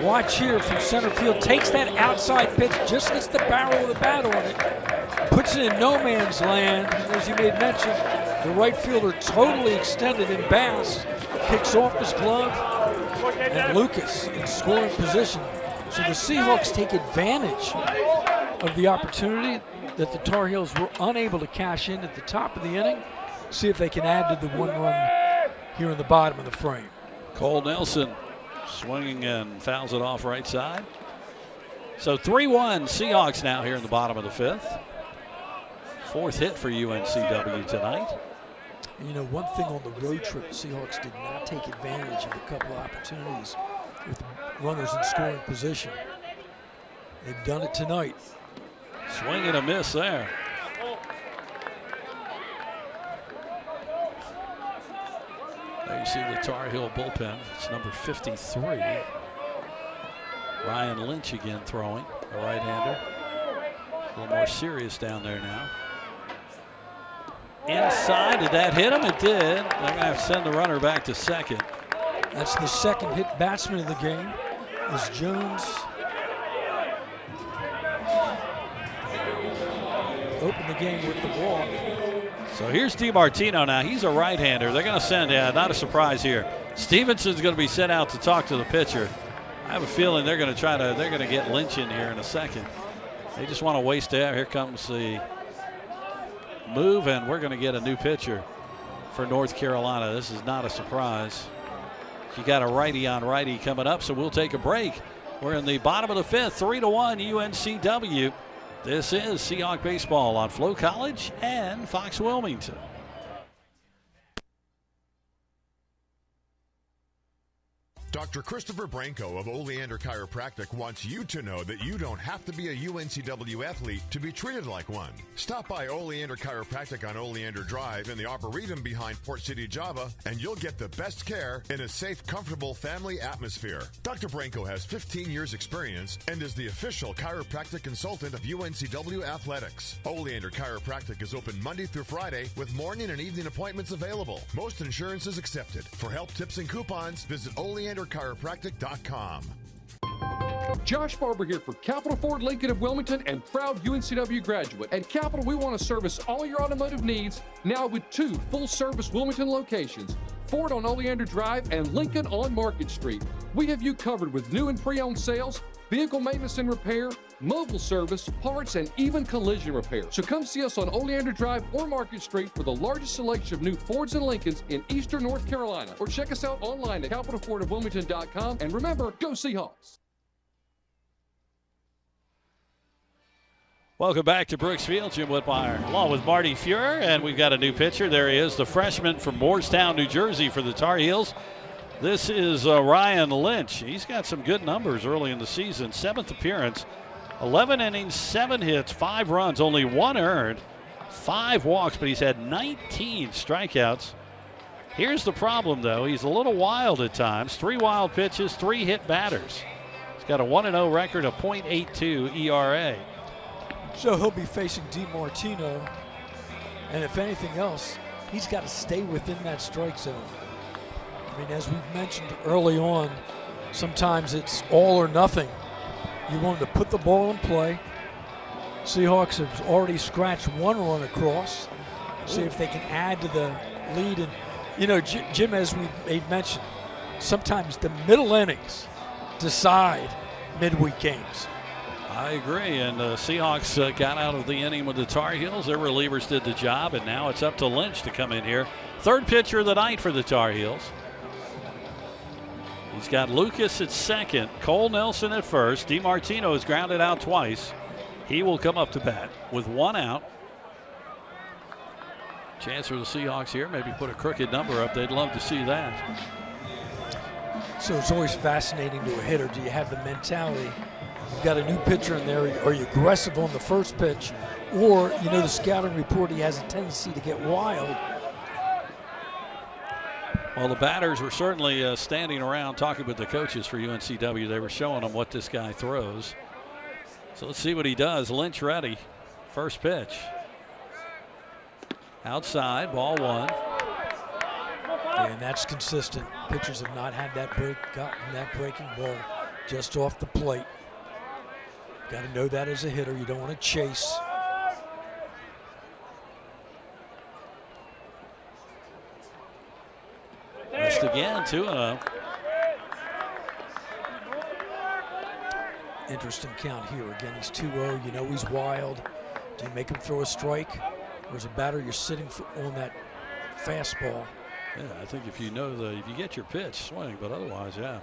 Watch here from center field. Takes that outside pitch, just gets the barrel of the bat on it. Puts it in no man's land. As you made mention, The right fielder totally extended in Bass, kicks off his glove, and Lucas in scoring position. So the Seahawks take advantage of the opportunity that the Tar Heels were unable to cash in at the top of the inning. See if they can add to the 1 run here in the bottom of the frame. Cole Nelson swinging and fouls it off right side. So 3-1 Seahawks now here in the bottom of the 5th. 4th hit for UNCW tonight. And you know, one thing on the road trip, the Seahawks did not take advantage of a couple of opportunities with runners in scoring position. They've done it tonight. Swing and a miss there. There you see the Tar Heel bullpen. It's number 53. Ryan Lynch again throwing, a right-hander. A little more serious down there now. Inside, did that hit him? It did. They're going to have to send the runner back to second. That's the second hit batsman of the game, is Jones. Open the game with the walk. So here's DiMartino now. He's a right-hander. They're going to send, not a surprise here. Stevenson's going to be sent out to talk to the pitcher. I have a feeling they're going to get Lynch in here in a second. They just want to waste it. Here comes the move, and we're going to get a new pitcher for North Carolina. This is not a surprise. You got a righty on righty coming up, so we'll take a break. We're in the bottom of the 5th, 3-1 UNCW. This is Seahawk Baseball on Flow College and Fox Wilmington. Dr. Christopher Branco of Oleander Chiropractic wants you to know that you don't have to be a UNCW athlete to be treated like one. Stop by Oleander Chiropractic on Oleander Drive in the Arboretum behind Port City, Java, and you'll get the best care in a safe, comfortable family atmosphere. Dr. Branco has 15 years experience and is the official chiropractic consultant of UNCW Athletics. Oleander Chiropractic is open Monday through Friday with morning and evening appointments available. Most insurance is accepted. For help, tips, and coupons, visit OleanderChiropractic.com. Josh Barber here for Capital Ford Lincoln of Wilmington and proud UNCW graduate. At Capital, we want to service all your automotive needs now with 2 full-service Wilmington locations, Ford on Oleander Drive and Lincoln on Market Street. We have you covered with new and pre-owned sales, vehicle maintenance and repair, mobile service, parts, and even collision repair. So come see us on Oleander Drive or Market Street for the largest selection of new Fords and Lincolns in eastern North Carolina. Or check us out online at capitalfordofwilmington.com. And remember, go Seahawks! Welcome back to Brooks Field. Jim Whitmire along with Marty Fuhrer, and we've got a new pitcher. There he is, the freshman from Moorestown, New Jersey for the Tar Heels. This is Ryan Lynch. He's got some good numbers early in the season. 7th appearance, 11 innings, 7 hits, 5 runs, only 1 earned, 5 walks, but he's had 19 strikeouts. Here's the problem, though. He's a little wild at times. 3 wild pitches, 3 hit batters. He's got a 1-0 record, a .82 ERA. So he'll be facing DiMartino, and if anything else, he's got to stay within that strike zone. I mean, as we've mentioned early on, sometimes it's all or nothing. You want to put the ball in play. Seahawks have already scratched 1 run across. See if they can add to the lead. And, you know, Jim, as we made mention, sometimes the middle innings decide midweek games. I agree, and the Seahawks got out of the inning with the Tar Heels. Their relievers did the job, and now it's up to Lynch to come in here. 3rd pitcher of the night for the Tar Heels. He's got Lucas at second, Cole Nelson at first. DiMartino has grounded out twice. He will come up to bat with 1 out. Chance for the Seahawks here, maybe put a crooked number up. They'd love to see that. So it's always fascinating to a hitter. Do you have the mentality? You've got a new pitcher in there. Are you aggressive on the first pitch? Or, you know, the scouting report, he has a tendency to get wild. Well, the batters were certainly standing around talking with the coaches for UNCW. They were showing them what this guy throws. So let's see what he does. Lynch ready. First pitch. Outside, ball 1. And that's consistent. Pitchers have not had that gotten that breaking ball just off the plate. Got to know that as a hitter. You don't want to chase. chased again, 2-0. Interesting count here. Again, he's 2-0. You know he's wild. Do you make him throw a strike? Or as a batter, you're sitting on that fastball? Yeah, I think if you get your pitch, swing, but otherwise, yeah.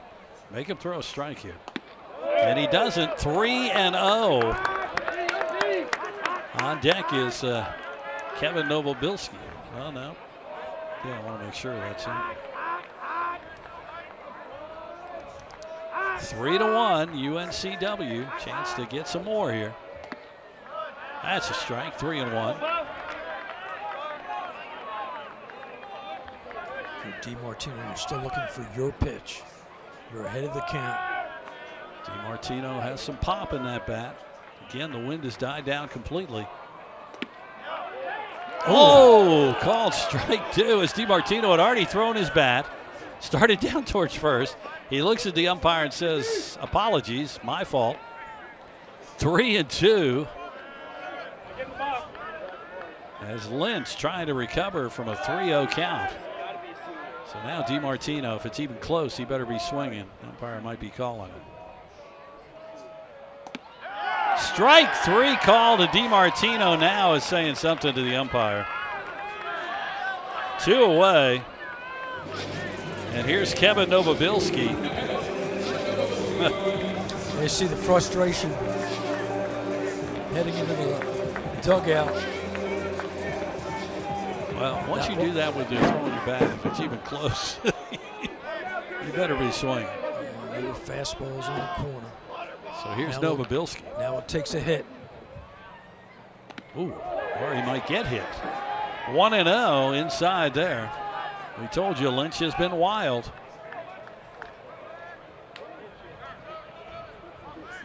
Make him throw a strike here. And he doesn't. 3-0. On deck is Kevin Novobilski. Well, no. Yeah, I want to make sure that's him. 3-1, UNCW. Chance to get some more here. That's a strike, 3-1. DiMartino, you're still looking for your pitch. You're ahead of the count. DiMartino has some pop in that bat. Again, the wind has died down completely. Oh, called strike 2 as DiMartino had already thrown his bat. Started down towards first. He looks at the umpire and says, apologies, my fault. 3-2. As Lynch trying to recover from a 3-0 count. So now DiMartino, if it's even close, he better be swinging. The umpire might be calling it. Strike 3 call to DiMartino now is saying something to the umpire. 2 away. And here's Kevin Novobilski. You see the frustration heading into the dugout. Well, once you do that with your throwing your bat, if it's even close, you better be swinging. Yeah, little fastballs on the corner. So here's Novobilski. Now it takes a hit. Ooh, or he might get hit. 1-0 inside there. We told you Lynch has been wild.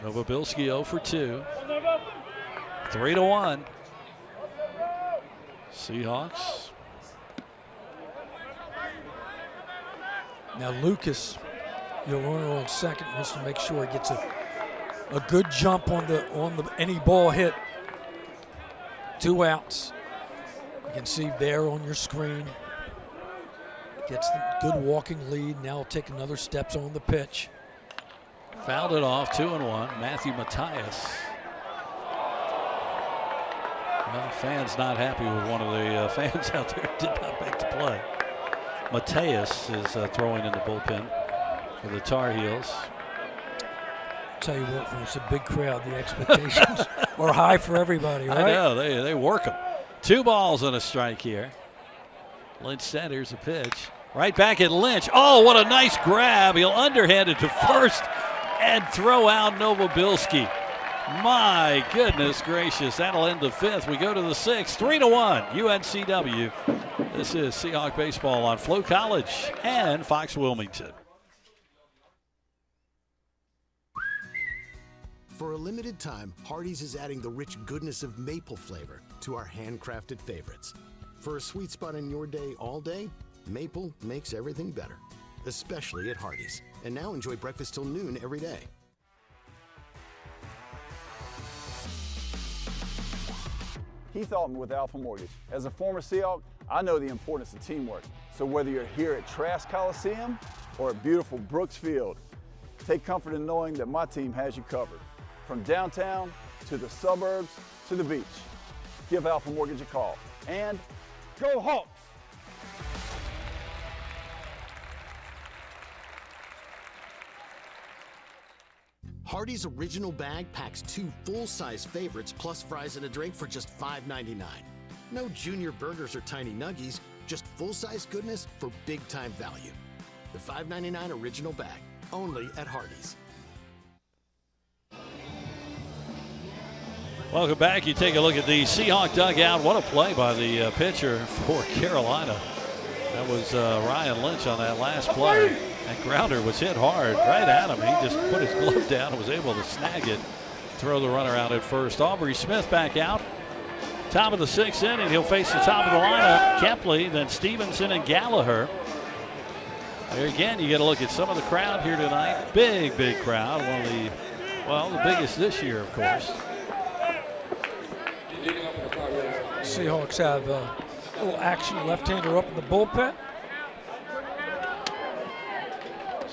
Novobilski 0 for 2. 3-1. Seahawks. Now Lucas, your runner on second, wants to make sure he gets a good jump on the any ball hit. 2 outs. You can see there on your screen. Gets the good walking lead. Now he'll take another steps on the pitch. Fouled it off, 2-1. Matthew Matthias. Well, fans not happy with one of the fans out there did not make the play. Matthias is throwing in the bullpen for the Tar Heels. Tell you what, when it's a big crowd, the expectations are high for everybody, right? I know, they work them. 2 balls and a strike here. Lynch centers a pitch. Right back at Lynch. Oh, what a nice grab. He'll underhand it to first and throw out Novobilski. My goodness gracious, that'll end the 5th. We go to the 6th, 3-1, UNCW. This is Seahawk Baseball on Flow College and Fox Wilmington. For a limited time, Hardee's is adding the rich goodness of maple flavor to our handcrafted favorites. For a sweet spot in your day all day, maple makes everything better, especially at Hardee's. And now enjoy breakfast till noon every day. Keith Altman with Alpha Mortgage. As a former Seahawk, I know the importance of teamwork. So whether you're here at Trask Coliseum or at beautiful Brooks Field, take comfort in knowing that my team has you covered. From downtown to the suburbs to the beach. Give Alpha Mortgage a call. And go Hawks! Hardee's Original Bag packs 2 full-size favorites plus fries and a drink for just $5.99. No junior burgers or tiny nuggies, just full-size goodness for big-time value. The $5.99 Original Bag, only at Hardee's. Welcome back. You take a look at the Seahawk dugout. What a play by the pitcher for Carolina. That was Ryan Lynch on that last play. That grounder was hit hard right at him. He just put his glove down and was able to snag it, throw the runner out at first. Aubrey Smith back out. Top of the 6th inning, he'll face the top of the lineup. Kepley, then Stevenson and Gallagher. There again, you get a look at some of the crowd here tonight. Big, big crowd. One of the, well, the biggest this year, of course. Seahawks have a little action. Left-hander up in the bullpen.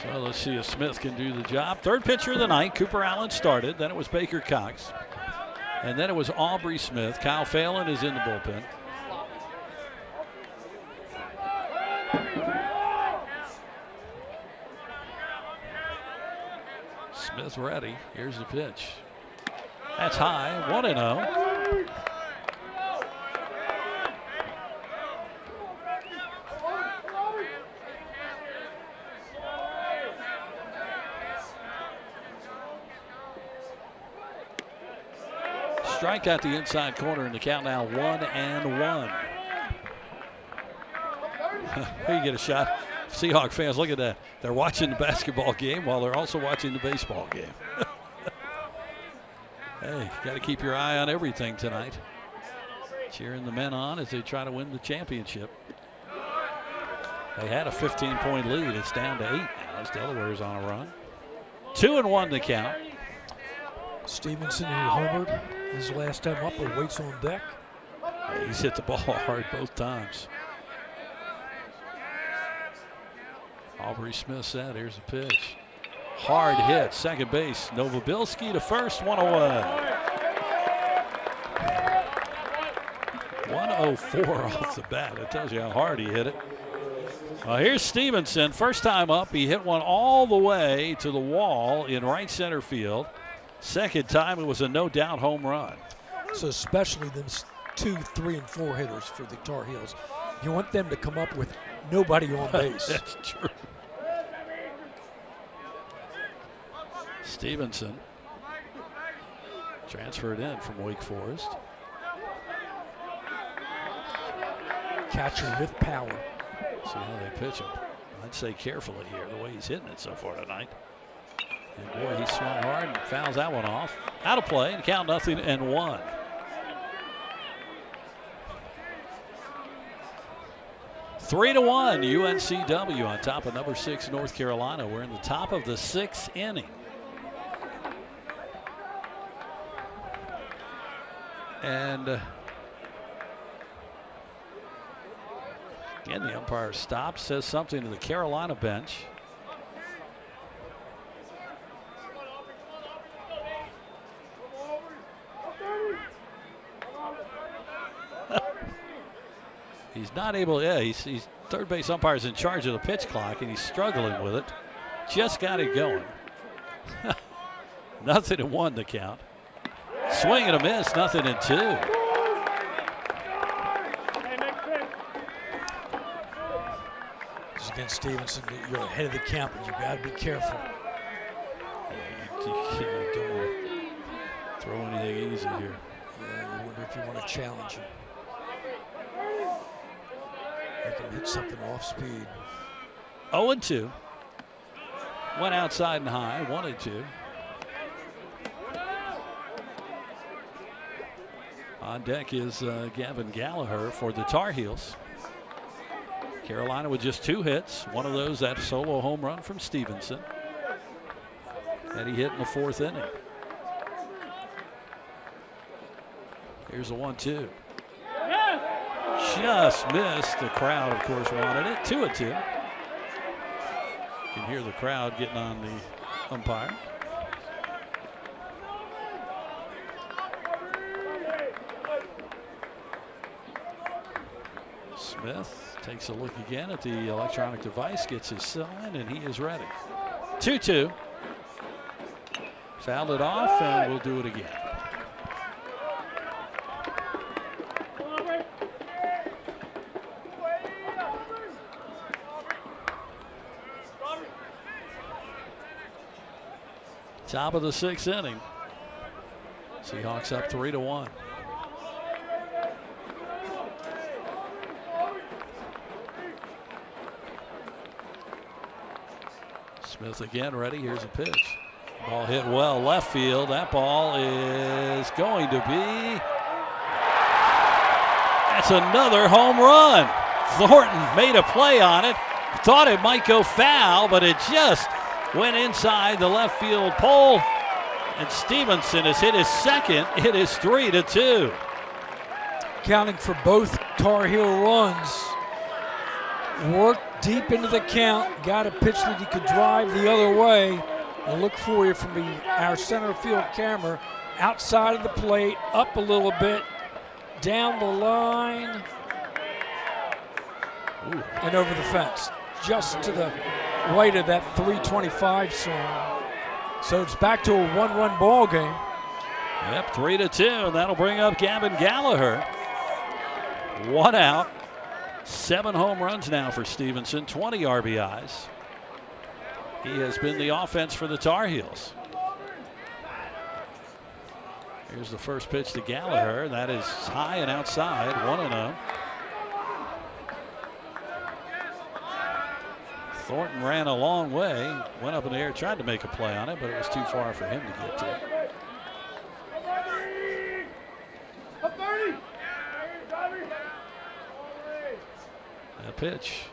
So let's see if Smith can do the job. Third pitcher of the night, Cooper Allen started. Then it was Baker Cox. And then it was Aubrey Smith. Kyle Phelan is in the bullpen. Smith ready. Here's the pitch. That's high. 1-0. Strike out the inside corner, and the count now 1-1. Here you get a shot. Seahawk fans, look at that. They're watching the basketball game while they're also watching the baseball game. Hey, got to keep your eye on everything tonight. Cheering the men on as they try to win the championship. They had a 15-point lead. It's down to 8 now as Delaware's on a run. 2-1 the count. Stevenson, who homered his last time up, or waits on deck. Yeah, he's hit the ball hard both times. Aubrey Smith said, here's the pitch. Hard hit, second base. Novobilski to first, 1 away. 104 off the bat. That tells you how hard he hit it. Here's Stevenson, first time up. He hit one all the way to the wall in right center field. Second time, it was a no-doubt home run. So especially them 2, 3, and 4 hitters for the Tar Heels. You want them to come up with nobody on base. That's true. Stevenson transferred in from Wake Forest. Catcher with power. See how they pitch him. I'd say carefully here, the way he's hitting it so far tonight. And boy, he swung hard and fouls that one off. Out of play, and count 0-1. Three to 1, UNCW on top of number 6 North Carolina. We're in the top of the 6th inning. And again, the umpire stops, says something to the Carolina bench. He's not able, he's third base umpire's in charge of the pitch clock, and he's struggling with it. Just got it going. 0-1 the count. Swing and a miss, 0-2. This is against Stevenson. You're ahead of the count, but you've got to be careful. You don't want to throw anything easy here. Yeah, you wonder if you want to challenge him. They can hit something off speed. 0-2. Went outside and high, 1-2. On deck is Gavin Gallagher for the Tar Heels. Carolina with just 2 hits. One of those, that solo home run from Stevenson that he hit in the 4th inning. Here's a 1-2. Just missed. The crowd, of course, wanted it. 2-2. You can hear the crowd getting on the umpire. Smith takes a look again at the electronic device, gets his sign, and he is ready. 2-2. Fouled it off, and we'll do it again. Top of the 6th inning. Seahawks up 3-1. Smith again ready. Here's a pitch. Ball hit well left field. That ball is going to be. That's another home run. Thornton made a play on it. Thought it might go foul, but it just went inside the left field pole. And Stevenson has hit his second. It is 3-2. Counting for both Tar Heel runs. worked deep into the count, got a pitch that he could drive the other way. And look for you from our center field camera, outside of the plate, up a little bit, down the line, and over the fence, just to the right of that 325 sign. So it's back to a 1-run ball game. Yep, 3-2, and that'll bring up Gavin Gallagher. 1 out, 7 home runs now for Stevenson, 20 RBIs. He has been the offense for the Tar Heels. Here's the first pitch to Gallagher. That is high and outside, 1-0. Thornton ran a long way, went up in the air, tried to make a play on it, but it was too far for him to get to. That pitch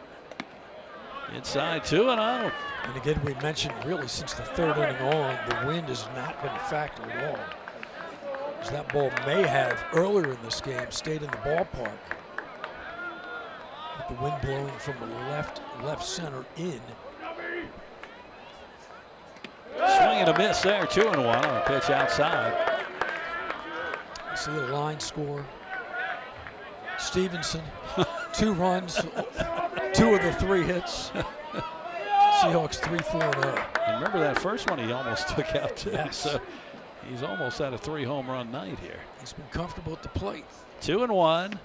inside, 2-0. And again, we mentioned really since the 3rd inning on, the wind has not been a factor at all. As that ball may have earlier in this game stayed in the ballpark. With the wind blowing from the left center in. Swing and a miss there, 2-1 on a pitch outside. You see a line score. Stevenson, 2 runs, 2 of the 3 hits. Seahawks 3-4-0. And remember that first one he almost took out too. Yes. So he's almost had a 3 home run night here. He's been comfortable at the plate. 2-1.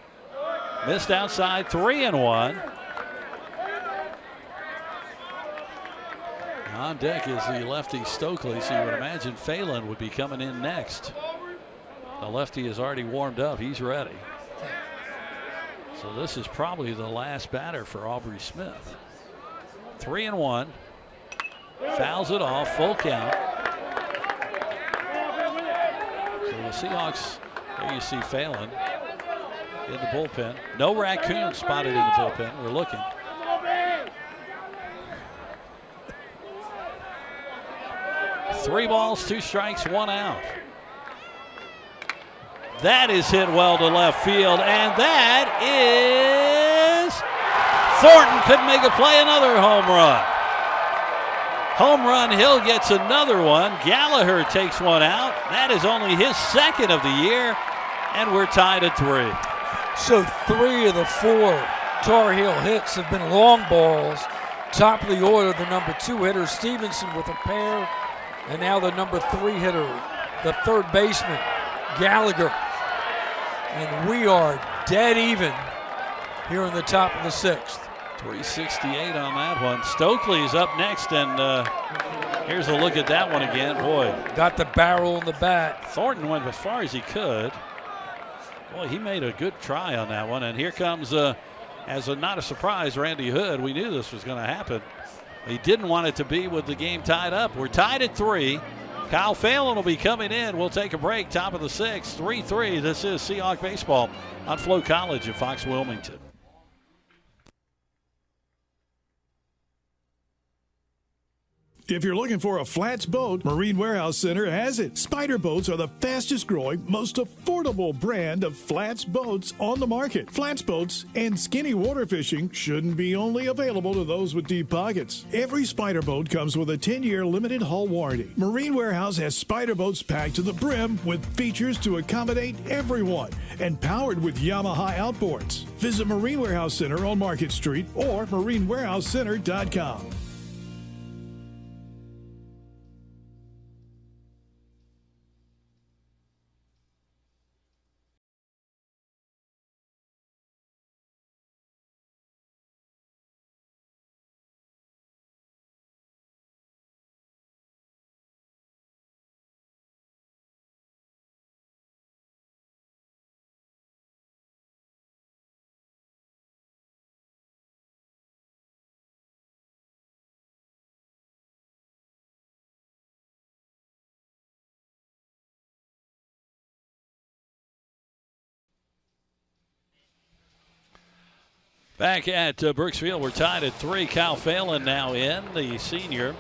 Missed outside, 3-1. On deck is the lefty Stokely, so you would imagine Phelan would be coming in next. The lefty is already warmed up. He's ready. So this is probably the last batter for Aubrey Smith. 3-1. Fouls it off, full count. So the Seahawks, there you see Phelan in the bullpen. No raccoon spotted in the bullpen. We're looking. Three balls, 2 strikes, 1 out. That is hit well to left field, and that is Thornton couldn't make a play, another home run. Home run, Hill gets another one. Gallagher takes 1 out. That is only his 2nd of the year, and we're tied at 3. So 3 of the 4 Tar Heel hits have been long balls. Top of the order, the number 2 hitter, Stevenson, with a pair. And now the number 3 hitter, the 3rd baseman, Gallagher. And we are dead even here in the top of the 6th. 368 on that one. Stokely is up next, and here's a look at that one again. Boy. Got the barrel in the bat. Thornton went as far as he could. Boy, he made a good try on that one. And here comes, not a surprise, Randy Hood. We knew this was going to happen. He didn't want it to be with the game tied up. We're tied at 3. Kyle Phelan will be coming in. We'll take a break. Top of the 6th, 3-3. This is Seahawk Baseball on Flow College at Fox Wilmington. If you're looking for a flats boat, Marine Warehouse Center has it. Spider boats are the fastest growing, most affordable brand of flats boats on the market. Flats boats and skinny water fishing shouldn't be only available to those with deep pockets. Every Spider boat comes with a 10-year limited hull warranty. Marine Warehouse has Spider boats packed to the brim with features to accommodate everyone and powered with Yamaha outboards. Visit Marine Warehouse Center on Market Street or marinewarehousecenter.com. Back at Brooksfield, we're tied at 3. Kyle Phelan now in, the senior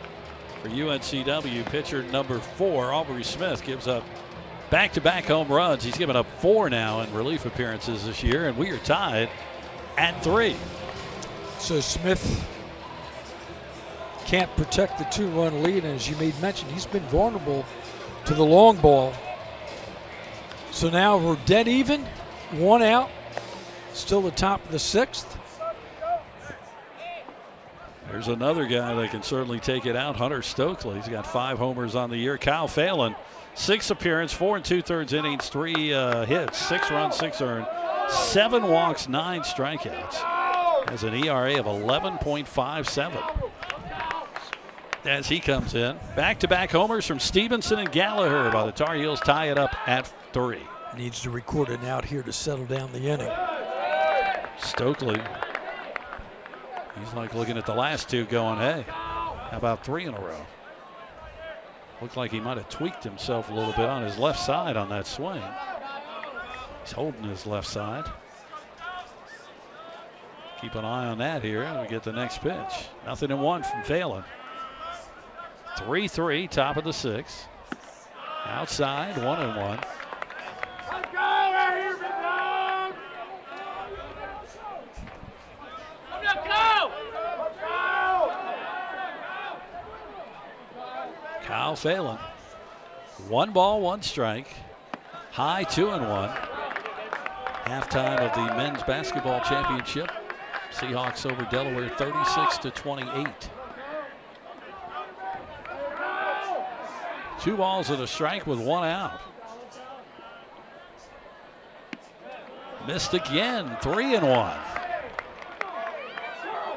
for UNCW. Pitcher number 4, Aubrey Smith, gives up back-to-back home runs. He's given up 4 now in relief appearances this year, and we are tied at 3. So Smith can't protect the 2-run lead, and as you made mention, he's been vulnerable to the long ball. So now we're dead even, 1 out, still the top of the 6th. There's another guy that can certainly take it out, Hunter Stokely. He's got 5 homers on the year. Kyle Phelan, 6 appearance, 4 2/3 innings, 3 hits, 6 runs, 6 earned, 7 walks, 9 strikeouts. Has an ERA of 11.57. As he comes in, back-to-back homers from Stevenson and Gallagher, while the Tar Heels tie it up at 3. Needs to record an out here to settle down the inning. Stokely, he's like looking at the last 2 going, hey, how about 3 in a row? Looked like he might have tweaked himself a little bit on his left side on that swing. He's holding his left side. Keep an eye on that here and we get the next pitch. 0-1 from Phelan. 3-3, top of the 6th. Outside, 1-1. Let's go right here, big dog! Let's go! Kyle Phelan. 1 ball, 1 strike. High 2-1. Halftime of the men's basketball championship. Seahawks over Delaware 36-28. 2 balls and a strike with 1 out. Missed again, 3-1.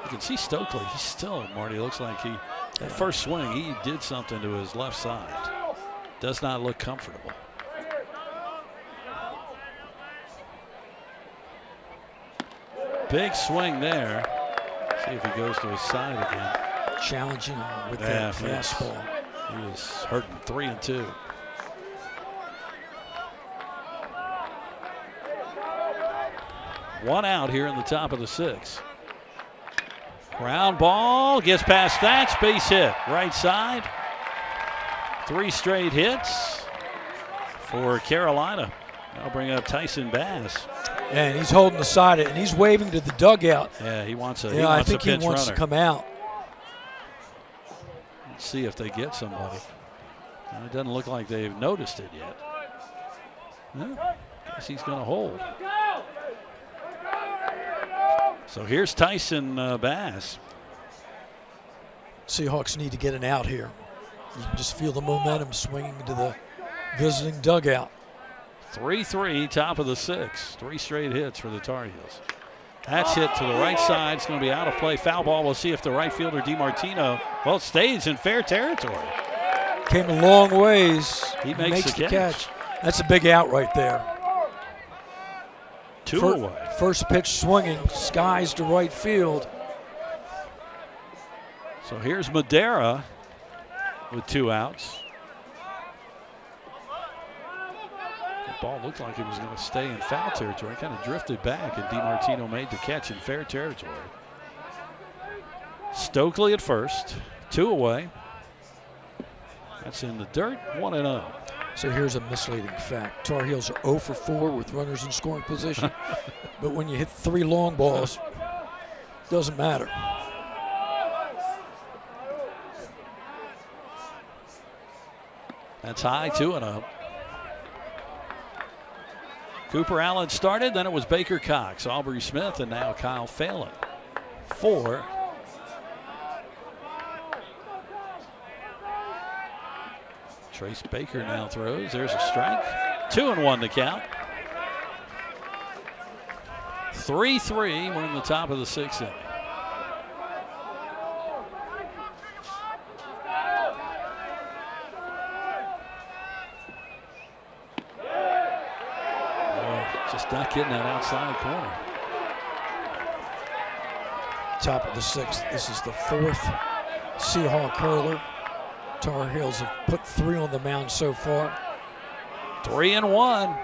You can see Stokely, he's still, Marty, looks like that first swing, he did something to his left side. Does not look comfortable. Big swing there. See if he goes to his side again. Challenging him with that fastball. He was hurting 3-2. One out here in the top of the 6th. Ground ball, gets past that, base hit. Right side. 3 straight hits for Carolina. I'll bring up Tyson Bass. And he's holding the side and he's waving to the dugout. Yeah, he wants a, I think he wants to come out. Let's see if they get somebody. It doesn't look like they've noticed it yet. Well, guess he's going to hold. So here's Tyson Bass. Seahawks need to get an out here. You can just feel the momentum swinging to the visiting dugout. 3-3, top of the 6th. 3 straight hits for the Tar Heels. That's hit to the right side. It's going to be out of play. Foul ball. We'll see if the right fielder, DiMartino, well, stays in fair territory. Came a long ways. He makes the catch. That's a big out right there. 2 away. First pitch swinging, skies to right field. So here's Madera with 2 outs. The ball looked like it was going to stay in foul territory. Kind of drifted back, and DiMartino made the catch in fair territory. Stokely at first, 2 away. That's in the dirt, 1-0. So here's a misleading fact. Tar Heels are 0 for 4 with runners in scoring position. But when you hit 3 long balls, doesn't matter. That's high, 2-0. Cooper Allen started, then it was Baker Cox, Aubrey Smith, and now Kyle Phelan. 4. Trace Baker now throws. There's a strike. 2-1 to count. 3-3. We're in the top of the 6th inning. Just not getting that outside corner. Top of the 6th. This is the 4th Seahawk hurler. Tar Heels have put 3 on the mound so far. 3-1.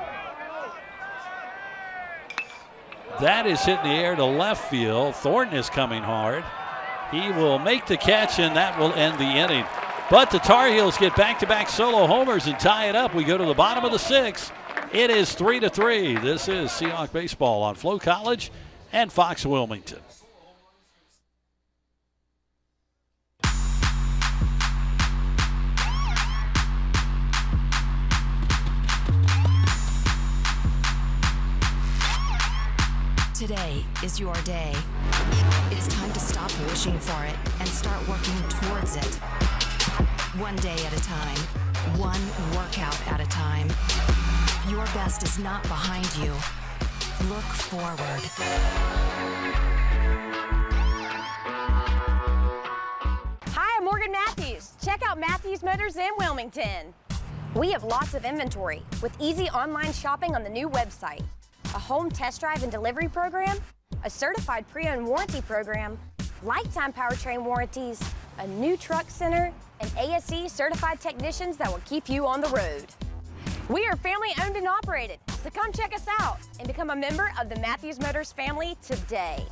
That is hit in the air to left field. Thornton is coming hard. He will make the catch, and that will end the inning. But the Tar Heels get back-to-back solo homers and tie it up. We go to the bottom of the 6th. It is 3-3. This is Seahawk Baseball on Flow College and Fox Wilmington. Today is your day. It's time to stop wishing for it and start working towards it. One day at a time, one workout at a time. Your best is not behind you. Look forward. Hi, I'm Morgan Matthews. Check out Matthews Motors in Wilmington. We have lots of inventory with easy online shopping on the new website, a home test drive and delivery program, a certified pre-owned warranty program, lifetime powertrain warranties, a new truck center, and ASE certified technicians that will keep you on the road. We are family owned and operated, so come check us out and become a member of the Matthews Motors family today.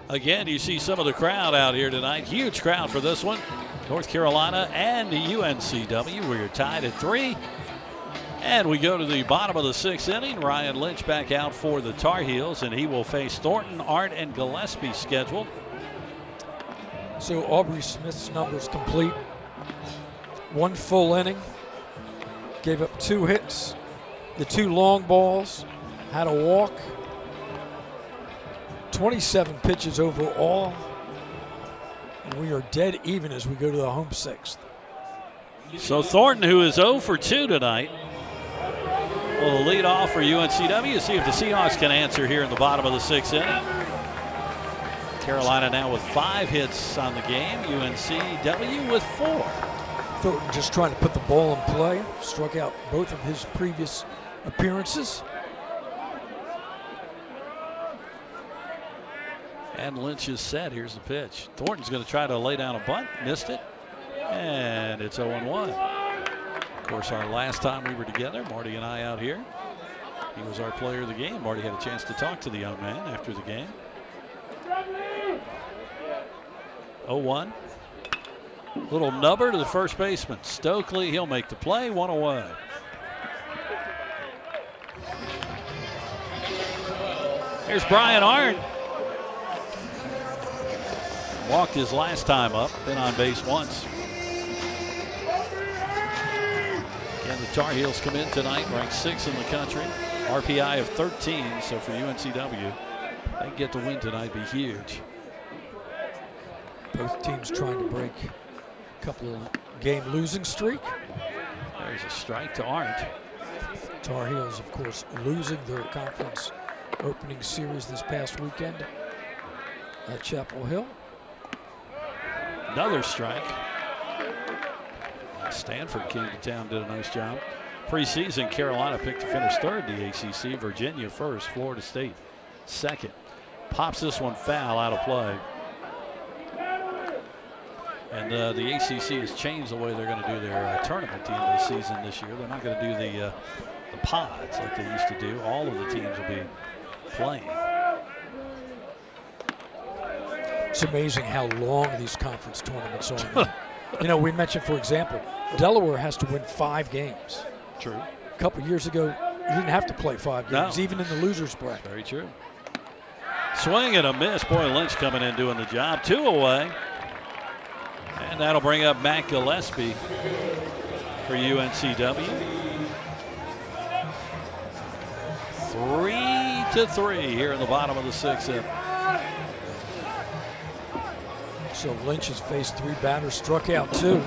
Again, you see some of the crowd out here tonight. Huge crowd for this one. North Carolina and the UNCW. We're tied at 3. And we go to the bottom of the 6th inning. Ryan Lynch back out for the Tar Heels, and he will face Thornton, Arndt, and Gillespie scheduled. So Aubrey Smith's numbers complete. 1 full inning. Gave up 2 hits. The 2 long balls. Had a walk. 27 pitches overall. And we are dead even as we go to the home 6th. So Thornton, who is 0 for 2 tonight, will lead off for UNCW. See if the Seahawks can answer here in the bottom of the 6th inning. Carolina now with 5 hits on the game. UNCW with 4. Thornton just trying to put the ball in play. Struck out both of his previous appearances. And Lynch is set. Here's the pitch. Thornton's going to try to lay down a bunt. Missed it. And it's 0-1. Of course, our last time we were together, Marty and I out here, he was our player of the game. Marty had a chance to talk to the young man after the game. 0-1. Little nubber to the first baseman. Stokely, he'll make the play. 1 away. Here's Brian Arndt. Walked his last time up, been on base once. Again, the Tar Heels come in tonight, ranked 6th in the country. RPI of 13, so for UNCW, they get the win tonight, be huge. Both teams trying to break a couple of game losing streak. There's a strike to Arndt. Tar Heels, of course, losing their conference opening series this past weekend at Chapel Hill. Another strike. Stanford came to town, did a nice job. Preseason, Carolina picked to finish 3rd in the ACC. Virginia 1st, Florida State 2nd. Pops this one foul out of play. And the ACC has changed the way they're going to do their tournament at the end of the season this year. They're not going to do the pods like they used to do. All of the teams will be playing. It's amazing how long these conference tournaments are. You know, we mentioned, for example, Delaware has to win 5 games. True. A couple years ago, you didn't have to play 5 games, even in the losers bracket. Very true. Swing and a miss. Boy, Lynch coming in doing the job. 2 away. And that'll bring up Matt Gillespie for UNCW. 3-3 here in the bottom of the 6th inning. So Lynch has faced 3 batters, struck out 2.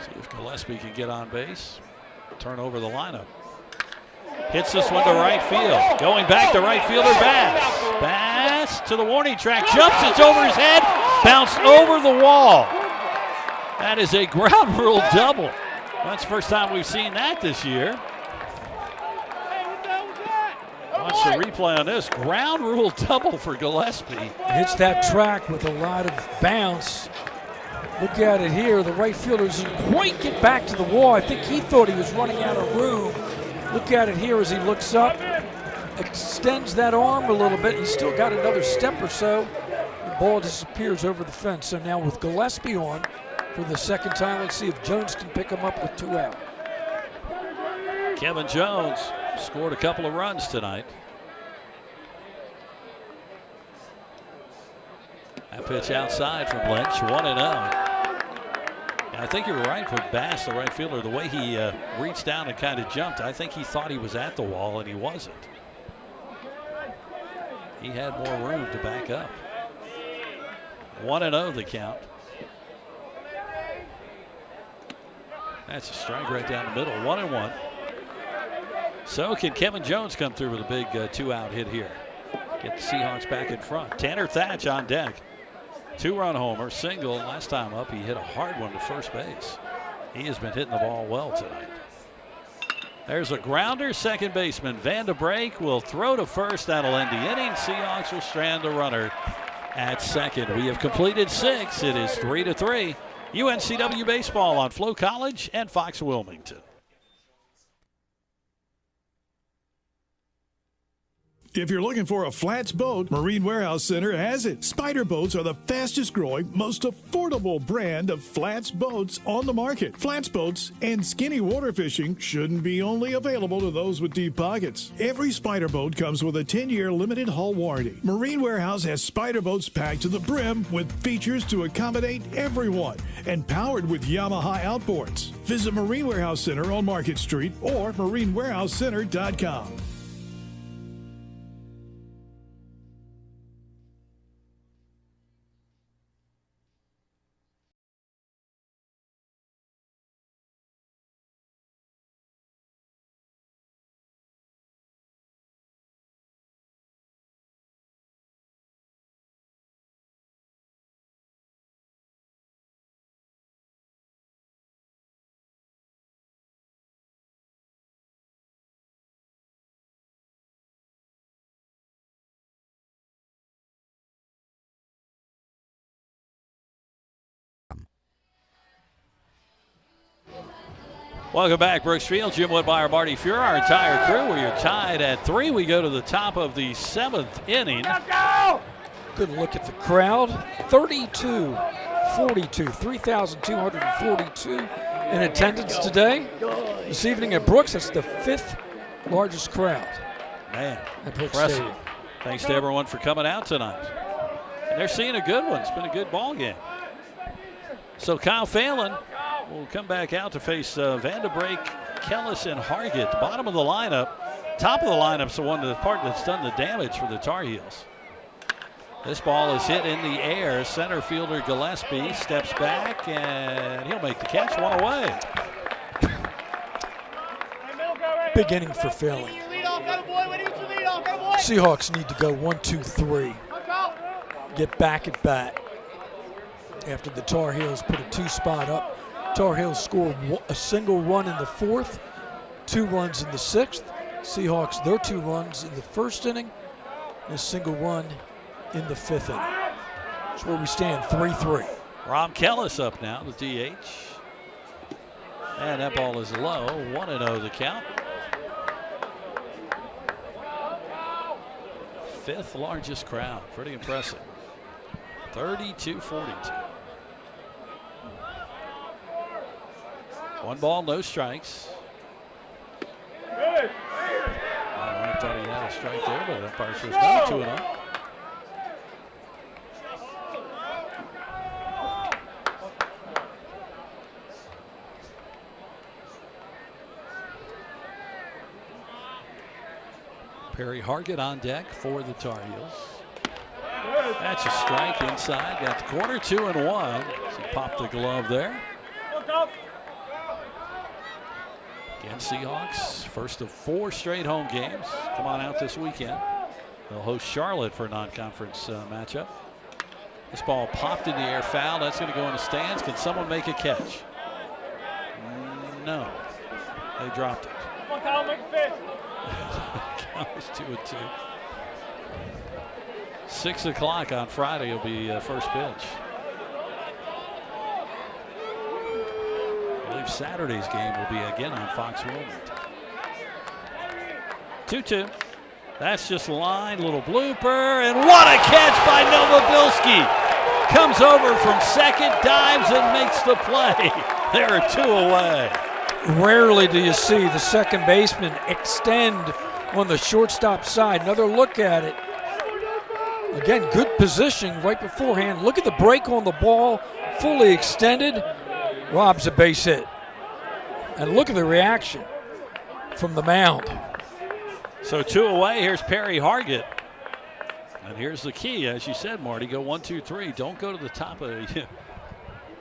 See if Gillespie can get on base. Turn over the lineup. Hits this one to right field. Going back to right fielder Bass. Bass to the warning track. Jumps, it's over his head. Bounced over the wall. That is a ground rule double. That's the first time we've seen that this year. Watch the replay on this. Ground rule double for Gillespie. Hits that track with a lot of bounce. Look at it here. The right fielder doesn't quite get back to the wall. I think he thought he was running out of room. Look at it here as he looks up. Extends that arm a little bit. He's still got another step or so. The ball disappears over the fence. So now with Gillespie on for the second time, let's see if Jones can pick him up with 2 out. Kevin Jones scored a couple of runs tonight. That pitch outside from Lynch, 1-0. I think you were right with Bass, the right fielder. The way he reached down and kind of jumped, I think he thought he was at the wall, and he wasn't. He had more room to back up. 1-0 the count. That's a strike right down the middle, 1-1. So can Kevin Jones come through with a big 2-out hit here? Get the Seahawks back in front. Tanner Thatch on deck. 2-run homer, single. Last time up, he hit a hard one to first base. He has been hitting the ball well tonight. There's a grounder. Second baseman Van de Breek will throw to first. That'll end the inning. Seahawks will strand the runner at second. We have completed 6. It is 3-3. UNCW baseball on Flow College and Fox Wilmington. If you're looking for a flats boat, Marine Warehouse Center has it. Spider boats are the fastest growing, most affordable brand of flats boats on the market. Flats boats and skinny water fishing shouldn't be only available to those with deep pockets. Every Spider boat comes with a 10-year limited hull warranty. Marine Warehouse has Spider boats packed to the brim with features to accommodate everyone and powered with Yamaha outboards. Visit Marine Warehouse Center on Market Street or marinewarehousecenter.com. Welcome back, Brooks Field. Jim Woodbine, Marty Fuhrer, our entire crew. We are tied at 3. We go to the top of the 7th inning. Good look at the crowd. 32-42, 3,242 in attendance today. This evening at Brooks, that's the 5th largest crowd. Man, at Brooks impressive. Stadium. Thanks to everyone for coming out tonight. And they're seeing a good one. It's been a good ball game. So Kyle Phelan will come back out to face Van de Breek, Kellis, and Hargett. Bottom of the lineup. Top of the lineup's the one that's done the damage for the Tar Heels. This ball is hit in the air. Center fielder Gillespie steps back, and he'll make the catch. One away. Big inning for Phelan. Seahawks need to go 1-2-3. Get back at bat. After the Tar Heels put a 2-spot up. Tar Heels scored a single run in the 4th, 2 runs in the 6th. Seahawks, their 2 runs in the 1st inning, and a single run in the 5th inning. That's where we stand, 3-3. Rom Kellis up now, the DH. And that ball is low, 1-0 the count. 5th largest crowd, pretty impressive. 32-42. 1 ball, no strikes. I thought he had a strike there, but that part says no, 2-0. Perry Hargett on deck for the Tar Heels. That's a strike inside. Got the corner, 2-1. So he popped the glove there. Again, Seahawks, first of 4 straight home games. Come on out this weekend. They'll host Charlotte for a non-conference matchup. This ball popped in the air, foul. That's going to go in the stands. Can someone make a catch? No. They dropped it. Count was 2-2. 6 o'clock on Friday will be first pitch. I believe Saturday's game will be again on Fox Wilmington. 2-2. That's just a line, little blooper, and what a catch by Novobilski. Comes over from second, dives, and makes the play. There are 2 away. Rarely do you see the second baseman extend on the shortstop side. Another look at it. Again, good position right beforehand. Look at the break on the ball, fully extended. Robs a base hit. And look at the reaction from the mound. So 2 away. Here's Perry Hargett. And here's the key, as you said, Marty. Go 1, 2, 3. Don't go to the top of the.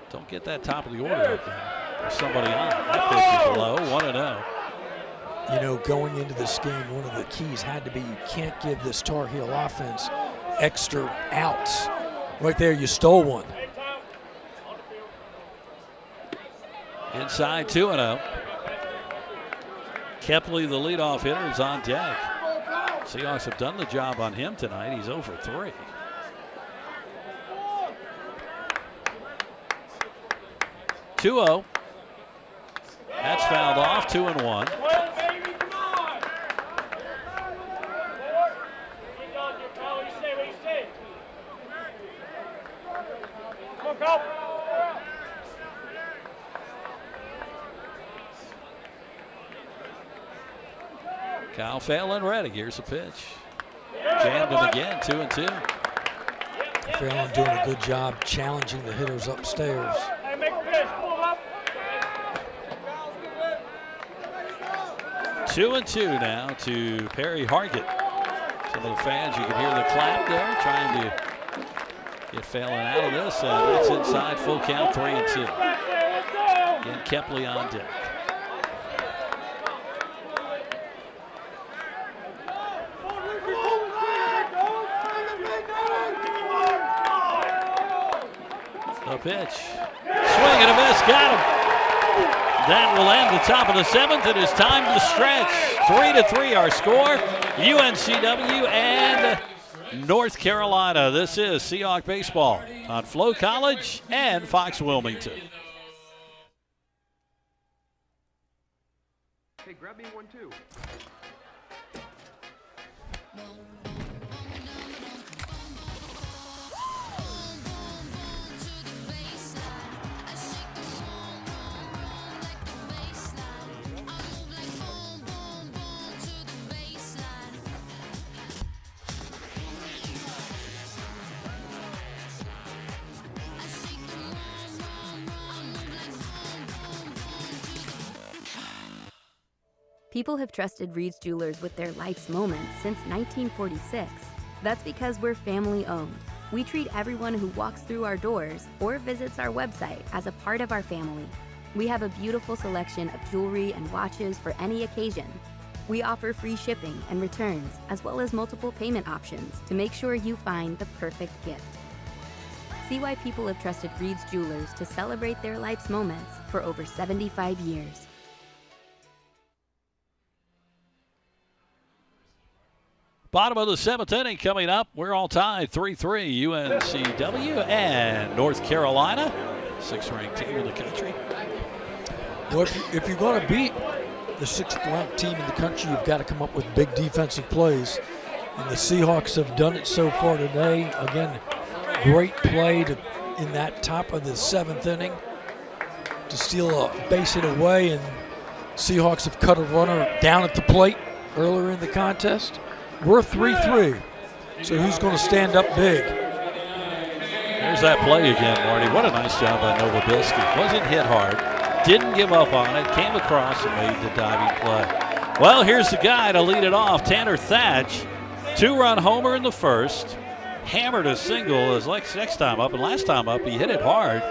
Don't get that top of the order up there. There's somebody on. That pitch is low. 1-0. You know, going into this game, one of the keys had to be you can't give this Tar Heel offense extra outs. Right there, you stole one. Inside 2-0. Kepley, the leadoff hitter, is on deck. Seahawks have done the job on him tonight. He's 0 for 3. (2-0). That's fouled off. 2-1. Kyle Phelan ready. Here's the pitch. Jammed him again. 2-2. Phelan doing a good job challenging the hitters upstairs. 2-2 now to Perry Hargett. Some of the fans, you can hear the clap there, trying to get Phelan out of this. That's inside, full count, 3-2. Again, Kepley on deck. The pitch. Swing and a miss, got him. That will end the top of the 7th. It is time to stretch. 3-3 our score. UNCW and North Carolina. This is Seahawk Baseball on Flow College and Fox Wilmington. Hey, grab me 1-2. People have trusted Reed's Jewelers with their life's moments since 1946. That's because we're family owned. We treat everyone who walks through our doors or visits our website as a part of our family. We have a beautiful selection of jewelry and watches for any occasion. We offer free shipping and returns, as well as multiple payment options to make sure you find the perfect gift. See why people have trusted Reed's Jewelers to celebrate their life's moments for over 75 years. Bottom of the 7th inning coming up. We're all tied 3-3 UNCW and North Carolina, 6th ranked team in the country. Well, if you're going to beat the 6th ranked team in the country, you've got to come up with big defensive plays. And the Seahawks have done it so far today. Again, great play in that top of the 7th inning to steal a base hit away. And Seahawks have cut a runner down at the plate earlier in the contest. We're 3-3, so who's going to stand up big? There's that play again, Marty. What a nice job by Novobilski. Wasn't hit hard, didn't give up on it, came across and made the diving play. Well, here's the guy to lead it off, Tanner Thatch. 2-run homer in the first. Hammered a single his next time up, and last time up he hit it hard.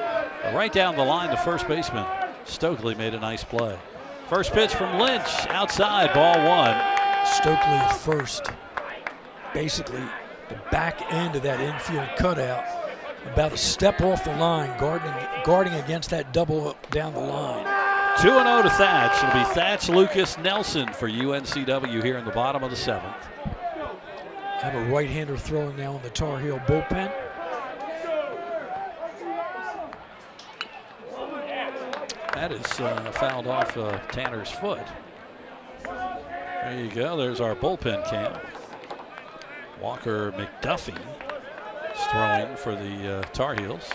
But right down the line, the first baseman, Stokely, made a nice play. First pitch from Lynch, outside, ball 1. Stokely at first, basically the back end of that infield cutout, about a step off the line, guarding against that double down the line. 2-0 to Thatch. It'll be Thatch, Lucas, Nelson for UNCW here in the bottom of the 7th. Have a right-hander throwing now in the Tar Heel bullpen. That is fouled off Tanner's foot. There you go. There's our bullpen cam. Walker McDuffie is throwing for the Tar Heels.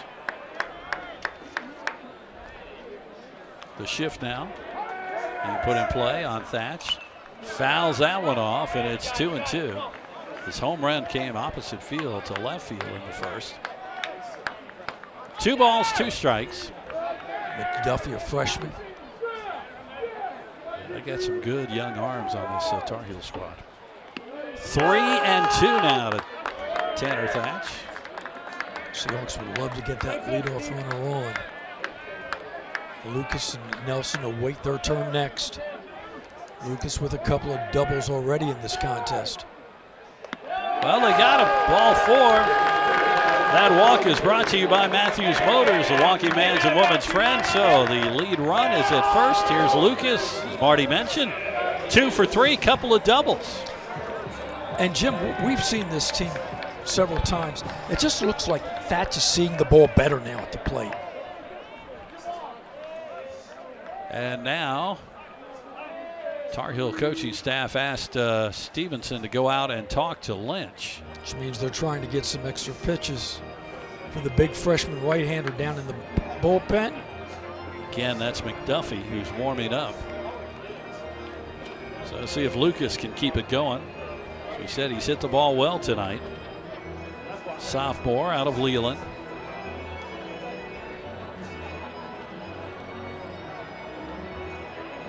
The shift now. He put in play on Thatch. Fouls that one off, and it's 2-2. His home run came opposite field to left field in the first. 2 balls, 2 strikes. McDuffie, a freshman. They got some good young arms on this Tar Heel squad. 3-2 now to Tanner Thatch. Seahawks would love to get that leadoff runner on. Lucas and Nelson await their turn next. Lucas with a couple of doubles already in this contest. Well, they got him. Ball 4. That walk is brought to you by Matthews Motors, the walking man's and woman's friend. So the lead run is at first. Here's Lucas, as Marty mentioned. 2 for 3, couple of doubles. And Jim, we've seen this team several times. It just looks like Thatch is seeing the ball better now at the plate. And now, Tar Heel coaching staff asked Stevenson to go out and talk to Lynch. Which means they're trying to get some extra pitches for the big freshman right-hander down in the bullpen. Again, that's McDuffie who's warming up. So let's see if Lucas can keep it going. As we said, he's hit the ball well tonight. Sophomore out of Leland.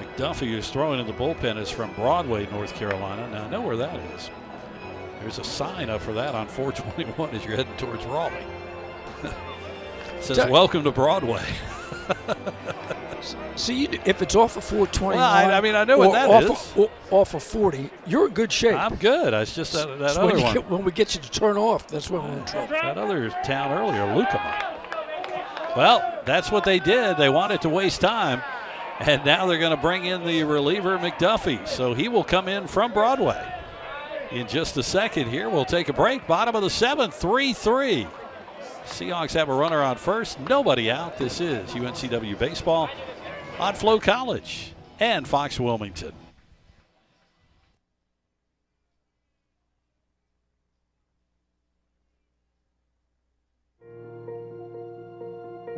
McDuffie, who's throwing in the bullpen, is from Broadway, North Carolina. Now I know where that is. There's a sign up for that on 421 as you're heading towards Raleigh. It says, "Welcome to Broadway." See, if it's off of 421, well, I mean, I know what that is. Off of 40, you're in good shape. I'm good. It's just that other one. When we get you to turn off, that's when we're in trouble. That other town earlier, Lucama. Well, that's what they did. They wanted to waste time, and now they're going to bring in the reliever, McDuffie. So he will come in from Broadway. In just a second here, we'll take a break. Bottom of the 7th, 3-3. Seahawks have a runner on first, nobody out. This is UNCW Baseball on Flo College and Fox Wilmington.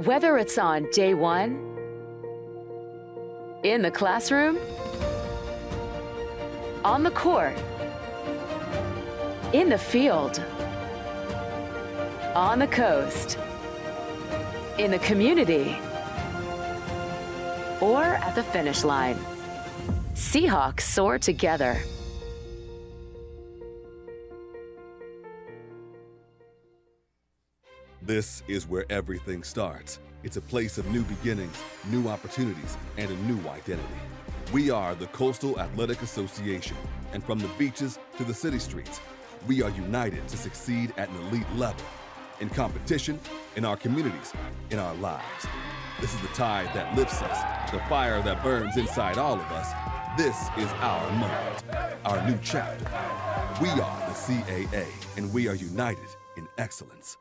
Whether it's on day one, in the classroom, on the court, in the field, on the coast, in the community, or at the finish line, Seahawks soar together. This is where everything starts. It's a place of new beginnings, new opportunities, and a new identity. We are the Coastal Athletic Association, and from the beaches to the city streets, we are united to succeed at an elite level. In competition, in our communities, in our lives. This is the tide that lifts us, the fire that burns inside all of us. This is our moment, our new chapter. We are the CAA, and we are united in excellence.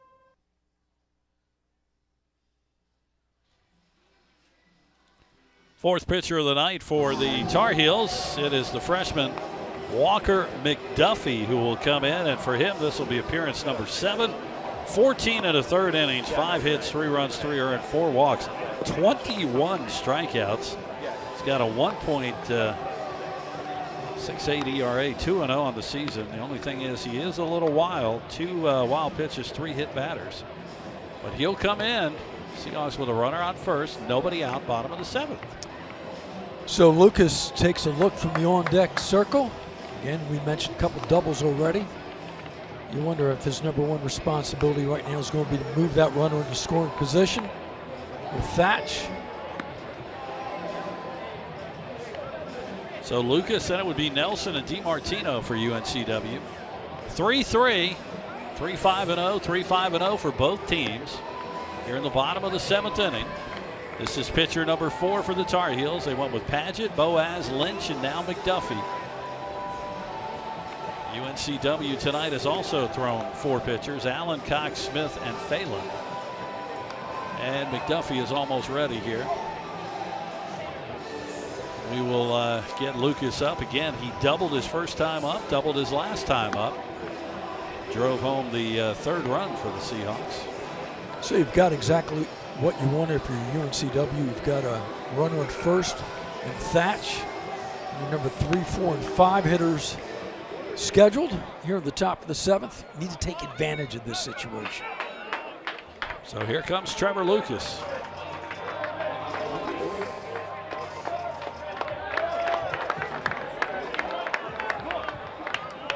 Fourth pitcher of the night for the Tar Heels. It is the freshman Walker McDuffie who will come in, and for him this will be appearance number 7. 14 and a third innings, 5 hits, 3 runs, 3 earned, 4 walks, 21 strikeouts. He's got a 1.68 ERA, 2-0 on the season. The only thing is he is a little wild. 2 wild pitches, 3 hit batters. But he'll come in. Seahawks with a runner on first, nobody out, bottom of the 7th. So Lucas takes a look from the on-deck circle. Again, we mentioned a couple doubles already. You wonder if his number one responsibility right now is going to be to move that runner into scoring position with Thatch. So Lucas, then it would be Nelson and DiMartino for UNCW. 3-3, 3-5-0, 3-5-0 for both teams. Here in the bottom of the 7th inning. This is pitcher number 4 for the Tar Heels. They went with Padgett, Boaz, Lynch, and now McDuffie. UNCW tonight has also thrown 4 pitchers, Allen, Cox, Smith, and Phelan. And McDuffie is almost ready here. We will get Lucas up. Again, he doubled his first time up, doubled his last time up. Drove home the 3rd run for the Seahawks. So you've got exactly what you wanted for your UNCW. You've got a runner at first and Thatch. And your number 3, 4, and 5 hitters scheduled here at the top of the 7th. Need to take advantage of this situation. So here comes Trevor Lucas.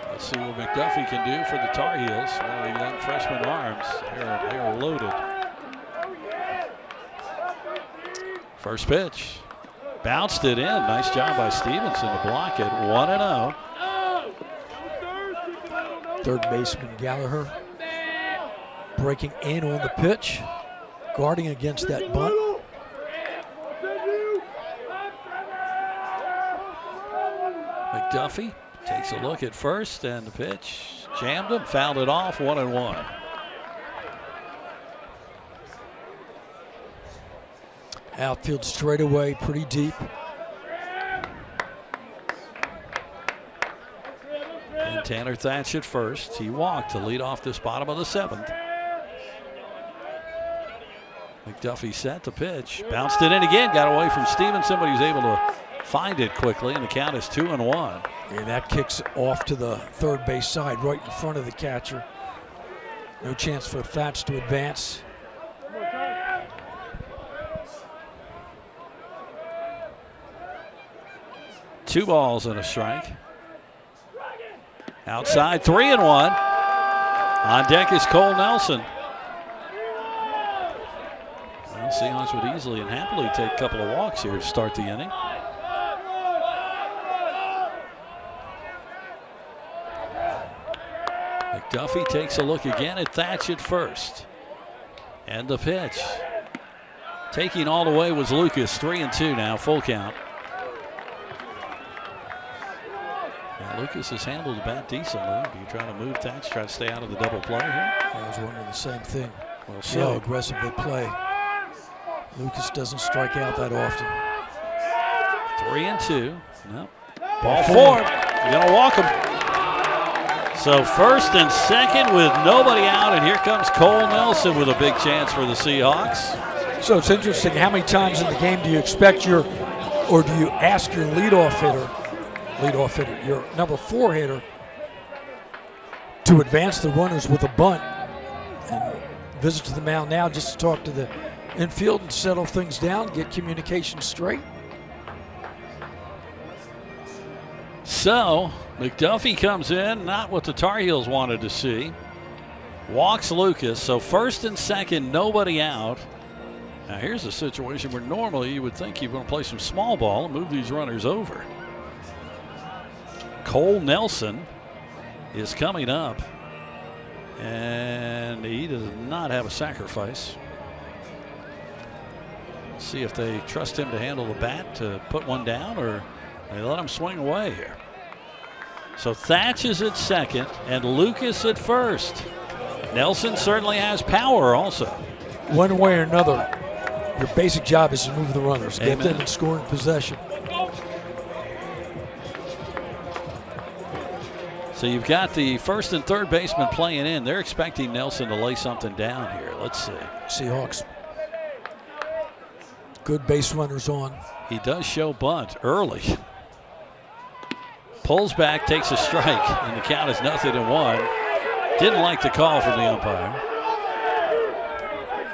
Let's see what McDuffie can do for the Tar Heels. One of the young freshman arms. They're loaded. First pitch. Bounced it in. Nice job by Stevenson to block it. 1-0. Third baseman Gallagher breaking in on the pitch, guarding against that bunt. McDuffie takes a look at first, and the pitch jammed him, fouled it off. 1-1. Outfield straightaway, pretty deep. And Tanner Thatch at first. He walked to lead off this bottom of the 7th. McDuffie set the pitch. Bounced it in again. Got away from Stevenson, but he was able to find it quickly, and the count is 2-1. And that kicks off to the third base side, right in front of the catcher. No chance for Thatch to advance. Two balls and a strike. Outside, 3-1. On deck is Cole Nelson. Well, Seahawks would easily and happily take a couple of walks here to start the inning. McDuffie takes a look again at Thatch at first. And the pitch. Taking all the way was Lucas. 3-2 now, full count. Lucas has handled the bat decently. Are you trying to move Thatch, try to stay out of the double play here? I was wondering the same thing. Well, see how aggressive they play. Lucas doesn't strike out that often. 3-2. No. Ball 4. You're going to walk him. So first and second with nobody out, and here comes Cole Nelson with a big chance for the Seahawks. So it's interesting, how many times in the game do you expect or do you ask your leadoff hitter, your number 4 hitter, to advance the runners with a bunt and visit to the mound now just to talk to the infield and settle things down, get communication straight? So McDuffie comes in, not what the Tar Heels wanted to see. Walks Lucas, so first and second, nobody out. Now here's a situation where normally you would think you're going to play some small ball and move these runners over. Cole Nelson is coming up, and he does not have a sacrifice. Let's see if they trust him to handle the bat to put one down, or they let him swing away here. So Thatch is at second and Lucas at first. Nelson certainly has power also. One way or another, your basic job is to move the runners, get them in scoring possession. So you've got the first and third baseman playing in. They're expecting Nelson to lay something down here. Let's see. Seahawks. Good base runners on. He does show bunt early. Pulls back, takes a strike, and the count is 0-1. Didn't like the call from the umpire.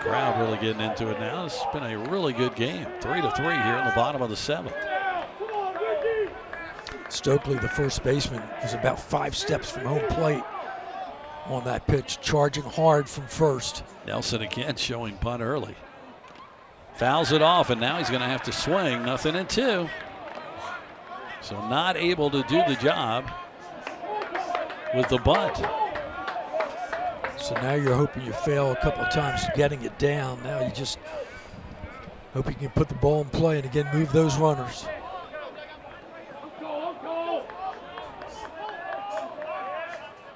Crowd really getting into it now. It's been a really good game. 3-3 here in the bottom of the 7th. Stokely, the first baseman, is about 5 steps from home plate on that pitch, charging hard from first. Nelson again showing bunt early. Fouls it off, and now he's going to have to swing. 0-2. So not able to do the job with the bunt. So now you're hoping you fail a couple of times getting it down. Now you just hope you can put the ball in play and again move those runners.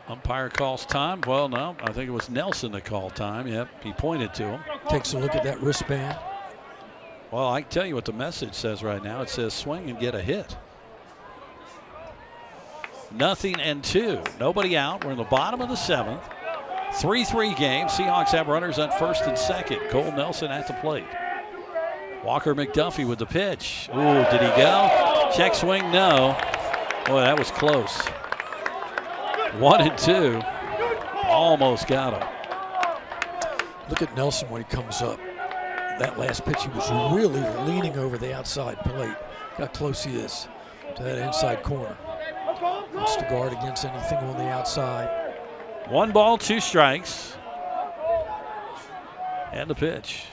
Umpire calls time. Well, no, I think it was Nelson that called time. Yep, he pointed to him. Takes a look at that wristband. Well, I can tell you what the message says right now. It says swing and get a hit. 0-2. Nobody out. We're in the bottom of the 7th. 3-3 game. Seahawks have runners on first and second. Cole Nelson at the plate. Walker McDuffie with the pitch. Ooh, did he go? Check swing, no. Boy, that was close. 1-2. Almost got him. Look at Nelson when he comes up. That last pitch, he was really leaning over the outside plate. Look how close he is to that inside corner. Wants to guard against anything on the outside. 1 ball, 2 strikes. And the pitch.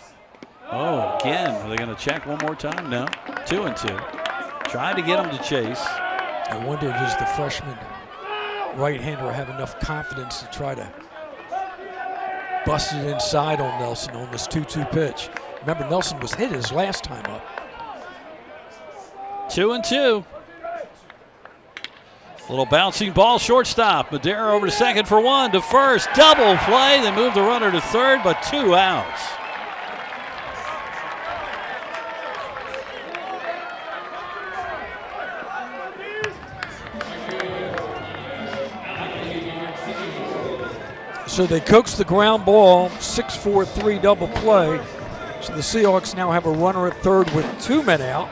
Oh, again, are they going to check one more time? No. 2-2. Trying to get him to chase. I wonder, does the freshman right-hander have enough confidence to try to bust it inside on Nelson on this 2-2 pitch? Remember, Nelson was hit his last time up. 2-2. Little bouncing ball, shortstop. Madera over to second for 1, to first. Double play. They move the runner to third, but 2 outs. So they coax the ground ball, 6-4-3 double play. So the Seahawks now have a runner at third with 2 men out.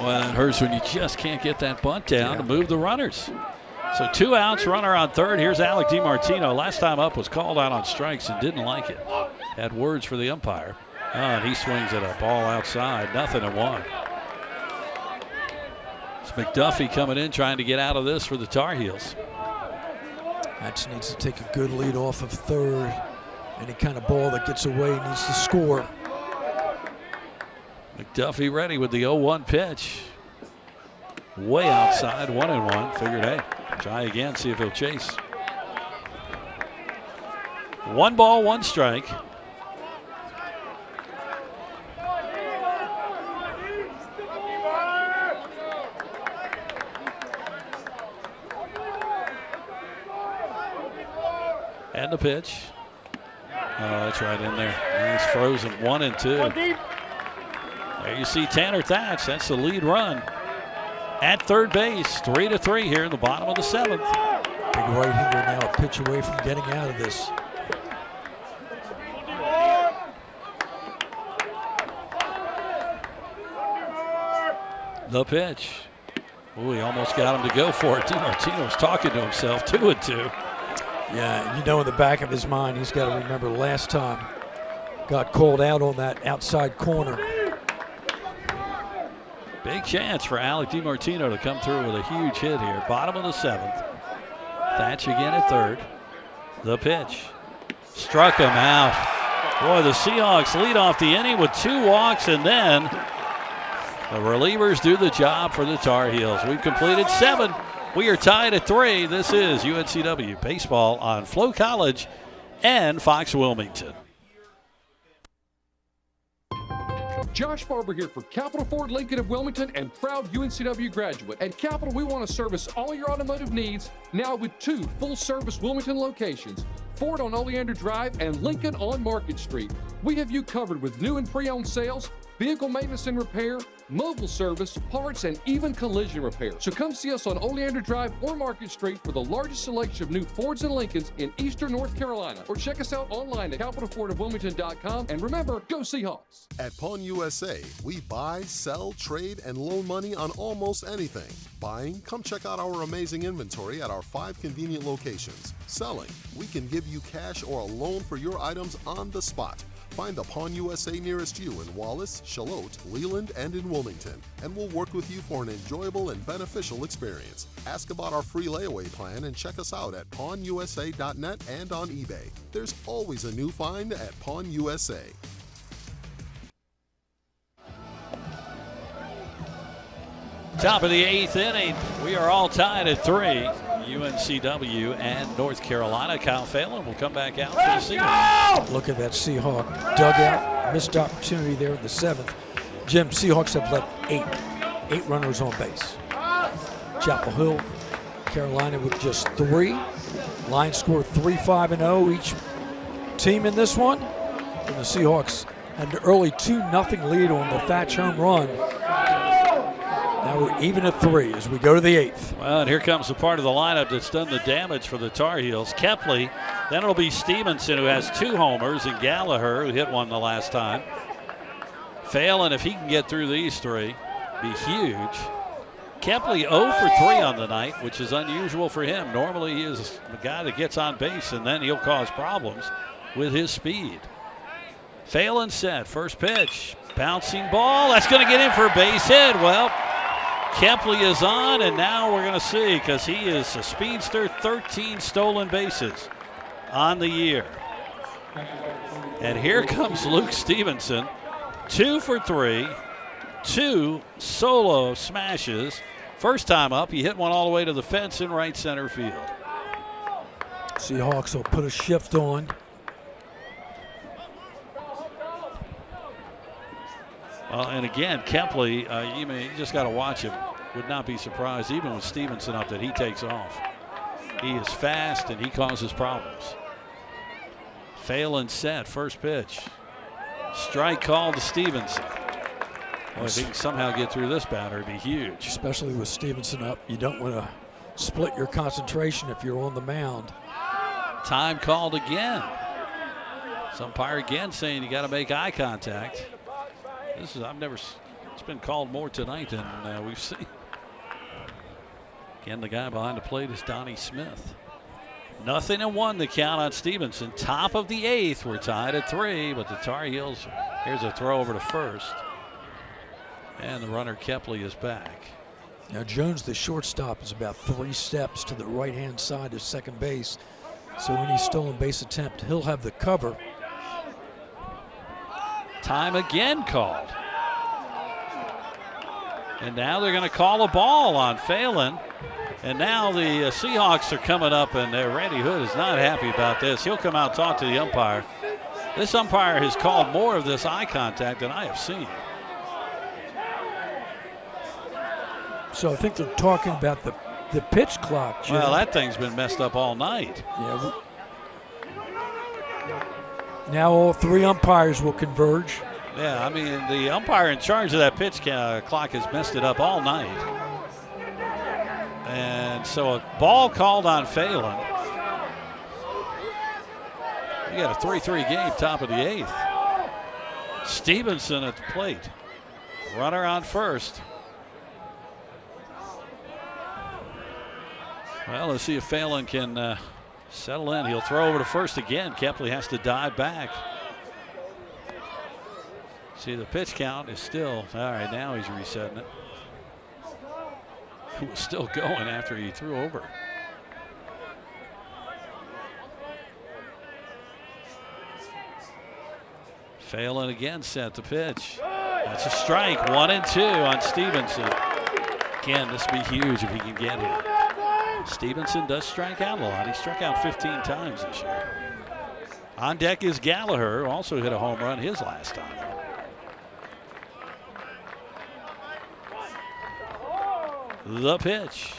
Well, it hurts when you just can't get that bunt down to move the runners. So 2 outs, runner on third. Here's Alec DiMartino. Last time up was called out on strikes and didn't like it. Had words for the umpire. And he swings at a ball outside. 0-1. It's McDuffie coming in trying to get out of this for the Tar Heels. Hatch needs to take a good lead off of third. Any kind of ball that gets away needs to score. McDuffie ready with the 0-1 pitch. Way outside, 1-1. Figured, hey, try again, see if he'll chase. 1 ball, 1 strike. And the pitch. Oh, that's right in there. He's frozen. 1-2. There you see Tanner Thatch. That's the lead run at third base. 3-3 here in the bottom of the 7th. Big right-hander now a pitch away from getting out of this. The pitch. Ooh, he almost got him to go for it. DiMartino was talking to himself. 2-2. Yeah, you know in the back of his mind, he's got to remember last time got called out on that outside corner. Big chance for Alec DiMartino to come through with a huge hit here. Bottom of the 7th. Thatch again at third. The pitch. Struck him out. Boy, the Seahawks lead off the inning with 2 walks, and then the relievers do the job for the Tar Heels. We've completed 7. We are tied at 3. This is UNCW Baseball on Flow College and Fox Wilmington. Josh Barber here for Capital Ford Lincoln of Wilmington and proud UNCW graduate. At Capital, we want to service all your automotive needs now with 2 full-service Wilmington locations, Ford on Oleander Drive and Lincoln on Market Street. We have you covered with new and pre-owned sales, vehicle maintenance and repair, mobile service, parts, and even collision repair. So come see us on Oleander Drive or Market Street for the largest selection of new Fords and Lincolns in eastern North Carolina. Or check us out online at capitalfordofwilmington.com. And remember, go Seahawks. At Pawn USA, we buy, sell, trade, and loan money on almost anything. Buying? Come check out our amazing inventory at our 5 convenient locations. Selling? We can give you cash or a loan for your items on the spot. Find the Pawn USA nearest you in Wallace, Charlotte, Leland, and in Wilmington, and we'll work with you for an enjoyable and beneficial experience. Ask about our free layaway plan and check us out at pawnusa.net and on eBay. There's always a new find at Pawn USA. Top of the 8th inning. We are all tied at 3. UNCW and North Carolina. Kyle Phelan will come back out for the Seahawks. Look at that Seahawk dugout. Missed opportunity there in the 7th. Jim, Seahawks have left 8 runners on base. Chapel Hill, Carolina with just 3. Line score 3-5-0 each team in this one. And the Seahawks had an early 2-0 lead on the Thatch home run. Now we're even at 3 as we go to the 8th. Well, and here comes the part of the lineup that's done the damage for the Tar Heels. Kepley, then it'll be Stevenson, who has 2 homers, and Gallagher, who hit one the last time. Phelan, if he can get through these 3, be huge. Kepley 0 for 3 on the night, which is unusual for him. Normally he is the guy that gets on base and then he'll cause problems with his speed. Phelan set, first pitch, bouncing ball. That's going to get in for a base hit. Well, Kepley is on, and now we're going to see, because he is a speedster, 13 stolen bases on the year. And here comes Luke Stevenson, 2 for 3, 2 solo smashes. First time up, he hit one all the way to the fence in right center field. Seahawks will put a shift on. Well, and again, Kepley, you just got to watch him. Would not be surprised, even with Stevenson up, that he takes off. He is fast and he causes problems. Phelan set, first pitch. Strike call to Stevenson. Well, if he can somehow get through this batter, it'd be huge. Especially with Stevenson up, you don't want to split your concentration if you're on the mound. Time called again. Some umpire again saying you got to make eye contact. It's been called more tonight than we've seen. Again, the guy behind the plate is Donnie Smith. 0-1 the count on Stevenson. Top of the 8th. We're tied at 3, but the Tar Heels, here's a throw over to first. And the runner Kepley is back. Now Jones, the shortstop, is about 3 steps to the right-hand side of second base. So any stolen base attempt, he'll have the cover. Time again called. And now they're going to call a ball on Phelan. And now the Seahawks are coming up, and Randy Hood is not happy about this. He'll come out and talk to the umpire. This umpire has called more of this eye contact than I have seen. So I think they're talking about the pitch clock, Jim. Well, that thing's been messed up all night. Yeah. Now all 3 umpires will converge. Yeah, I mean, the umpire in charge of that pitch clock has messed it up all night. And so a ball called on Phelan. You got a 3-3 game, top of the 8th. Stevenson at the plate. Runner on first. Well, let's see if Phelan can settle in. He'll throw over to first again. Kepley has to dive back. See, the pitch count is still, all right, now he's resetting it. It was still going after he threw over. Phelan again set the pitch. That's a strike, 1-2 on Stevenson. Again, this would be huge if he can get him. Stevenson does strike out a lot. He struck out 15 times this year. On deck is Gallagher, who also hit a home run his last time. The pitch.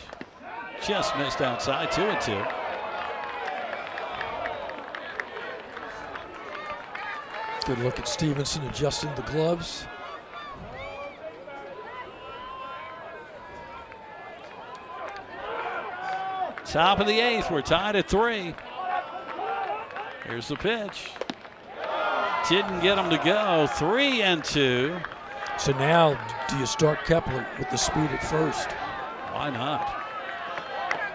Just missed outside, 2-2. Good look at Stevenson adjusting the gloves. Top of the 8th, we're tied at 3. Here's the pitch. Didn't get him to go, 3-2. So now, do you start Kepley with the speed at first? Why not?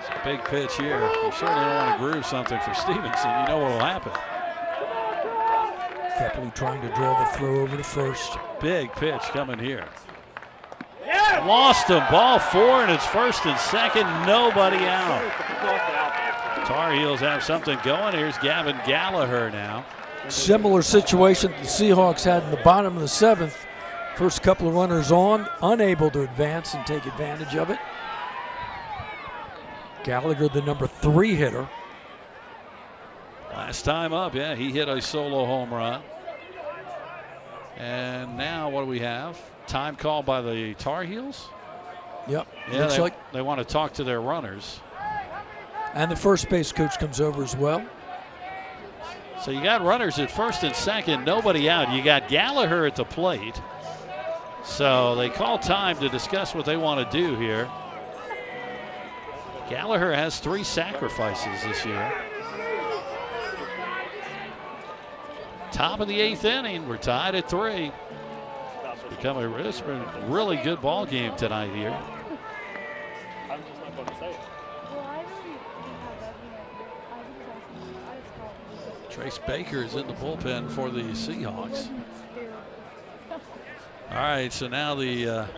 It's a big pitch here. You certainly don't want to groove something for Stevenson. You know what will happen. Kepley trying to draw the throw over to first. Big pitch coming here. Lost him. Ball 4, and it's first and second. Nobody out. Tar Heels have something going. Here's Gavin Gallagher now. Similar situation the Seahawks had in the bottom of the 7th. First couple of runners on, unable to advance and take advantage of it. Gallagher, the number 3 hitter. Last time up, yeah, he hit a solo home run. And now what do we have? Time called by the Tar Heels? Yep. Yeah, looks like they want to talk to their runners. And the first base coach comes over as well. So you got runners at first and second, nobody out. You got Gallagher at the plate. So they call time to discuss what they want to do here. Gallagher has 3 sacrifices this year. Top of the 8th inning, we're tied at 3. It's been a really good ball game tonight here. Trace Baker is in the bullpen for the Seahawks. All right, so now the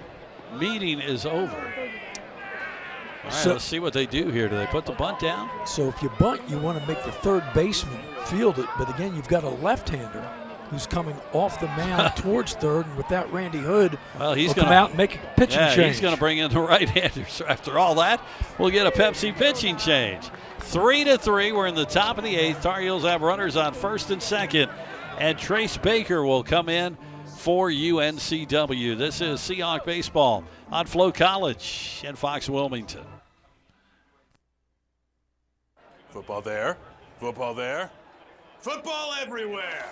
meeting is over. All right, let's see what they do here. Do they put the bunt down? So if you bunt, you want to make the third baseman field it. But again, you've got a left-hander who's coming off the mound towards third, and with that Randy Hood, well, he's going to come out and make a pitching change. He's going to bring in the right-hander. So after all that, we'll get a Pepsi pitching change. 3-3. We're in the top of the 8th. Tar Heels have runners on first and second, and Trace Baker will come in for UNCW. This is Seahawk Baseball on Flo College and Fox Wilmington. Football there. Football there. Football everywhere.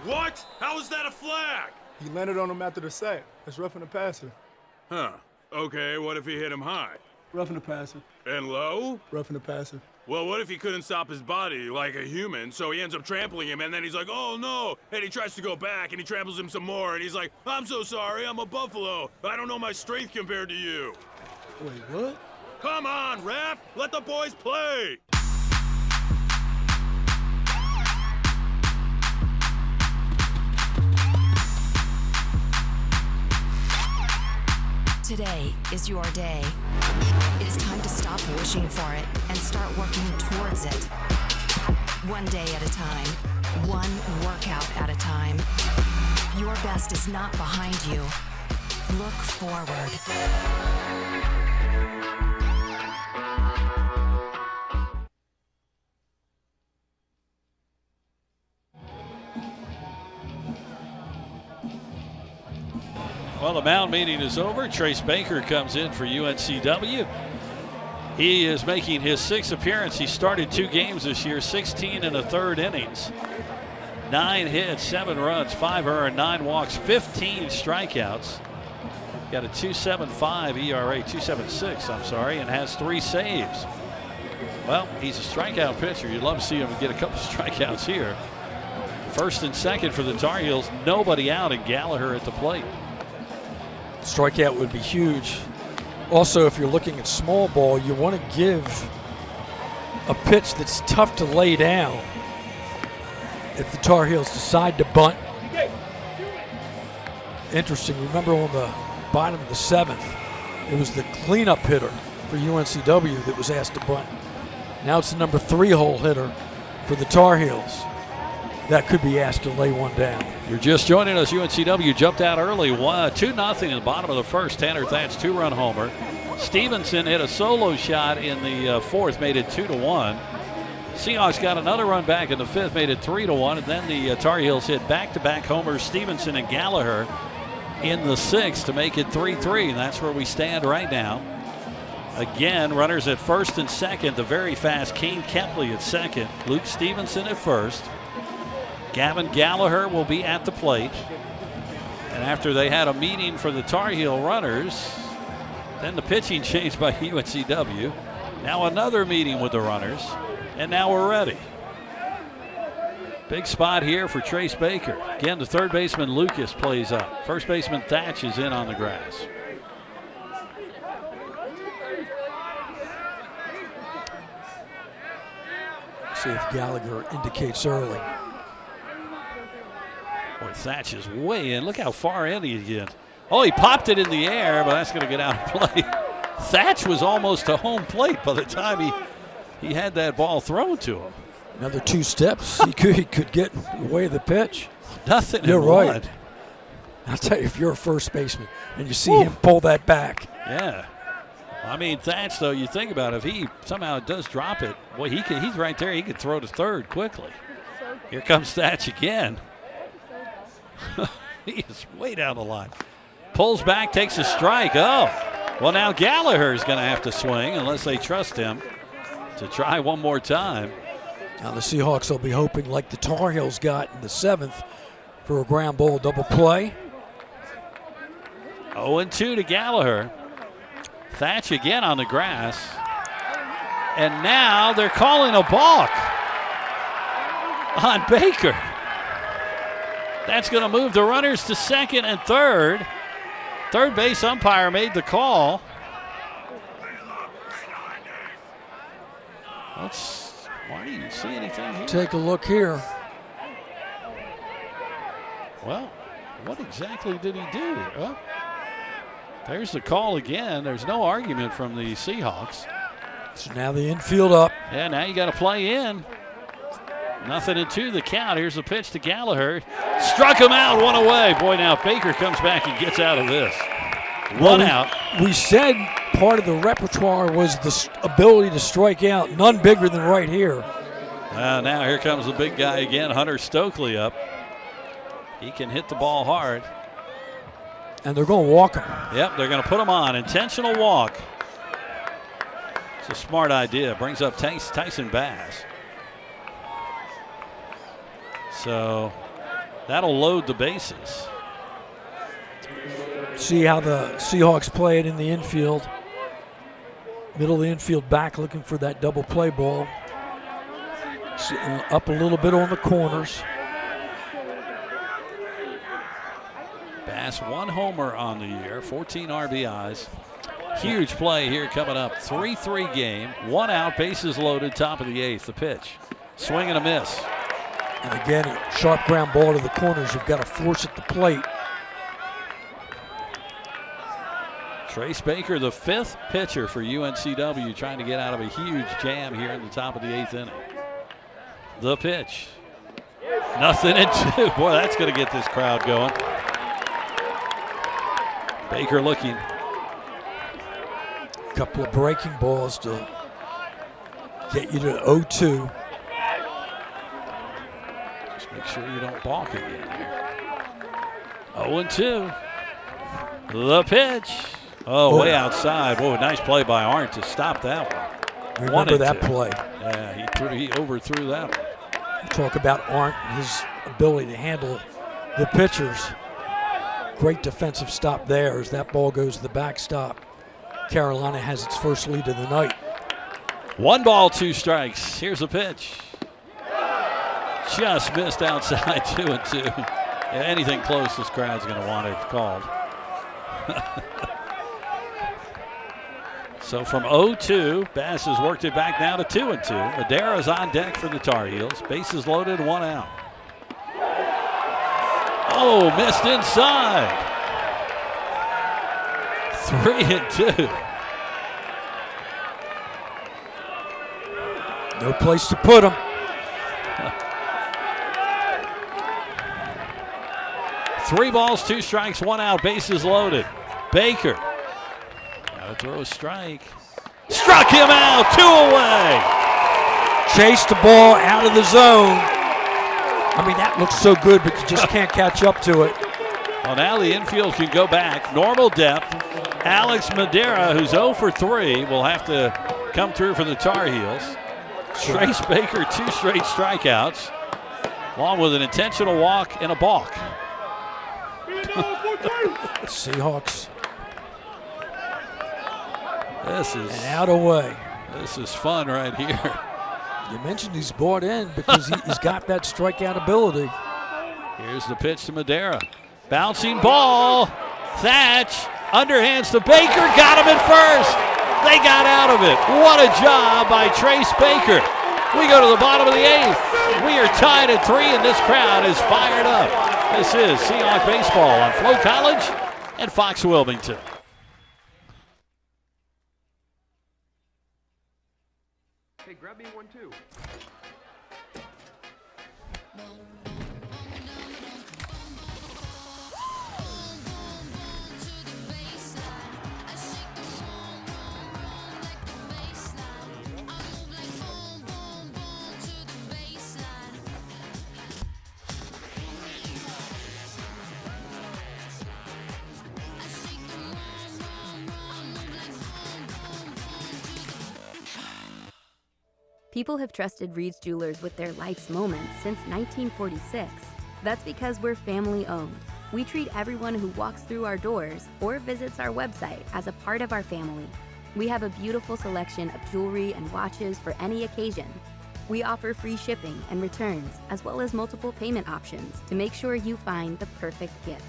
What? How is that a flag? He landed on him after the sack. That's roughing the passer. Huh. Okay, what if he hit him high? Roughing the passer. And low? Roughing the passer. Well, what if he couldn't stop his body like a human, so he ends up trampling him, and then he's like, oh, no, and he tries to go back, and he tramples him some more, and he's like, I'm so sorry, I'm a buffalo. I don't know my strength compared to you. Wait, what? Come on, ref! Let the boys play! Today is your day. It's time to stop wishing for it and start working towards it. One day at a time, one workout at a time. Your best is not behind you. Look forward. Well, the mound meeting is over. Trace Baker comes in for UNCW. He is making his 6th appearance. He started 2 games this year, 16 and a third innings. 9 hits, 7 runs, 5 earned, 9 walks, 15 strikeouts. Got a 2.75 ERA, 2.76, I'm sorry, and has 3 saves. Well, he's a strikeout pitcher. You'd love to see him get a couple strikeouts here. First and second for the Tar Heels. Nobody out, and Gallagher at the plate. Strikeout would be huge. Also, if you're looking at small ball, you want to give a pitch that's tough to lay down. If the Tar Heels decide to bunt. Interesting, remember on the bottom of the 7th, it was the cleanup hitter for UNCW that was asked to bunt. Now it's the number 3 hole hitter for the Tar Heels that could be asked to lay one down. You're just joining us. UNCW jumped out early, 2-0 in the bottom of the first. Tanner Thatch 2-run homer. Stevenson hit a solo shot in the 4th, made it 2-1. Seahawks got another run back in the 5th, made it 3-1, and then the Tar Heels hit back-to-back homers, Stevenson and Gallagher, in the 6th to make it 3-3, and that's where we stand right now. Again, runners at first and second. The very fast Kane Kepley at second. Luke Stevenson at first. Gavin Gallagher will be at the plate. And after they had a meeting for the Tar Heel runners, then the pitching changed by UNCW. Now another meeting with the runners, and now we're ready. Big spot here for Trace Baker. Again, the third baseman Lucas plays up. First baseman Thatch is in on the grass. See if Gallagher indicates early. Boy, Thatch is way in. Look how far in he gets. Oh, he popped it in the air, but that's going to get out of play. Thatch was almost to home plate by the time he had that ball thrown to him. Another 2 steps, he could get away with the pitch. Nothing. You're right. One. I'll tell you, if you're a first baseman and you see him pull that back. Yeah. I mean, Thatch, though, you think about it, if he somehow does drop it, boy, he's right there. He could throw to third quickly. Here comes Thatch again. He is way down the line. Pulls back, takes a strike. Oh, well, now Gallagher's going to have to swing unless they trust him to try one more time. Now the Seahawks will be hoping, like the Tar Heels got in the 7th, for a ground ball double play. 0-2 to Gallagher. Thatch again on the grass. And now they're calling a balk on Baker. That's going to move the runners to second and third. Third base umpire made the call. Marty, you see anything here? Take a look here. Well, what exactly did he do? Oh, there's the call again. There's no argument from the Seahawks. So now the infield up. Yeah, now you got to play in. 0-2 the count. Here's the pitch to Gallagher. Struck him out, one away. Boy, now Baker comes back and gets out of this. One out. We said part of the repertoire was the ability to strike out. None bigger than right here. Now here comes the big guy again, Hunter Stokely up. He can hit the ball hard. And they're going to walk him. Yep, they're going to put him on. Intentional walk. It's a smart idea. Brings up Tyson Bass. So that'll load the bases. See how the Seahawks play it in the infield. Middle of the infield back looking for that double play ball. Up a little bit on the corners. Bass 1 homer on the year, 14 RBIs. Huge play here coming up. 3-3 game, 1 out, bases loaded, top of the 8th. The pitch. Swing and a miss. And again, a sharp ground ball to the corners. You've got to force at the plate. Trace Baker, the 5th pitcher for UNCW, trying to get out of a huge jam here in the top of the 8th inning. The pitch. 0-2. Boy, that's going to get this crowd going. Baker looking. Couple of breaking balls to get you to 0-2. Just make sure you don't balk again here. 0-2. The pitch. Oh, way outside. Whoa, nice play by Arndt to stop that one. Remember that play. Yeah, he overthrew that one. Talk about Arndt and his ability to handle the pitchers. Great defensive stop there as that ball goes to the backstop. Carolina has its first lead of the night. 1 ball, 2 strikes. Here's a pitch. Just missed outside, 2-2. Yeah, anything close, this crowd's going to want it called. So from 0-2, Bass has worked it back now to 2-2. Madera's on deck for the Tar Heels. Bases loaded, 1 out. Oh, missed inside. 3-2. No place to put him. Three balls, 2 strikes, 1 out, bases loaded. Baker. Got to throw a strike. Struck him out, 2 away. Chased the ball out of the zone. I mean, that looks so good, but you just can't catch up to it. Well, now the infield can go back. Normal depth. Alex Madera, who's 0 for 3, will have to come through for the Tar Heels. Trace Baker, 2 straight strikeouts, along with an intentional walk and a balk. Seahawks. This is and out away. This is fun right here. You mentioned he's bought in because he's got that strikeout ability. Here's the pitch to Madera. Bouncing ball. Thatch underhands to Baker. Got him at first. They got out of it. What a job by Trace Baker. We go to the bottom of the 8th. We are tied at 3, and this crowd is fired up. This is Seahawk Baseball on Flow College and Fox Wilmington. Hey, grab me 1-2. People have trusted Reed's Jewelers with their life's moments since 1946. That's because we're family owned. We treat everyone who walks through our doors or visits our website as a part of our family. We have a beautiful selection of jewelry and watches for any occasion. We offer free shipping and returns, as well as multiple payment options to make sure you find the perfect gift.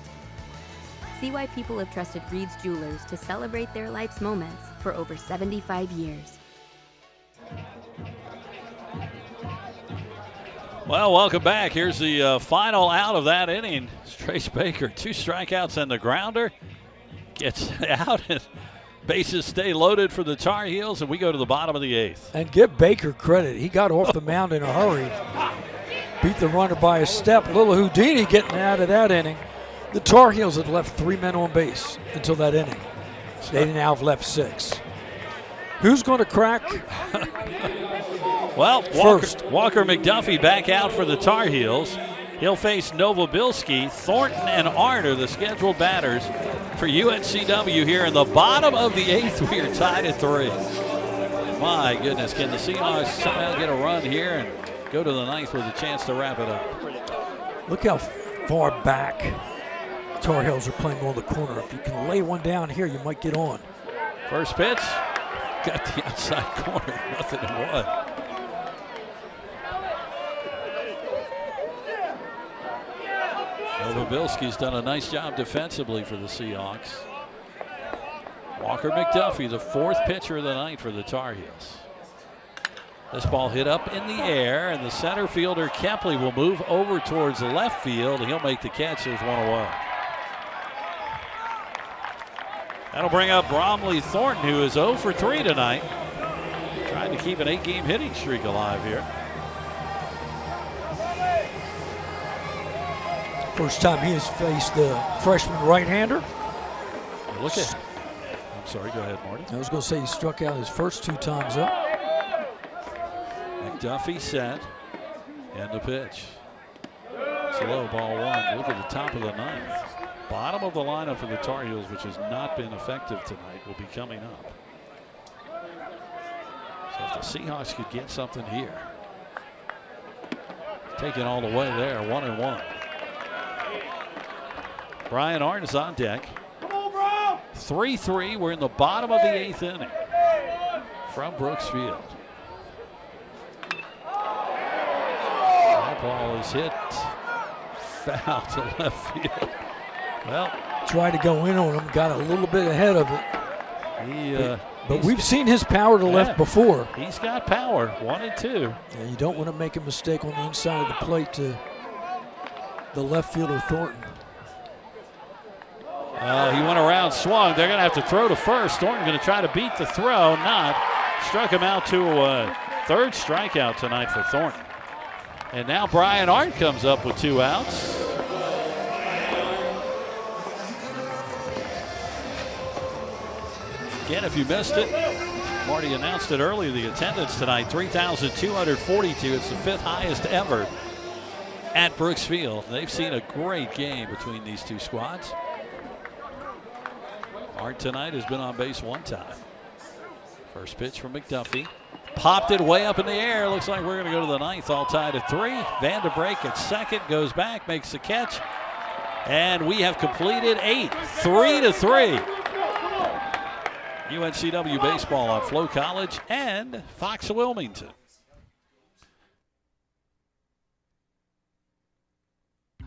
See why people have trusted Reed's Jewelers to celebrate their life's moments for over 75 years. Well, welcome back. Here's the final out of that inning. It's Trace Baker, 2 strikeouts and the grounder. Gets out and bases stay loaded for the Tar Heels, and we go to the bottom of the 8th. And give Baker credit. He got off the mound in a hurry. Beat the runner by a step. Little Houdini getting out of that inning. The Tar Heels had left 3 men on base until that inning. They now have left 6. Who's going to crack? Well, Walker McDuffie back out for the Tar Heels. He'll face Novobilski. Thornton and Arndt are the scheduled batters for UNCW here in the bottom of the 8th. We are tied at 3. My goodness, can the Seahawks somehow get a run here and go to the 9th with a chance to wrap it up? Look how far back Tar Heels are playing on the corner. If you can lay one down here, you might get on. First pitch, got the outside corner, nothing in 1. Novobilski's done a nice job defensively for the Seahawks. Walker McDuffie, the 4th pitcher of the night for the Tar Heels. This ball hit up in the air, and the center fielder Kepley will move over towards the left field. He'll make the catch. There's 1 away. That'll bring up Bromley Thornton, who is 0 for 3 tonight. Trying to keep an 8-game hitting streak alive here. First time he has faced the freshman right-hander. Look at him. I'm sorry, go ahead, Marty. I was going to say he struck out his first 2 times up. McDuffie set, and the pitch. Slow, ball 1. Look at the top of the 9th. Bottom of the lineup for the Tar Heels, which has not been effective tonight, will be coming up. So if the Seahawks could get something here. Taking all the way there, 1-1. Brian Arndt is on deck. 3-3. We're in the bottom of the 8th inning from Brooks Field. That ball is hit foul to left field. Well, tried to go in on him, got a little bit ahead of it. But we've seen his power to left before. He's got power, 1 and 2. Yeah, you don't want to make a mistake on the inside of the plate to the left fielder Thornton. He went around, swung. They're going to have to throw to first. Thornton going to try to beat the throw. Not. Struck him out to a 3rd strikeout tonight for Thornton. And now Brian Arndt comes up with 2 outs. Again, if you missed it, Marty announced it earlier, the attendance tonight, 3,242. It's the 5th highest ever at Brooks Field. They've seen a great game between these 2 squads. Arndt tonight has been on base 1 time. First pitch from McDuffie. Popped it way up in the air. Looks like we're going to go to the 9th, all tied at 3. Vanderbrake at second, goes back, makes the catch. And we have completed 8, 3-3. UNCW baseball on Flow College and Fox Wilmington.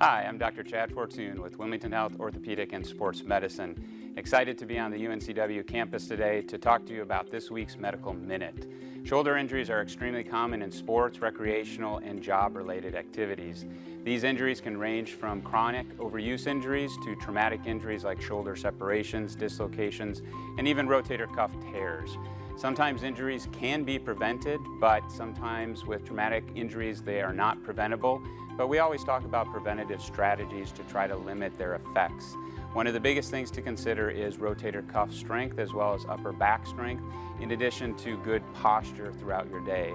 Hi, I'm Dr. Chad Fortune with Wilmington Health Orthopedic and Sports Medicine. Excited to be on the UNCW campus today to talk to you about this week's Medical Minute. Shoulder injuries are extremely common in sports, recreational, and job-related activities. These injuries can range from chronic overuse injuries to traumatic injuries like shoulder separations, dislocations, and even rotator cuff tears. Sometimes injuries can be prevented, but sometimes with traumatic injuries they are not preventable. But we always talk about preventative strategies to try to limit their effects. One of the biggest things to consider is rotator cuff strength as well as upper back strength, in addition to good posture throughout your day.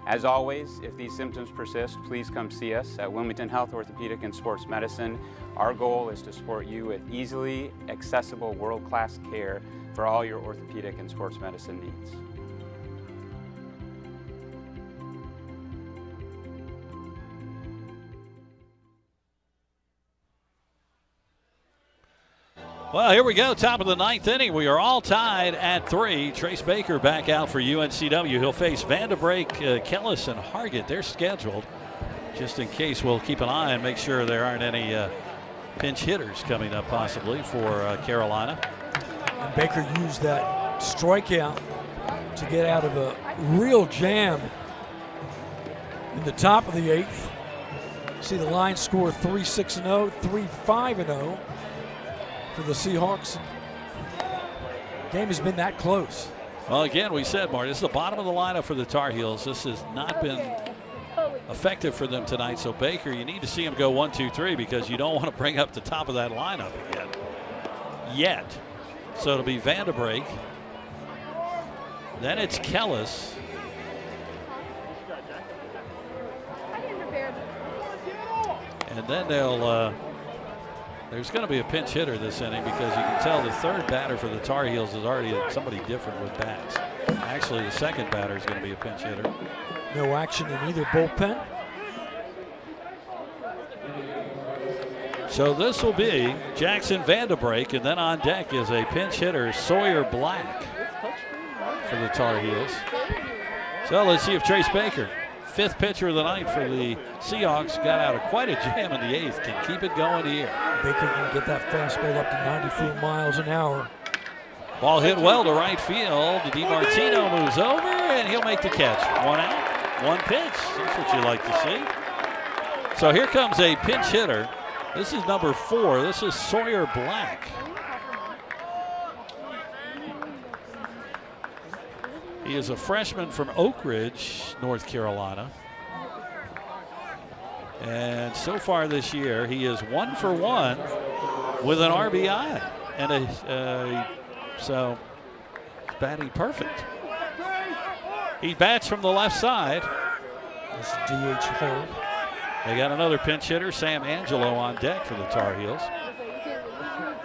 As always, if these symptoms persist, please come see us at Wilmington Health Orthopedic and Sports Medicine. Our goal is to support you with easily accessible world-class care for all your orthopedic and sports medicine needs. Well, here we go, top of the 9th inning. We are all tied at 3. Trace Baker back out for UNCW. He'll face Vanderbrake, Kellis, and Hargett. They're scheduled. Just in case, we'll keep an eye and make sure there aren't any pinch hitters coming up possibly for Carolina. And Baker used that strikeout to get out of a real jam in the top of the 8th. See the line score 3-6-0, 3-5-0 for the Seahawks. Game has been that close. Well, again, we said, Marty, this is the bottom of the lineup for the Tar Heels. This has not been effective for them tonight. So, Baker, you need to see him go 1, 2, 3 because you don't want to bring up the top of that lineup again. Yet. So it'll be Vanderbrake. Then it's Kellis. And then there's going to be a pinch hitter this inning because you can tell the third batter for the Tar Heels is already somebody different with bats. Actually, the second batter is going to be a pinch hitter. No action in either bullpen. So this will be Jackson Vanderbrake, and then on deck is a pinch hitter, Sawyer Black, for the Tar Heels. So let's see if Trace Baker, fifth pitcher of the night for the Seahawks, got out of quite a jam in the eighth, can keep it going here. Baker can get that fastball up to 94 miles an hour. Ball hit well to right field. DiMartino moves over, and he'll make the catch. 1 out, 1 pitch. That's what you like to see. So here comes a pinch hitter. This is number 4. This is Sawyer Black. He is a freshman from Oak Ridge, North Carolina. And so far this year, he is 1 for 1 with an RBI. And so batting perfect. He bats from the left side. This is DH hold. They got another pinch hitter, Sam Angelo, on deck for the Tar Heels.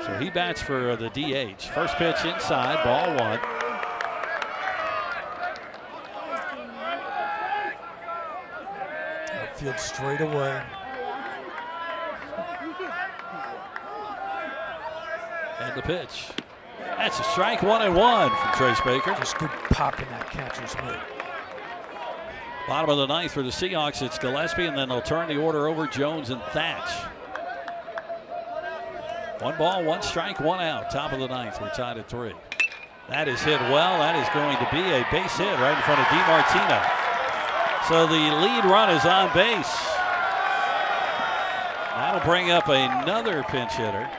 So he bats for the DH. First pitch inside, ball 1. Outfield straight away. And the pitch. That's a strike, 1-1 from Trace Baker. Just good pop in that catcher's mitt. Bottom of the ninth for the Seahawks, it's Gillespie, and then they'll turn the order over Jones and Thatch. 1 ball, 1 strike, 1 out. Top of the ninth, we're tied at 3. That is hit well. That is going to be a base hit right in front of DiMartino. So the lead run is on base. That'll bring up another pinch hitter.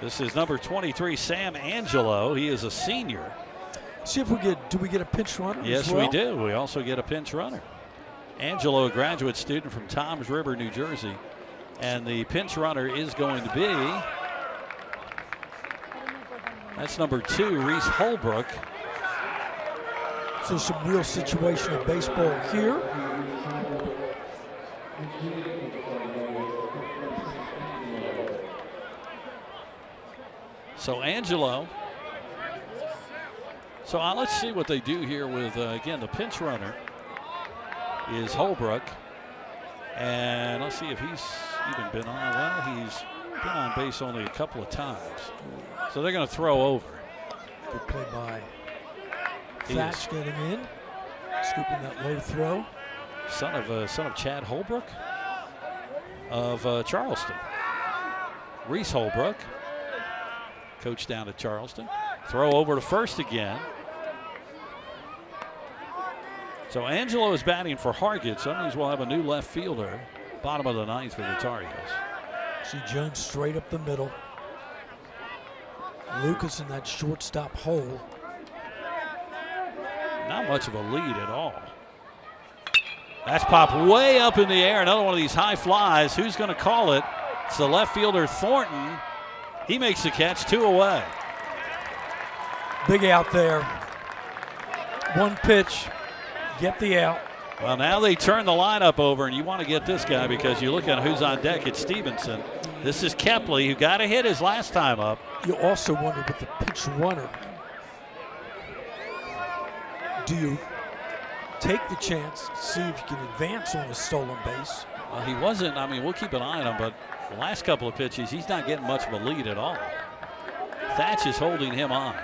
This is number 23, Sam Angelo. He is a senior. See if do we get a pinch runner? Yes, as well? we do. We also get a pinch runner. Angelo, a graduate student from Toms River, New Jersey. And the pinch runner is going to be, that's number 2, Reese Holbrook. So some real situational baseball here. So Angelo. So let's see what they do here with, again, the pinch runner is Holbrook. And let's see if he's even been on. Well, he's been on base only a couple of times. So they're going to throw over. Good play by Thatch getting in, scooping that low throw. Son of Chad Holbrook of Charleston. Reese Holbrook, coach down at Charleston. Throw over to first again. So Angelo is batting for Hargett, so that means we'll have a new left fielder. Bottom of the ninth for the Tar Heels. See Jones straight up the middle. Lucas in that shortstop hole. Not much of a lead at all. That's popped way up in the air. Another one of these high flies. Who's going to call it? It's the left fielder, Thornton. He makes the catch, 2 away. Big out there. 1 pitch. Get the out. Well, now they turn the lineup over, and you want to get this guy because you look at who's on deck. It's Stevenson. This is Kepley, who got a hit his last time up. You also wonder with the pitch runner, do you take the chance to see if you can advance on a stolen base? Well, he wasn't. I mean, we'll keep an eye on him, but the last couple of pitches, he's not getting much of a lead at all. Thatch is holding him on.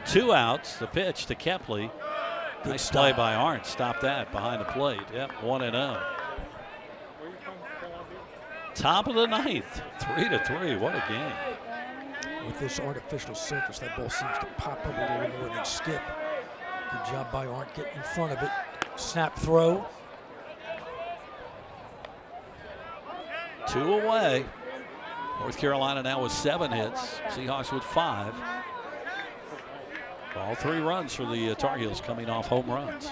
2 outs, the pitch to Kepley. Nice play by Arndt. Stop that behind the plate. Yep, 1-0. Top of the ninth, 3-3. What a game. With this artificial surface, that ball seems to pop up a little more than skip. Good job by Arndt getting in front of it. Snap throw. 2 away. North Carolina now with 7 hits. Seahawks with 5. All 3 runs for the Tar Heels coming off home runs.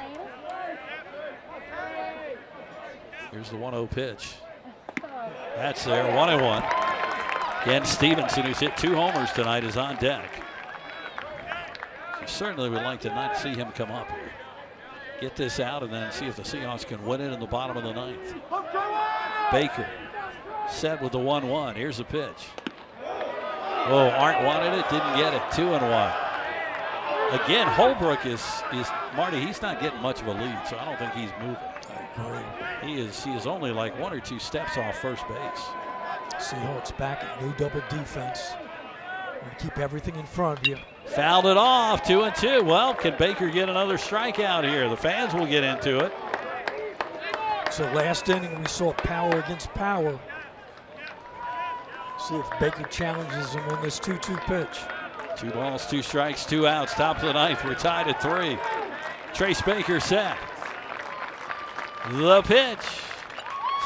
Here's the 1-0 pitch. That's there, 1-1. Again, Stevenson, who's hit 2 homers tonight, is on deck. So certainly would like to not see him come up here. Get this out and then see if the Seahawks can win it in the bottom of the 9th. Baker set with the 1-1. Here's the pitch. Oh, Arndt wanted it, didn't get it. 2-1. Again, Holbrook is Marty, he's not getting much of a lead, so I don't think he's moving. He is only like 1 or 2 steps off first base. Seahawks back at new double defense. Keep everything in front of you. Fouled it off, 2-2. Well, can Baker get another strikeout here? The fans will get into it. So last inning we saw power against power. See if Baker challenges him on this 2-2 pitch. 2 balls, 2 strikes, 2 outs. Top of the 9th. We're tied at 3. Trace Baker set. The pitch.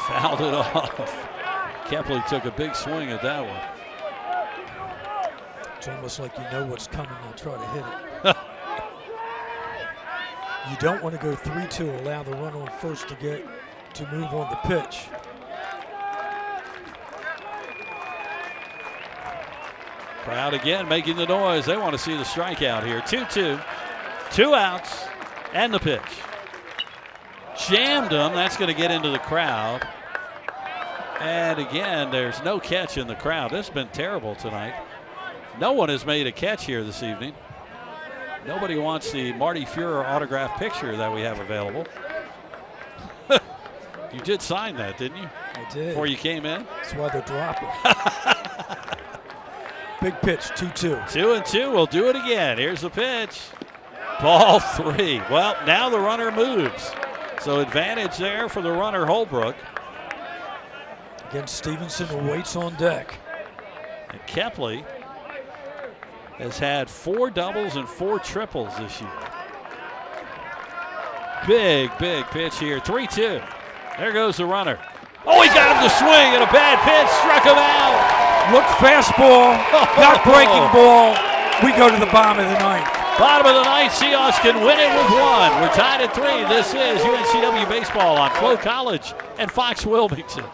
Fouled it off. Kepley took a big swing at that one. It's almost like you know what's coming. They'll try to hit it. You don't want to go 3-2. Allow the run on first to move on the pitch. Crowd again making the noise. They want to see the strikeout here. 2-2. 2 outs and the pitch. Jammed him. That's going to get into the crowd. And again, there's no catch in the crowd. This has been terrible tonight. No one has made a catch here this evening. Nobody wants the Marty Fuhrer autograph picture that we have available. You did sign that, didn't you? I did. Before you came in? That's why they're dropping. Big pitch, 2-2. 2-2. We'll do it again. Here's the pitch. Ball 3. Well, now the runner moves. So advantage there for the runner, Holbrook. Again, Stevenson who waits on deck. And Kepley has had 4 doubles and 4 triples this year. Big pitch here. 3-2. There goes the runner. Oh, he got him to swing and a bad pitch. Struck him out. Look, fastball, not breaking ball. We go to the bottom of the 9th. Bottom of the 9th, Seahawks can win it with 1. We're tied at 3. This is UNCW Baseball on Flow College and Fox Wilmington.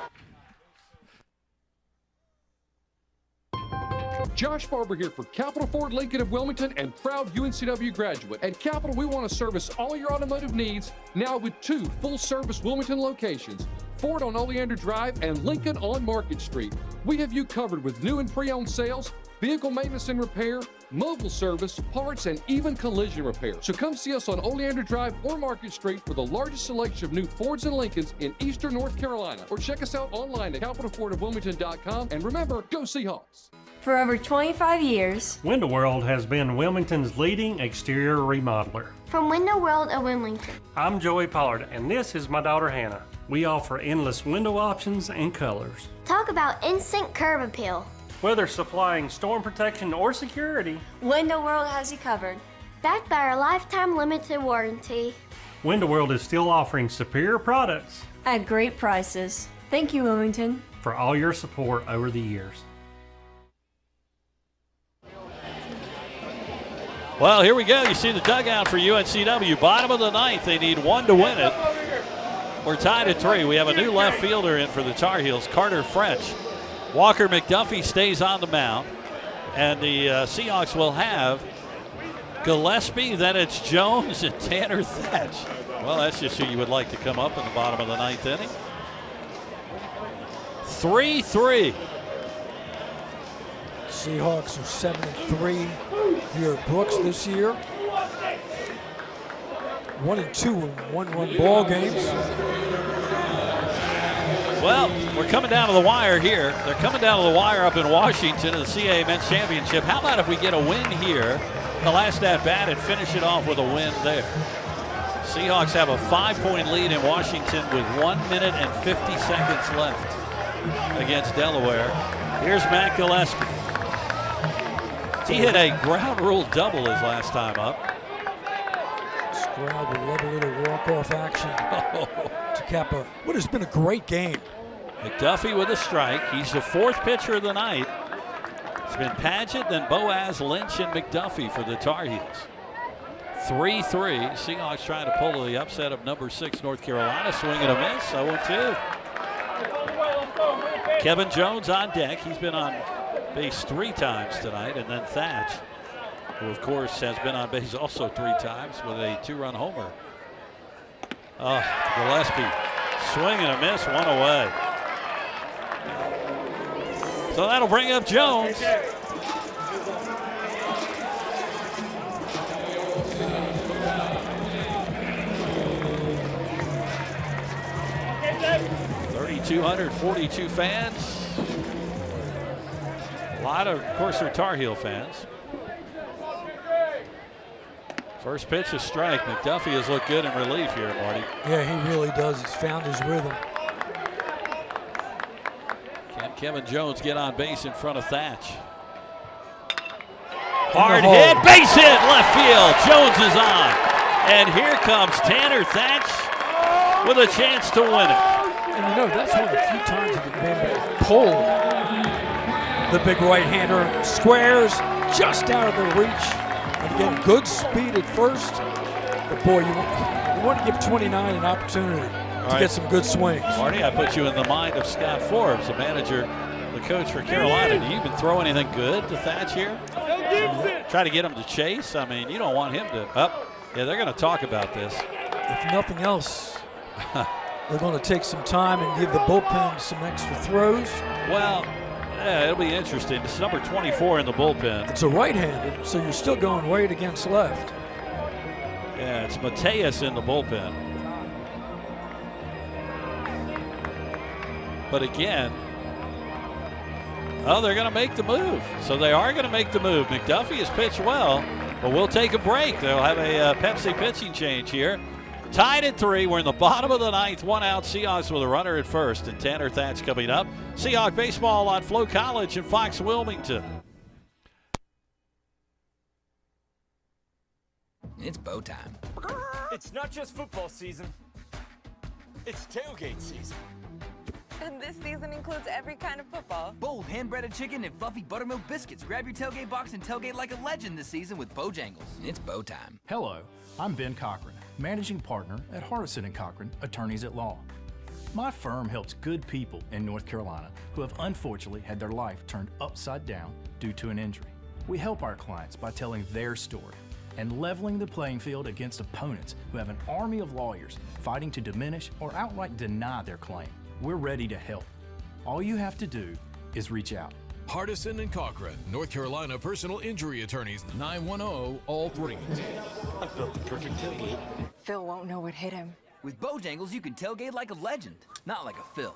Josh Barber here for Capital Ford Lincoln of Wilmington and proud UNCW graduate. At Capital, we want to service all your automotive needs now with 2 full-service Wilmington locations, Ford on Oleander Drive and Lincoln on Market Street. We have you covered with new and pre-owned sales, vehicle maintenance and repair, mobile service, parts, and even collision repair. So come see us on Oleander Drive or Market Street for the largest selection of new Fords and Lincolns in eastern North Carolina. Or check us out online at capitalfordofwilmington.com. And remember, go Seahawks! For over 25 years, Window World has been Wilmington's leading exterior remodeler. From Window World of Wilmington. I'm Joey Pollard, and this is my daughter Hannah. We offer endless window options and colors. Talk about instant curb appeal. Whether supplying storm protection or security, Window World has you covered. Backed by our lifetime limited warranty. Window World is still offering superior products at great prices. Thank you, Wilmington, for all your support over the years. Well, here we go. You see the dugout for UNCW. Bottom of the 9th. They need 1 to win it. We're tied at 3. We have a new left fielder in for the Tar Heels, Carter French. Walker McDuffie stays on the mound. And the Seahawks will have Gillespie, then it's Jones, and Tanner Thatch. Well, that's just who you would like to come up in the bottom of the 9th inning. 3-3. Seahawks are 7-3 here at Brooks this year. 1-2 in one-run ball games. Well, we're coming down to the wire here. They're coming down to the wire up in Washington in the CAA Men's Championship. How about if we get a win here, the last at-bat, and finish it off with a win there? Seahawks have a 5-point lead in Washington with 1 minute and 50 seconds left against Delaware. Here's Matt Gillespie. He hit a ground rule double his last time up. Stroud will love a little walk-off action to cap what has been a great game. McDuffie with a strike. He's the 4th pitcher of the night. It's been Padgett, then Boaz, Lynch, and McDuffie for the Tar Heels. 3-3. Seahawks trying to pull the upset of number 6 North Carolina. Swing and a miss. 0-2. Kevin Jones on deck. He's been on base 3 times tonight. And then Thatch, who of course has been on base also 3 times with a 2-run homer. Gillespie. Swing and a miss. 1 away. So that'll bring up Jones. .342 fans. A lot of course, they're Tar Heel fans. First pitch, a strike. McDuffie has looked good in relief here, Marty. Yeah, he really does. He's found his rhythm. Can Kevin Jones get on base in front of Thatch? Hard hit, base hit, left field. Jones is on. And here comes Tanner Thatch with a chance to win it. And you know, that's one of the few times that the man pulled the big right-hander. Squares just out of their reach. And again, good speed at first. But boy, you want to give 29 an opportunity to get some good swings. Marty, I put you in the mind of Scott Forbes, the manager, the coach for Carolina. Do you even throw anything good to Thatch here? Try to get him to chase? I mean, you don't want him to Yeah, they're going to talk about this. If nothing else, they're going to take some time and give the bullpen some extra throws. Well, yeah, it'll be interesting. It's number 24 in the bullpen. It's a right-handed, so you're still going right against left. Yeah, it's Mateus in the bullpen. But again, they're going to make the move. So they are going to make the move. McDuffie has pitched well, but we'll take a break. They'll have a Pepsi pitching change here. Tied at 3. We're in the bottom of the 9th. 1 out. Seahawks with a runner at first. And Tanner Thatch coming up. Seahawk baseball on Flo College and Fox Wilmington. It's bow time. It's not just football season. It's tailgate season. And this season includes every kind of football. Bold hand-breaded chicken and fluffy buttermilk biscuits. Grab your tailgate box and tailgate like a legend this season with Bojangles. It's bow time. Hello, I'm Ben Cochran, managing partner at Hardison & Cochran, Attorneys at Law. My firm helps good people in North Carolina who have unfortunately had their life turned upside down due to an injury. We help our clients by telling their story and leveling the playing field against opponents who have an army of lawyers fighting to diminish or outright deny their claim. We're ready to help. All you have to do is reach out. Hardison & Cochran, North Carolina personal injury attorneys, 910-ALL-3. I built the perfect tailgate. Phil won't know what hit him. With Bojangles, you can tailgate like a legend, not like a Phil.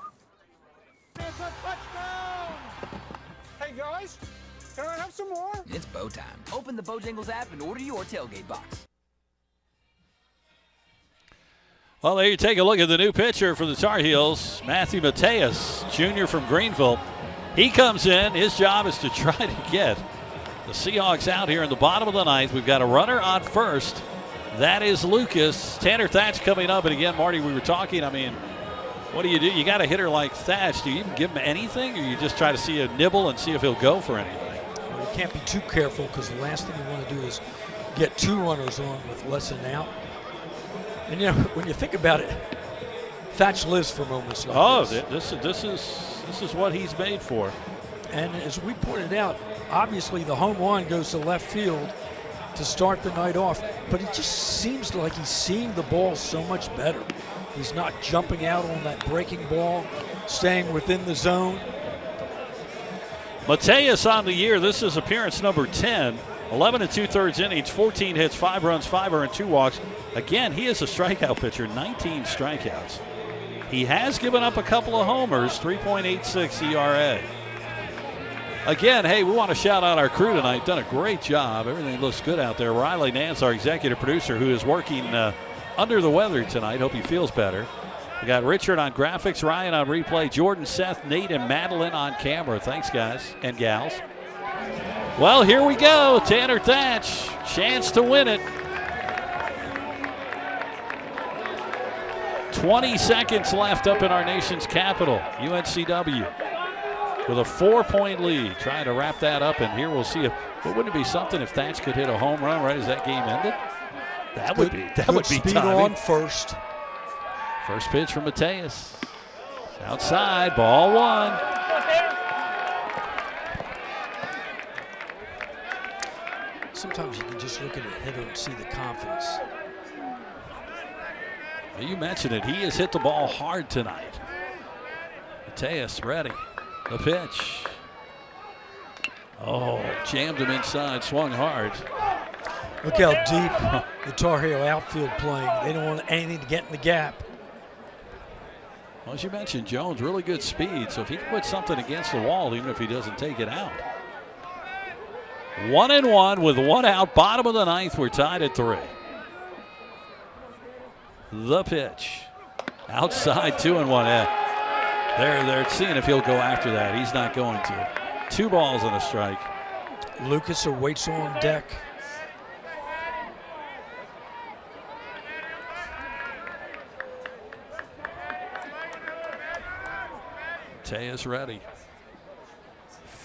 It's a touchdown! Hey guys, can I have some more? It's bow time. Open the Bojangles app and order your tailgate box. Well, there you take a look at the new pitcher for the Tar Heels, Matthew Mateus, junior from Greenville. He comes in. His job is to try to get the Seahawks out here in the bottom of the 9th. We've got a runner on first. That is Lucas. Tanner Thatch coming up. And again, Marty, we were talking, I mean, what do? You got a hitter like Thatch. Do you even give him anything, or you just try to see a nibble and see if he'll go for anything? Well, you can't be too careful because the last thing you want to do is get 2 runners on with less than out. And, you know, when you think about it, Thatch lives for moments like this. This is what he's made for. And as we pointed out, obviously the home run goes to left field to start the night off, but it just seems like he's seeing the ball so much better. He's not jumping out on that breaking ball, staying within the zone. Mateus on the year. This is appearance number 10. 11 2/3 innings, 14 hits, 5 runs, 5 earned, 2 walks. Again, he is a strikeout pitcher, 19 strikeouts. He has given up a couple of homers, 3.86 ERA. Again, hey, we want to shout out our crew tonight. Done a great job. Everything looks good out there. Riley Nance, our executive producer, who is working under the weather tonight. Hope he feels better. We got Richard on graphics, Ryan on replay, Jordan, Seth, Nate, and Madeline on camera. Thanks, guys and gals. Well, here we go. Tanner Thatch, chance to win it. 20 seconds left up in our nation's capital. UNCW with a 4-point lead, trying to wrap that up. And here we'll see if, but wouldn't it be something if Thatch could hit a home run right as that game ended? That would be speed timing. on first. First pitch from Mateus. Outside, ball one. Sometimes you can just look at a hitter and see the confidence. You mentioned it. He has hit the ball hard tonight. Mateus ready. The pitch. Oh, jammed him inside, swung hard. Look how deep the Tar Heel outfield playing. They don't want anything to get in the gap. Well, as you mentioned, Jones, really good speed. So if he can put something against the wall, even if he doesn't take it out. 1-1 with one out. Bottom of the ninth. We're tied at 3. The pitch. Outside, 2-1. They're seeing if he'll go after that. He's not going to. 2 balls and a strike. Lucas awaits on deck. Mateus ready.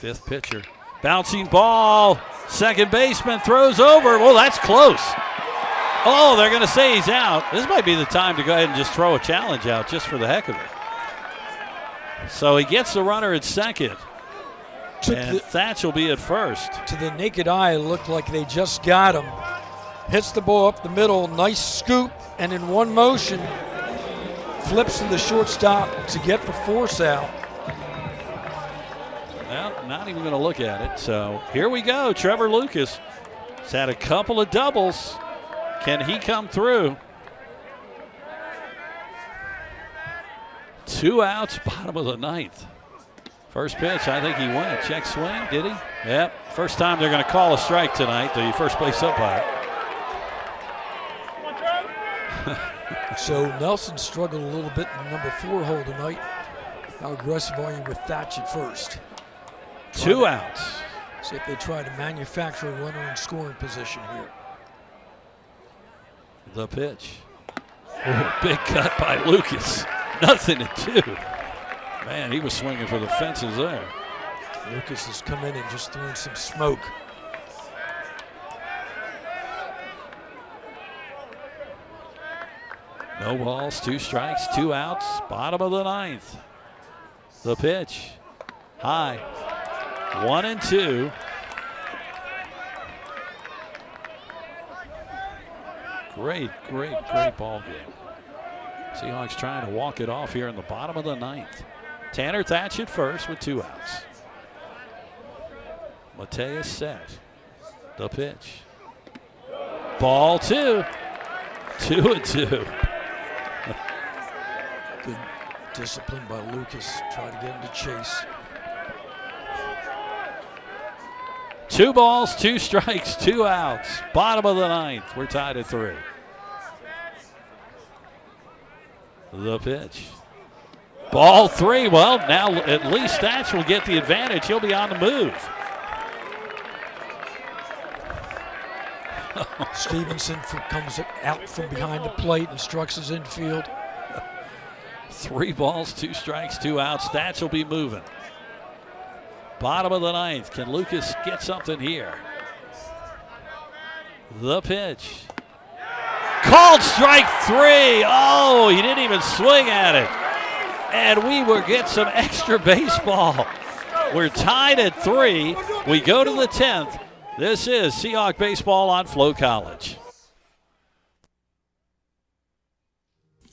5th pitcher. Bouncing ball. Second baseman throws over. Well, that's close. Oh, they're going to say he's out. This might be the time to go ahead and just throw a challenge out just for the heck of it. So he gets the runner at second. And Thatch will be at first. To the naked eye, it looked like they just got him. Hits the ball up the middle. Nice scoop. And in one motion, flips to the shortstop to get the force out. Well, not even going to look at it. So here we go. Trevor Lucas has had a couple of doubles. Can he come through? 2 outs, bottom of the ninth. First pitch, I think he went. Check swing, did he? Yep. First time they're going to call a strike tonight, the first base umpire. So Nelson struggled a little bit in the number 4 hole tonight. How aggressive are you with Thatch at first? 2 outs. See if they try to manufacture a runner in scoring position here. The pitch. Oh, big cut by Lucas. Nothing at 2. Man, he was swinging for the fences there. Lucas has come in and just thrown some smoke. No balls, 2 strikes, 2 outs. Bottom of the ninth. The pitch. High. 1-2. Great ball game. Seahawks trying to walk it off here in the bottom of the ninth. Tanner Thatch at first with 2 outs. Mateus set. The pitch. Ball 2. 2-2. Good discipline by Lucas. Try to get him to chase. 2 balls, 2 strikes, 2 outs. Bottom of the ninth. We're tied at 3. The pitch. Ball 3. Well, now at least Thatch will get the advantage. He'll be on the move. Stevenson comes out from behind the plate and instructs his infield. 3 balls, 2 strikes, 2 outs. Thatch will be moving. Bottom of the ninth. Can Lucas get something here? The pitch. Called strike 3. Oh, he didn't even swing at it. And we will get some extra baseball. We're tied at 3. We go to the 10th. This is Seahawk Baseball on Flow College.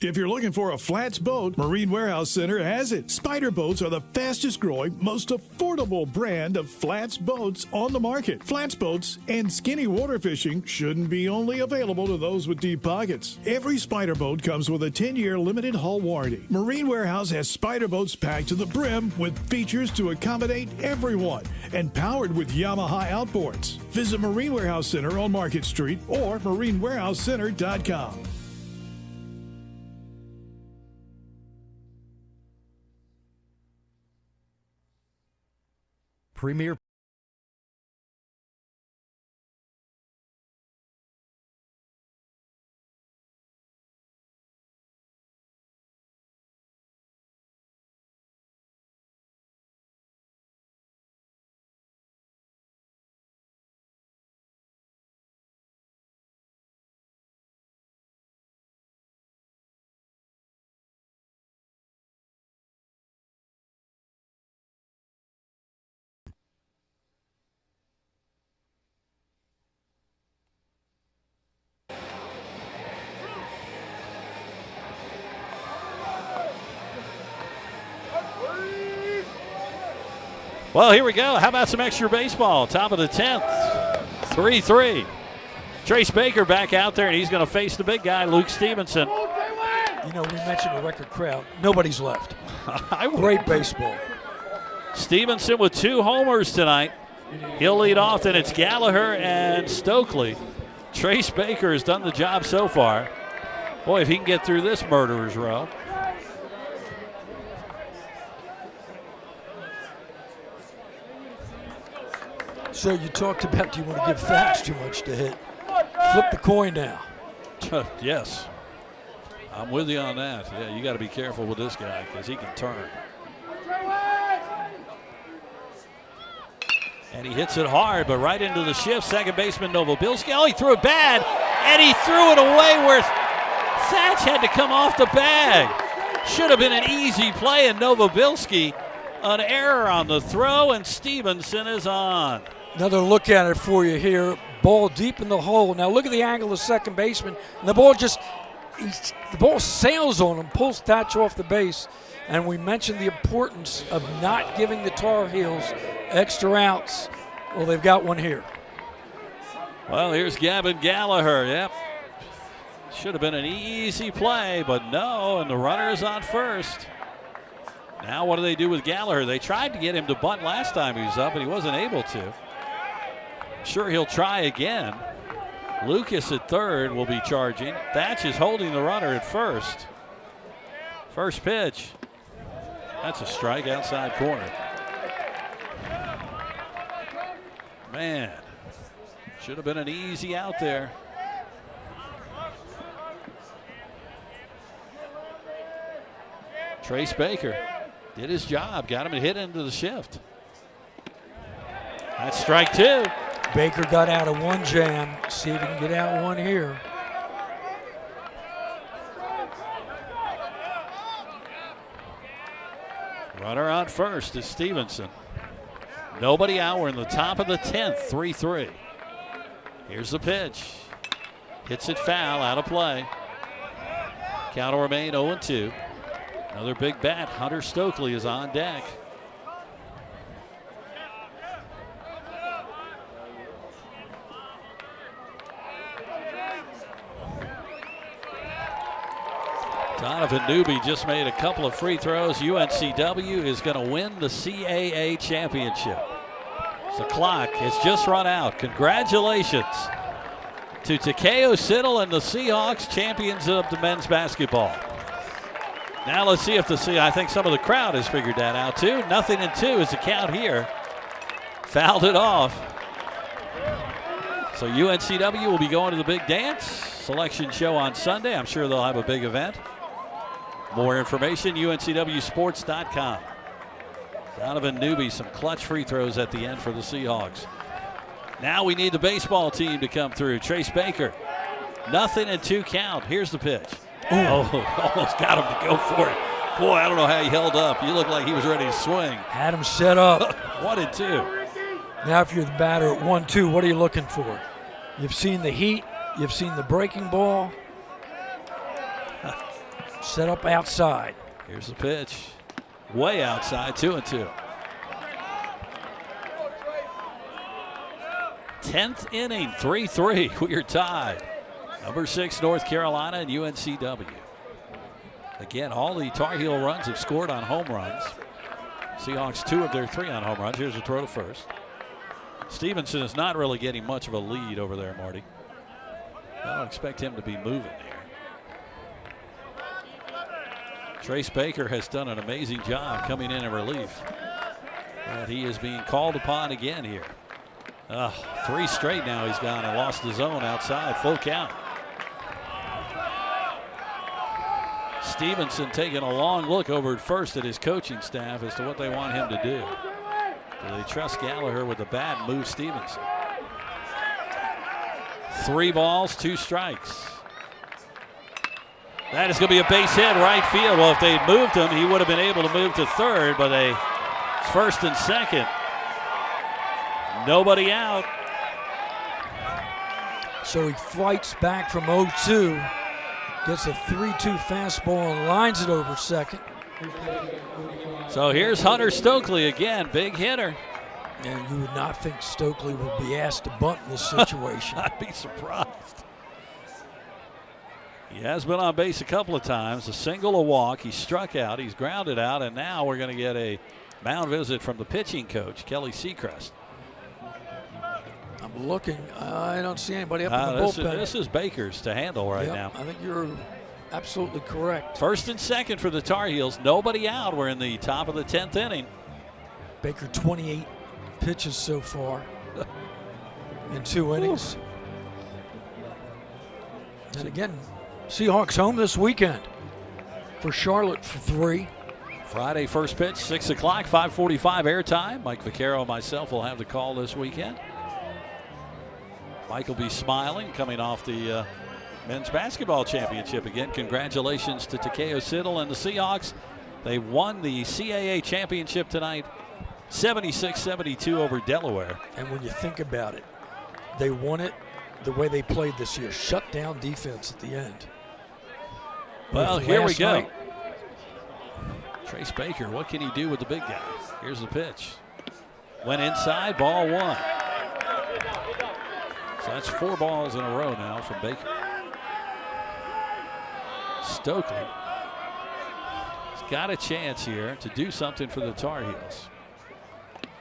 If you're looking for a flats boat, Marine Warehouse Center has it. Spider boats are the fastest growing, most affordable brand of flats boats on the market. Flats boats and skinny water fishing shouldn't be only available to those with deep pockets. Every Spider boat comes with a 10-year limited hull warranty. Marine Warehouse has Spider boats packed to the brim with features to accommodate everyone and powered with Yamaha outboards. Visit Marine Warehouse Center on Market Street or marinewarehousecenter.com. Premier Well, here we go. How about some extra baseball? Top of the 10th, 3-3. Trace Baker back out there, and he's going to face the big guy, Luke Stevenson. You know, we mentioned a record crowd. Nobody's left. Great baseball. Stevenson with 2 homers tonight. He'll lead off, then it's Gallagher and Stokely. Trace Baker has done the job so far. Boy, if he can get through this murderer's row. So you talked about, do you want to give Thatch too much to hit? Flip the coin now. Yes. I'm with you on that. Yeah, you got to be careful with this guy because he can turn. And he hits it hard, but right into the shift. Second baseman Novobilski. Oh, he threw it bad, and he threw it away where Thatch had to come off the bag. Should have been an easy play, and Novobilski, an error on the throw, and Stevenson is on. Another look at it for you here. Ball deep in the hole. Now look at the angle of second baseman. And the ball sails on him, pulls Thatch off the base. And we mentioned the importance of not giving the Tar Heels extra outs. Well, they've got one here. Well, here's Gavin Gallagher. Yep. Should have been an easy play, but no, and the runner is on first. Now what do they do with Gallagher? They tried to get him to bunt last time he was up, and he wasn't able to. I'm sure he'll try again. Lucas at third will be charging. Thatch is holding the runner at first. First pitch. That's a strike outside corner. Man, should have been an easy out there. Trace Baker did his job, got him to hit into the shift. That's strike 2. Baker got out of one jam. See if he can get out one here. Runner on first is Stevenson. Nobody out. We're in the top of the 10th, 3-3. Here's the pitch. Hits it foul, out of play. Count will remain 0-2. Another big bat. Hunter Stokely is on deck. Donovan Newby just made a couple of free throws. UNCW is going to win the CAA championship. The clock has just run out. Congratulations to Takeo Siddle and the Seahawks, champions of the men's basketball. Now let's see if I think some of the crowd has figured that out too. 0-2 is the count here. Fouled it off. So UNCW will be going to the big dance selection show on Sunday. I'm sure they'll have a big event. More information, uncwsports.com. Donovan Newby, some clutch free throws at the end for the Seahawks. Now we need the baseball team to come through. Trace Baker, 0-2 count. Here's the pitch. Ooh. Oh, almost got him to go for it. Boy, I don't know how he held up. He looked like he was ready to swing. Had him set up. 1-2. Now if you're the batter at 1-2, what are you looking for? You've seen the heat. You've seen the breaking ball. Set up outside. Here's the pitch. Way outside, 2-2. 10th inning, 3-3. We are tied. Number 6, North Carolina and UNCW. Again, all the Tar Heel runs have scored on home runs. Seahawks 2 of their 3 on home runs. Here's a throw to first. Stevenson is not really getting much of a lead over there, Marty. I don't expect him to be moving here. Trace Baker has done an amazing job coming in relief. And he is being called upon again here. 3 straight now he's gone and lost the zone outside. Full count. Stevenson taking a long look over at first at his coaching staff as to what they want him to do. Do they trust Gallagher with the bat and move Stevenson? 3 balls, 2 strikes. That is going to be a base hit right field. Well, if they'd moved him, he would have been able to move to third, but first and second. Nobody out. So he fights back from 0-2, gets a 3-2 fastball and lines it over second. So here's Hunter Stokely again, big hitter. And you would not think Stokely would be asked to bunt in this situation. I'd be surprised. He has been on base a couple of times, a single, a walk. He struck out, he's grounded out, and now we're going to get a mound visit from the pitching coach, Kelly Seacrest. I'm looking. I don't see anybody up in the bullpen. This is Baker's to handle right now. I think you're absolutely correct. First and second for the Tar Heels. Nobody out. We're in the top of the 10th inning. Baker 28 pitches so far in 2 innings. And again, Seahawks home this weekend for Charlotte for 3. Friday first pitch, 6 o'clock, 5:45 airtime. Mike Vaccaro and myself will have the call this weekend. Mike will be smiling coming off the men's basketball championship again. Congratulations to Takeo Siddle and the Seahawks. They won the CAA championship tonight, 76-72 over Delaware. And when you think about it, they won it the way they played this year. Shut down defense at the end. Well, here we go. Trace Baker, what can he do with the big guy? Here's the pitch. Went inside, ball 1. So that's 4 balls in a row now from Baker. Stokely has got a chance here to do something for the Tar Heels.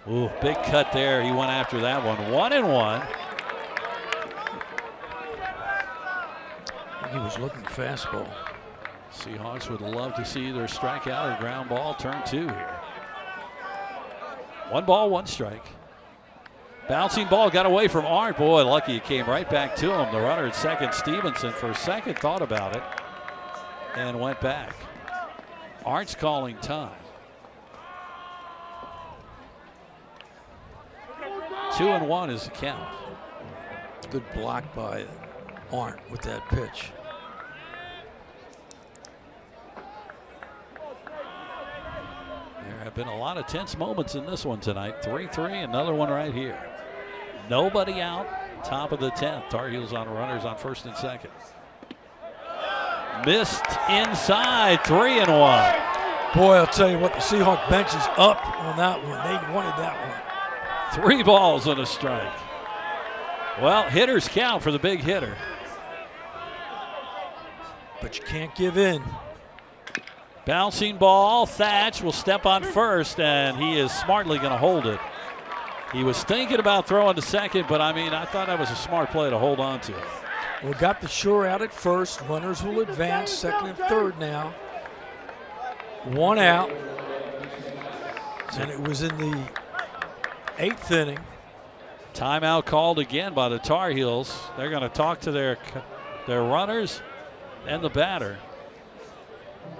Ooh, big cut there. He went after that one. 1-1. He was looking fastball. Seahawks would love to see their strikeout or ground ball turn 2 here. 1 ball, 1 strike. Bouncing ball got away from Arndt. Boy, lucky it came right back to him. The runner at second, Stevenson, for a second thought about it and went back. Arndt's calling time. 2-1 is the count. Good block by Arndt with that pitch. There have been a lot of tense moments in this one tonight. 3-3, another one right here. Nobody out, top of the 10th. Tar Heels on runners on first and second. Missed inside, 3-1. Boy, I'll tell you what, the Seahawk bench is up on that one. They wanted that one. 3 balls and a strike. Well, hitters count for the big hitter. But you can't give in. Bouncing ball, Thatch will step on first, and he is smartly going to hold it. He was thinking about throwing to second, but I mean, I thought that was a smart play to hold on to. Well, got the shore out at first. Runners will advance second and third now. 1 out. And it was in the 8th inning. Timeout called again by the Tar Heels. They're going to talk to their runners and the batter.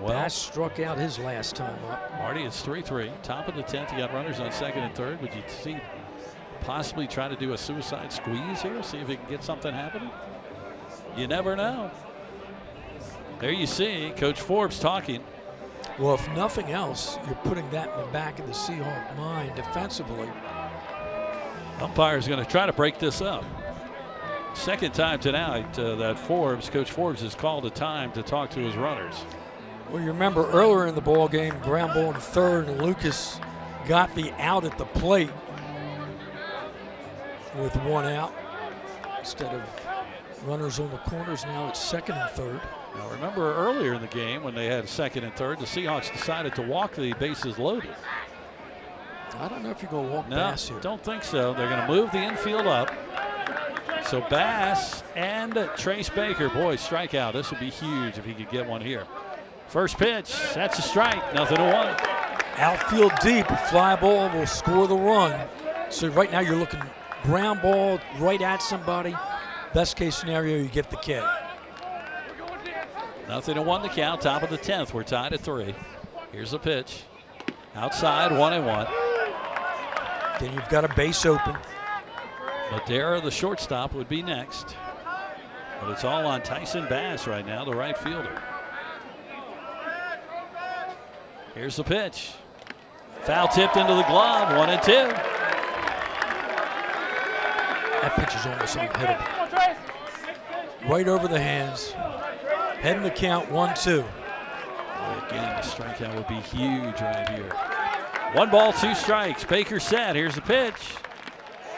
Well, Bass struck out his last time up. Marty, it's 3-3. Top of the 10th. You got runners on second and third. Would you see possibly try to do a suicide squeeze here? See if he can get something happening? You never know. There you see Coach Forbes talking. Well, if nothing else, you're putting that in the back of the Seahawk mind defensively. Umpire's going to try to break this up. Second time tonight that Coach Forbes has called a time to talk to his runners. Well, you remember earlier in the ball game, ground ball in third, and Lucas got the out at the plate with 1 out instead of runners on the corners. Now it's second and third. Now remember earlier in the game when they had second and third, the Seahawks decided to walk the bases loaded. I don't know if you're going to walk Bass here. Don't think so. They're going to move the infield up. So Bass and Trace Baker, boy, strikeout. This would be huge if he could get one here. First pitch, that's a strike, 0-1. Outfield deep, a fly ball will score the run. So right now you're looking ground ball right at somebody. Best case scenario, you get the K. 0-1 the count, top of the 10th. We're tied at 3. Here's the pitch. Outside, 1-1. Then you've got a base open. Madera, the shortstop, would be next. But it's all on Tyson Bass right now, the right fielder. Here's the pitch. Foul tipped into the glove, 1-2. That pitch is almost unhittable. Right over the hands. Heading the count, 1-2. Getting a strikeout would be huge right here. 1 ball, 2 strikes. Baker set. Here's the pitch.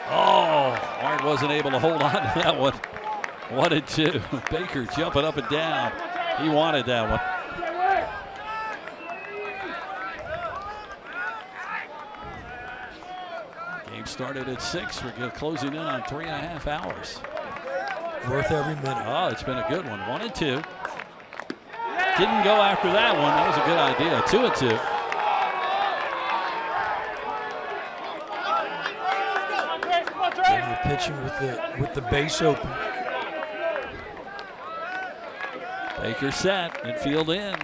Oh, Art wasn't able to hold on to that one. 1-2. Baker jumping up and down. He wanted that one. Game started at 6. We're closing in on 3.5 hours. Worth every minute. Oh, it's been a good one. 1-2. Didn't go after that one. That was a good idea. 2-2. And you're pitching with the base open. Baker set, infield in.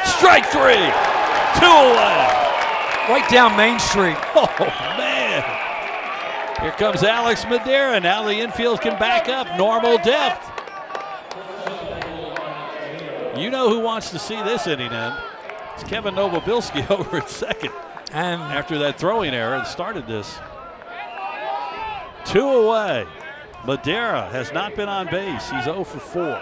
Strike 3. 2 away. Right down Main Street. Oh, man. Here comes Alex Madeira. Now the infield can back up. Normal depth. You know who wants to see this inning end. It's Kevin Novobilski over at second. And after that throwing error and started this. 2 away. Madeira has not been on base. He's 0 for 4.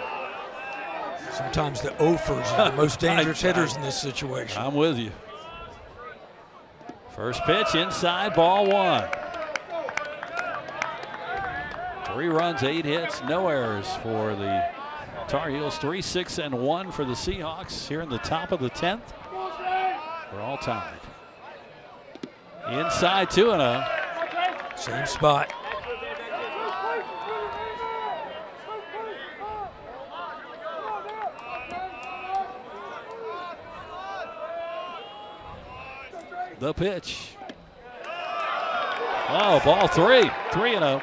Sometimes the offers are the most dangerous hitters in this situation. I'm with you. First pitch inside, ball 1. 3 runs, 8 hits, no errors for the Tar Heels. 3-6-1 for the Seahawks here in the top of the 10th. We're all tied. Inside 2-0. Same spot. The pitch. Oh, ball 3. 3-0.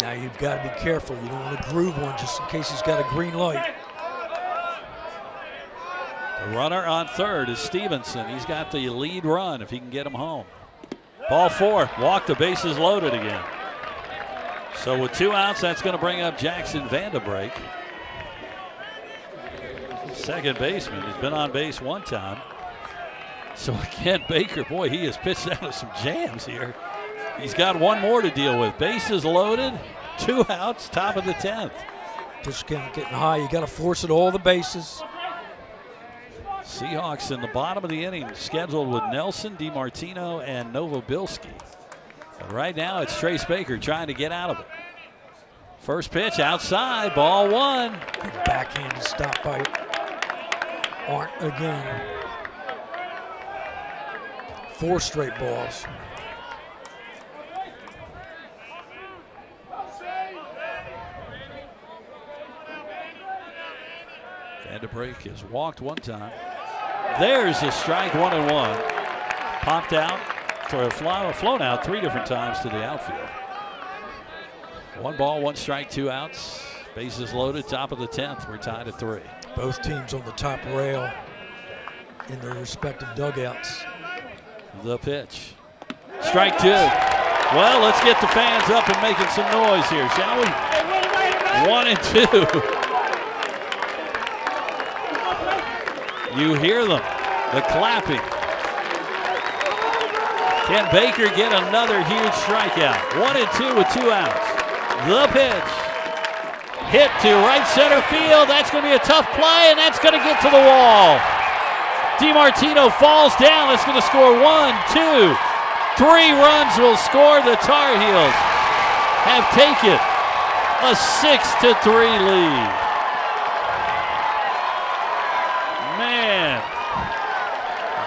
Now you've got to be careful. You don't want to groove one just in case he's got a green light. The runner on third is Stevenson. He's got the lead run if he can get him home. Ball 4. Walk, the bases loaded again. So with 2 outs, that's going to bring up Jackson Vanderbrake. Second baseman. He's been on base 1 time. So again, Baker, boy, he has pitched out of some jams here. He's got 1 more to deal with. Bases loaded, 2 outs, top of the 10th. Just getting high. You got to force it all the bases. Seahawks in the bottom of the inning, scheduled with Nelson, DiMartino, and Novobilski. But right now, it's Trace Baker trying to get out of it. First pitch outside, ball 1. Good backhand stop by Art again. 4 straight balls. Vanderbrake has walked 1 time. There's a strike, 1-1. Popped out, flown out 3 different times to the outfield. 1 ball, 1 strike, 2 outs. Bases loaded, top of the 10th. We're tied at 3. Both teams on the top rail in their respective dugouts. The pitch. Strike 2. Well, let's get the fans up and making some noise here, shall we? 1-2. You hear them, the clapping. Can Baker get another huge strikeout? 1-2 with 2 outs. The pitch. Hit to right center field. That's going to be a tough play, and that's going to get to the wall. DiMartino falls down. That's going to score 1, 2, 3 runs will score. The Tar Heels have taken a 6-3 lead. Man,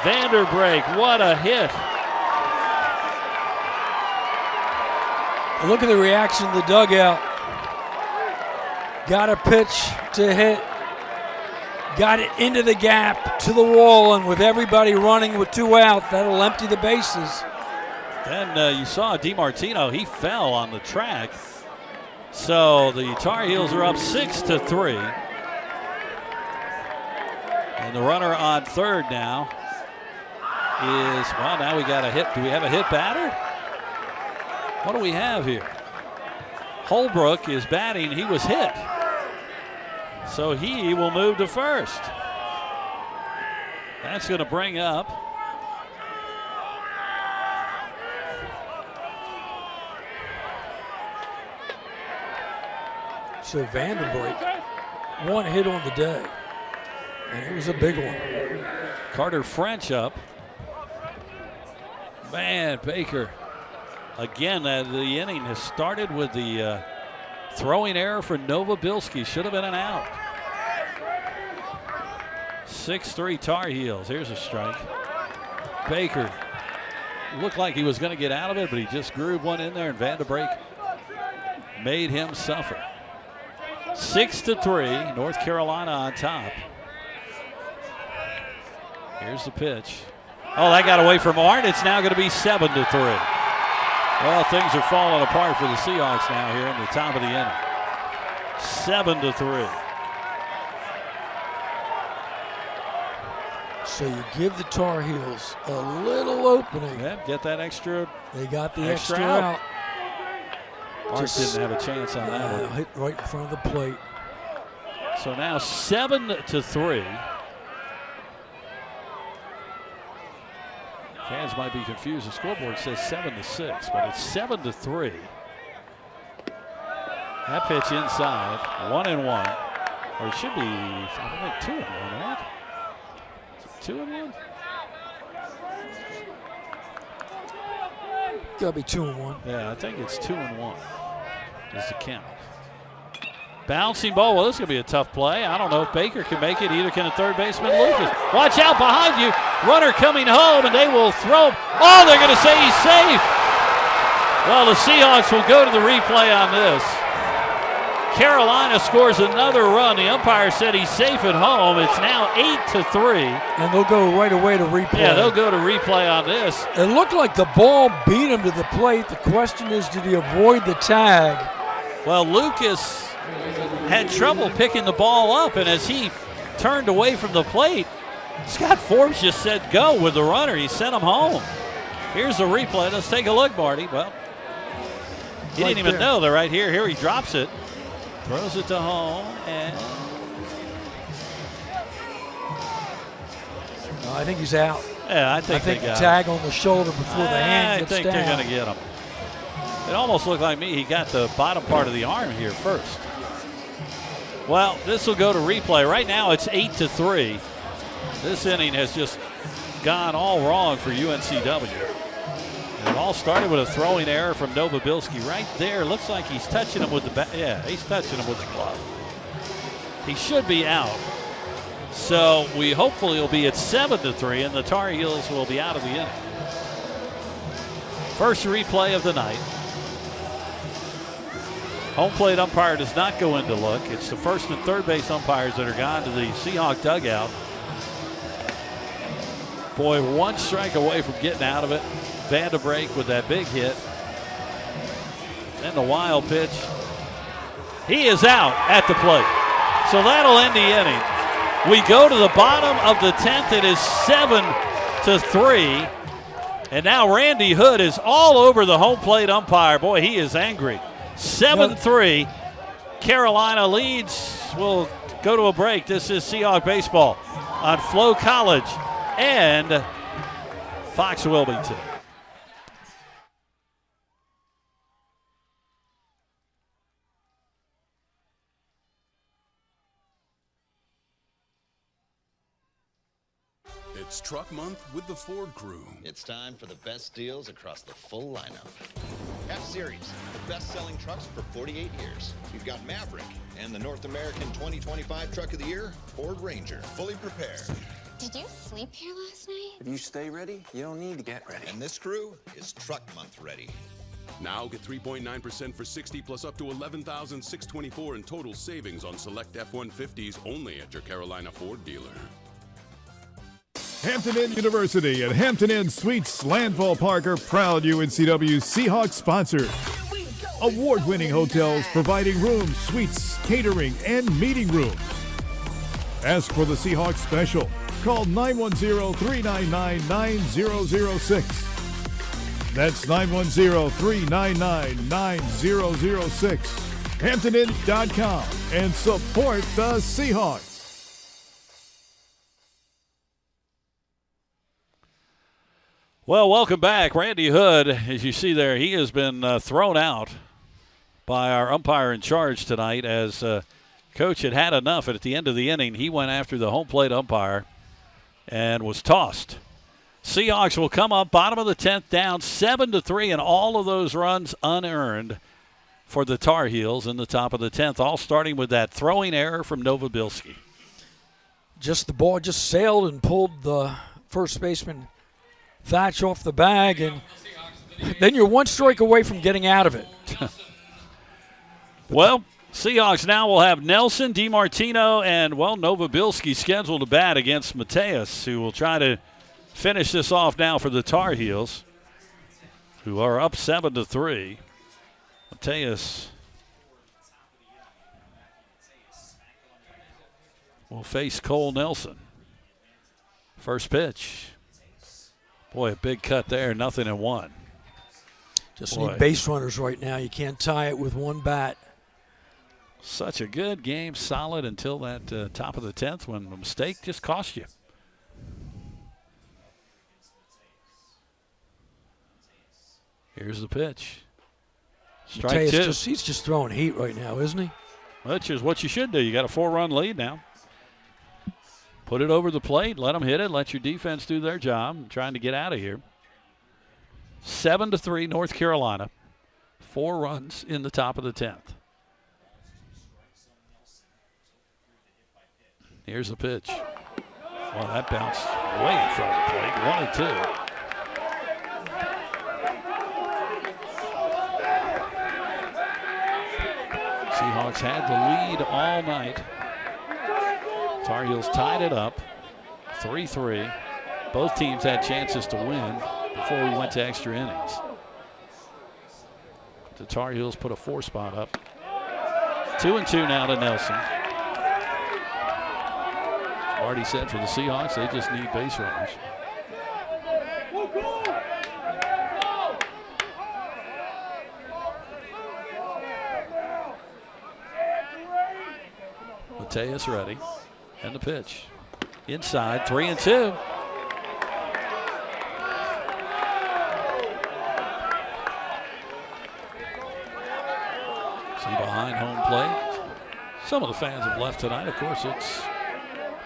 Vanderbrake, what a hit. Look at the reaction of the dugout. Got a pitch to hit. Got it into the gap to the wall, and with everybody running with 2 out, that'll empty the bases. Then you saw DiMartino, he fell on the track. So the Tar Heels are up 6-3. And the runner on third now is, well, now we got a hit. Do we have a hit batter? What do we have here? Holbrook is batting. He was hit. So he will move to first. That's going to bring up so Vanderbrake one hit on the day, and it was a big one. Carter French up. Man, Baker. Again, the inning has started with the throwing error for Novobilski. Should have been an out. 6-3 Tar Heels. Here's a strike. Baker looked like he was going to get out of it, but he just grooved one in there, and Vanderbrake made him suffer. 6-3, North Carolina on top. Here's the pitch. Oh, that got away from Martin. It's now going to be 7-3. Well, things are falling apart for the Seahawks now here in the top of the inning. 7-3. So you give the Tar Heels a little opening. Yep, get that extra. They got the extra out. Mark didn't have a chance on that one. Hit right in front of the plate. So now 7-3. Fans might be confused. The scoreboard says 7-6, but it's 7-3. That pitch inside, 1-1. Or it should be, I think, 2-1, right? 2-1? Gotta be 2-1. Yeah, I think it's 2-1 is the count. Bouncing ball. Well, this is going to be a tough play. I don't know if Baker can make it. Either can a third baseman, Lucas. Watch out behind you. Runner coming home, and they will throw. Oh, they're going to say he's safe. Well, the Seahawks will go to the replay on this. Carolina scores another run. The umpire said he's safe at home. It's now 8-3. And they'll go right away to replay. Yeah, they'll go to replay on this. It looked like the ball beat him to the plate. The question is, did he avoid the tag? Well, Lucas had trouble picking the ball up, and as he turned away from the plate, Scott Forbes just said go with the runner. He sent him home. Here's the replay. Let's take a look, Marty. Well, he didn't even know. They're right here. Here he drops it. Throws it to home, and no, I think he's out. Yeah, I think the tag on the shoulder before the hand gets down. I think they're going to get him. It almost looked like he got the bottom part of the arm here first. Well, this will go to replay. Right now it's 8-3. This inning has just gone all wrong for UNCW. It all started with a throwing error from Novobilski right there. Looks like he's touching him with the bat. Yeah, he's touching him with the glove. He should be out. So we hopefully will be at 7-3, and the Tar Heels will be out of the inning. First replay of the night. Home plate umpire does not go in to look. It's the first and third base umpires that are gone to the Seahawk dugout. Boy, one strike away from getting out of it. Vanderbrake with that big hit. And the wild pitch. He is out at the plate. So that'll end the inning. We go to the bottom of the 10th. It is 7-3. And now Randy Hood is all over the home plate umpire. Boy, he is angry. 7-3. Carolina leads. We'll go to a break. This is Seahawk Baseball on Flow College and Fox Wilmington. It's Truck Month with the Ford Crew. It's time for the best deals across the full lineup. F-Series, the best-selling trucks for 48 years. You've got Maverick and the North American 2025 Truck of the Year, Ford Ranger, fully prepared. Did you sleep here last night? If you stay ready, you don't need to get ready. And this crew is Truck Month ready. Now get 3.9% for 60 plus up to $11,624 in total savings on select F-150s only at your Carolina Ford dealer. Hampton Inn University and Hampton Inn Suites Landfall Park are proud UNCW Seahawks sponsors. Award-winning hotels providing rooms, suites, catering, and meeting rooms. Ask for the Seahawks special. Call 910-399-9006. That's 910-399-9006. HamptonInn.com and support the Seahawks. Well, welcome back. Randy Hood, as you see there, he has been thrown out by our umpire in charge tonight as Coach had had enough, and at the end of the inning, he went after the home plate umpire and was tossed. Seahawks will come up bottom of the 10th, down 7-3, and all of those runs unearned for the Tar Heels in the top of the 10th, all starting with that throwing error from Novobilski. The ball just sailed and pulled the first baseman Thatch off the bag, and then you're one strike away from getting out of it. Well, Seahawks now will have Nelson, DiMartino, and, Novobilski scheduled to bat against Mateus, who will try to finish this off now for the Tar Heels, who are up 7-3. Mateus will face Cole Nelson. First pitch. Boy, a big cut there, 0-1. Just need base runners right now. You can't tie it with one bat. Such a good game, solid until that top of the 10th when a mistake just cost you. Here's the pitch. Strike two. He's just throwing heat right now, isn't he? Which is what you should do. You got a 4-run lead now. Put it over the plate, let them hit it, let your defense do their job. I'm trying to get out of here. 7-3 North Carolina. 4 runs in the top of the 10th. Here's the pitch. Well, that bounced way in front of the plate. 1-2. Seahawks had the lead all night. Tar Heels tied it up, 3-3. Both teams had chances to win before we went to extra innings. The Tar Heels put a 4 spot up. 2-2 now to Nelson. Marty said for the Seahawks, they just need base runners. Mateus ready. And the pitch. Inside, 3-2. See behind home plate. Some of the fans have left tonight. Of course, a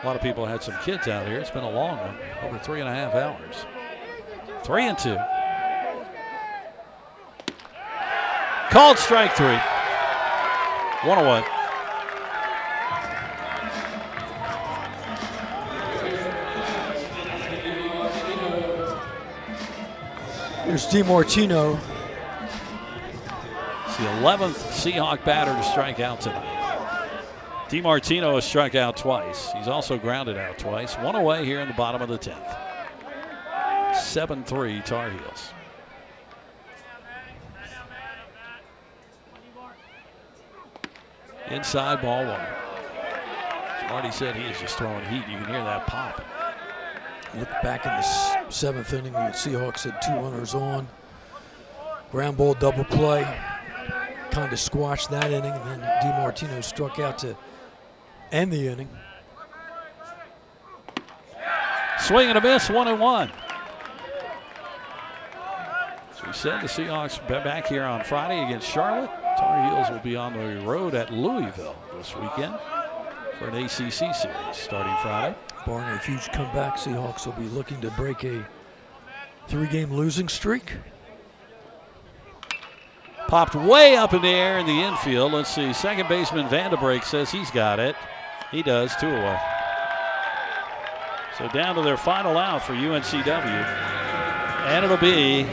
lot of people had some kids out here. It's been a long one, over 3.5 hours. 3-2. Called strike 3. 1-1. Here's DiMartino. It's the 11th Seahawk batter to strike out tonight. DiMartino has struck out twice. He's also grounded out twice. 1 away here in the bottom of the 10th. 7-3 Tar Heels. Inside, ball 1. As Marty said, he is just throwing heat. You can hear that pop. Look back in the 7th inning, the Seahawks had 2 runners on. Ground ball double play. Kind of squashed that inning, and then DiMartino struck out to end the inning. Swing and a miss, 1-1. As we said, the Seahawks back here on Friday against Charlotte. Tar Heels will be on the road at Louisville this weekend for an ACC series starting Friday. Barring a huge comeback, Seahawks will be looking to break a 3-game losing streak. Popped way up in the air in the infield. Let's see, second baseman Vanderbrake says he's got it. He does, 2 away. So down to their final out for UNCW. And it'll be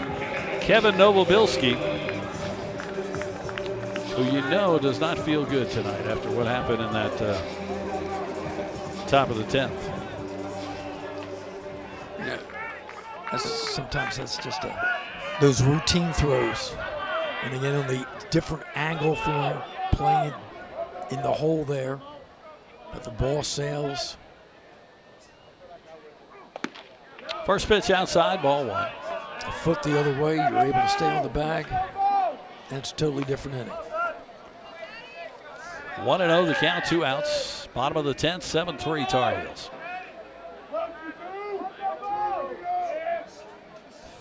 Kevin Novobilski, who you know does not feel good tonight after what happened in that top of the 10th. Sometimes that's just those routine throws. And again, on the different angle for him, playing it in the hole there. But the ball sails. First pitch outside, ball 1. A foot the other way, you're able to stay on the bag. That's a totally different inning. 1-0 the count, 2 outs. Bottom of the 10th, 7-3 Tar Heels.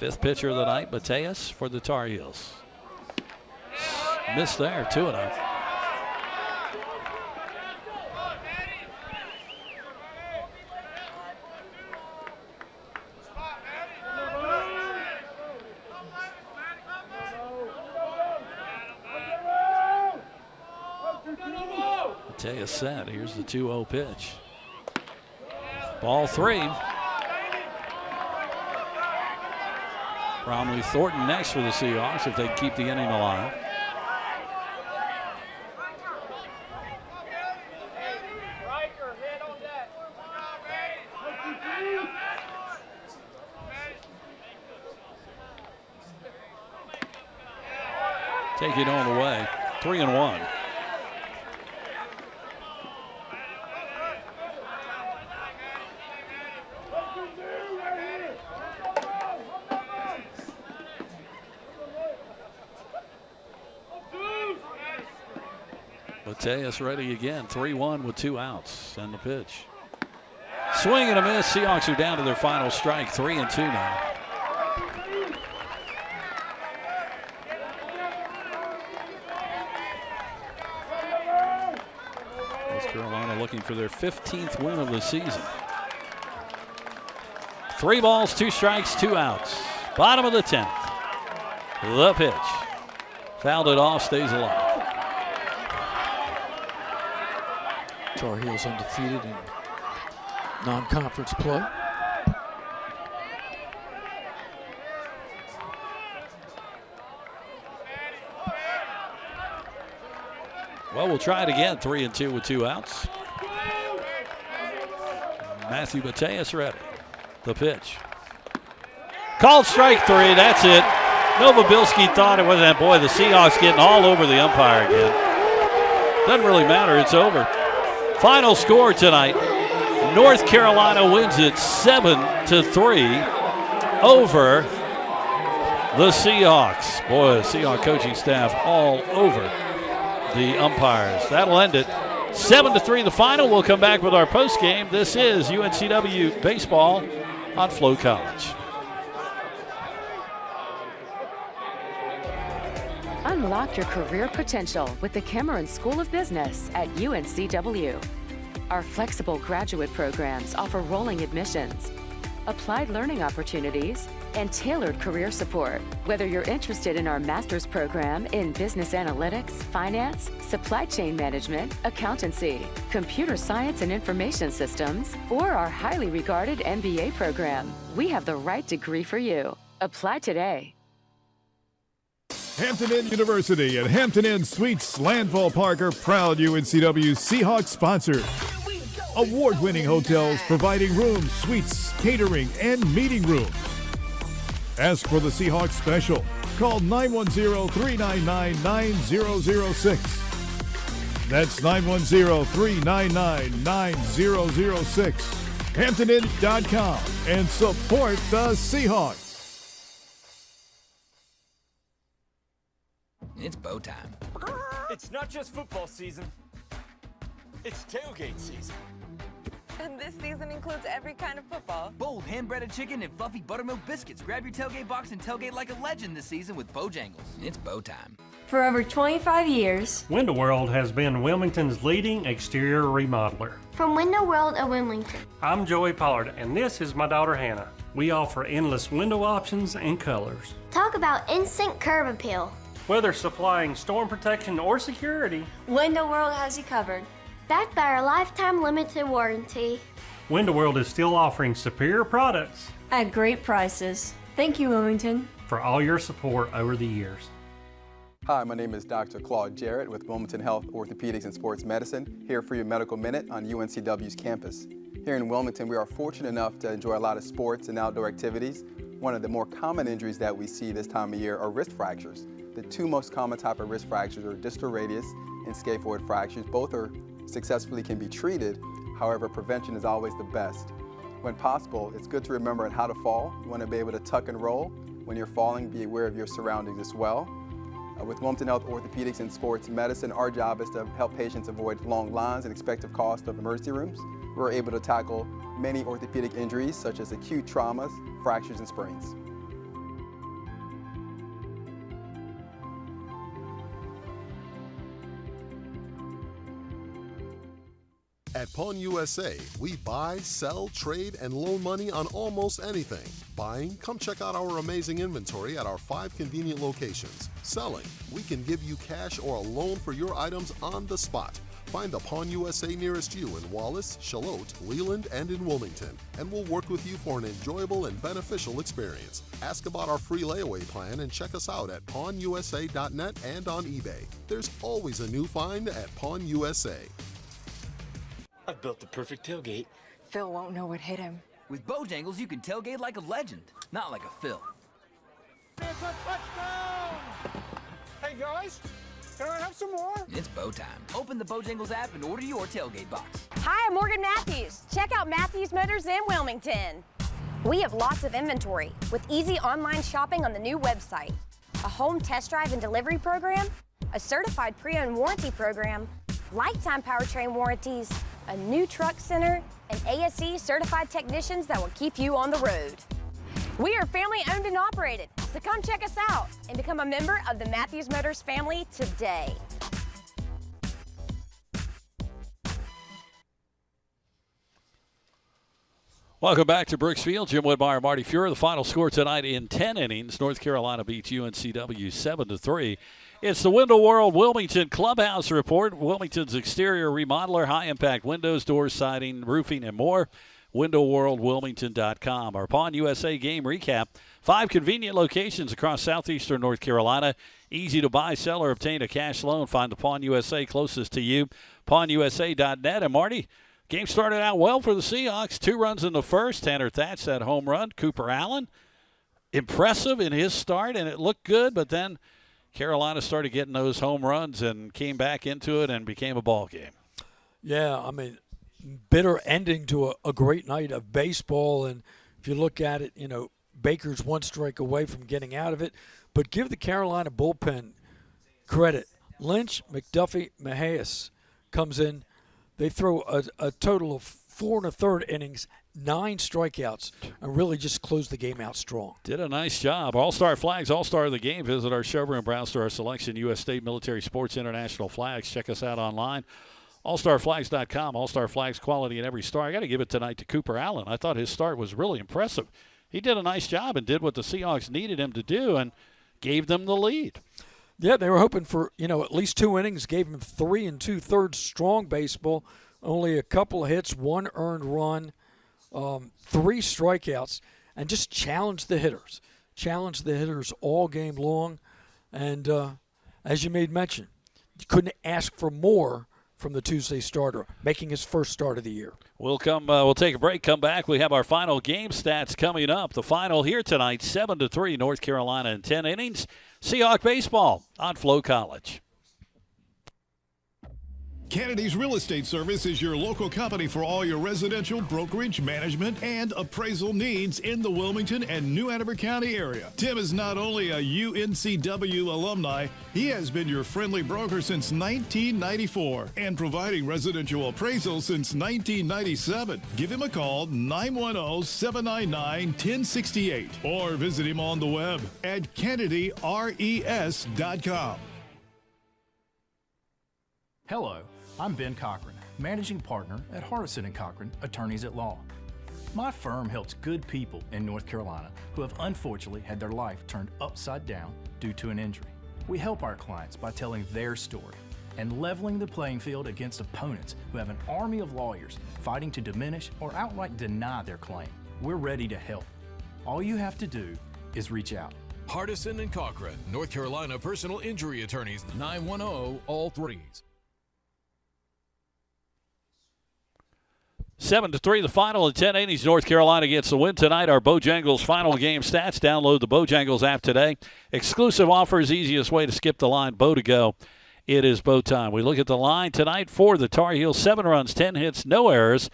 5th pitcher of the night, Mateus for the Tar Heels. Missed there, 2-0. Mateus set. Here's the 2-0 pitch. Ball 3. Bromley Thornton next for the Seahawks if they keep the inning alive. Take it on the way. 3-1. Mateus ready again. 3-1 with 2 outs. And the pitch. Swing and a miss. Seahawks are down to their final strike. 3-2 now. North Carolina looking for their 15th win of the season. 3 balls, 2 strikes, 2 outs. Bottom of the 10th. The pitch. Fouled it off, stays alive. Tar Heels undefeated in non-conference play. Well, we'll try it again. 3-2 with 2 outs. Matthew Mateus ready. The pitch. Called strike 3. That's it. Novobilski thought it was that. Boy, the Seahawks getting all over the umpire again. Doesn't really matter. It's over. Final score tonight. North Carolina wins it 7-3 over the Seahawks. Boy, the Seahawks coaching staff all over the umpires. That'll end it. 7-3 the final. We'll come back with our post game. This is UNCW baseball on Flow College. Unlock your career potential with the Cameron School of Business at UNCW. Our flexible graduate programs offer rolling admissions, applied learning opportunities, and tailored career support. Whether you're interested in our master's program in business analytics, finance, supply chain management, accountancy, computer science and information systems, or our highly regarded MBA program, we have the right degree for you. Apply today. Hampton Inn University and Hampton Inn Suites Landfall Park are proud UNCW Seahawks sponsors. Award-winning hotels providing rooms, suites, catering, and meeting rooms. Ask for the Seahawks special. Call 910-399-9006. That's 910-399-9006. HamptonInn.com and support the Seahawks. It's bow time. It's not just football season. It's tailgate season. And this season includes every kind of football. Bold hand-breaded chicken and fluffy buttermilk biscuits. Grab your tailgate box and tailgate like a legend this season with Bojangles. It's bow time. For over 25 years, Window World has been Wilmington's leading exterior remodeler. From Window World of Wilmington. I'm Joey Pollard, and this is my daughter Hannah. We offer endless window options and colors. Talk about instant curb appeal. Whether supplying storm protection or security, Window World has you covered. Backed by our lifetime limited warranty. Window World is still offering superior products At great prices. Thank you, Wilmington. for all your support over the years. Hi, my name is Dr. Claude Jarrett with Wilmington Health Orthopedics and Sports Medicine, here for your Medical Minute on UNCW's campus. Here in Wilmington, we are fortunate enough to enjoy a lot of sports and outdoor activities. One of the more common injuries that we see this time of year are wrist fractures. The 2 most common type of wrist fractures are distal radius and scaphoid fractures. Both are successfully can be treated. However, prevention is always the best. When possible, it's good to remember how to fall. You want to be able to tuck and roll. When you're falling, be aware of your surroundings as well. With Wilmington Health Orthopedics and Sports Medicine, our job is to help patients avoid long lines and expected cost of emergency rooms. We're able to tackle many orthopedic injuries such as acute traumas, fractures, and sprains. At Pawn USA, we buy, sell, trade, and loan money on almost anything. Buying? Come check out our amazing inventory at our 5 convenient locations. Selling? We can give you cash or a loan for your items on the spot. Find the Pawn USA nearest you in Wallace, Charlotte, Leland, and in Wilmington, and we'll work with you for an enjoyable and beneficial experience. Ask about our free layaway plan and check us out at pawnusa.net and on eBay. There's always a new find at Pawn USA. I've built the perfect tailgate. Phil won't know what hit him. With Bojangles, you can tailgate like a legend, not like a Phil. It's a touchdown! Hey guys, can I have some more? It's bow time. Open the Bojangles app and order your tailgate box. Hi, I'm Morgan Matthews. Check out Matthews Motors in Wilmington. We have lots of inventory with easy online shopping on the new website, a home test drive and delivery program, a certified pre-owned warranty program, lifetime powertrain warranties, a new truck center, and ASE certified technicians that will keep you on the road. We are family owned and operated, so come check us out and become a member of the Matthews Motors family today. Welcome back to Brooks Field. Jim Woodmeyer, Marty Fuhrer. The final score tonight in 10 innings. North Carolina beats UNCW 7-3. It's the Window World Wilmington Clubhouse Report. Wilmington's exterior remodeler, high-impact windows, doors, siding, roofing, and more. WindowWorldWilmington.com. Our Pawn USA game recap. 5 convenient locations across southeastern North Carolina. Easy to buy, sell, or obtain a cash loan. Find the Pawn USA closest to you. PawnUSA.net. And Marty, game started out well for the Seahawks. 2 runs in the first. Tanner Thatch, that home run. Cooper Allen, impressive in his start, and it looked good, but then Carolina started getting those home runs and came back into it and became a ball game. Yeah, I mean, bitter ending to a great night of baseball. And if you look at it, you know, Baker's 1 strike away from getting out of it. But give the Carolina bullpen credit. Lynch, McDuffie, Mahias comes in. They throw a total of 4 1/3 innings, 9 strikeouts, and really just closed the game out strong. Did a nice job. All-Star Flags, All-Star of the Game. Visit our showroom, browse to our selection, U.S. State Military Sports International Flags. Check us out online. AllStarFlags.com. All-Star Flags, quality in every star. I got to give it tonight to Cooper Allen. I thought his start was really impressive. He did a nice job and did what the Seahawks needed him to do and gave them the lead. Yeah, they were hoping for, at least 2 innings, gave him 3 2/3 strong baseball, only a couple of hits, 1 earned run, 3 strikeouts, and just challenged the hitters. Challenged the hitters all game long. And as you made mention, you couldn't ask for more from the Tuesday starter, making his first start of the year. We'll take a break, come back. We have our final game stats coming up. The final here tonight, 7-3, North Carolina in 10 innings. Seahawk baseball on Flow College. Kennedy's Real Estate Service is your local company for all your residential, brokerage, management, and appraisal needs in the Wilmington and New Hanover County area. Tim is not only a UNCW alumni, he has been your friendly broker since 1994 and providing residential appraisals since 1997. Give him a call, 910-799-1068, or visit him on the web at KennedyRES.com. Hello, I'm Ben Cochran, Managing Partner at Hardison & Cochran, Attorneys at Law. My firm helps good people in North Carolina who have unfortunately had their life turned upside down due to an injury. We help our clients by telling their story and leveling the playing field against opponents who have an army of lawyers fighting to diminish or outright deny their claim. We're ready to help. All you have to do is reach out. Hardison & Cochran, North Carolina Personal Injury Attorneys, 910-all-threes. 7-3, the final in 10 innings. North Carolina gets the win tonight. Our Bojangles final game stats. Download the Bojangles app today. Exclusive offers, easiest way to skip the line. Bo to go. It is Bo time. We look at the line tonight for the Tar Heels. 7 runs, 10 hits, no errors.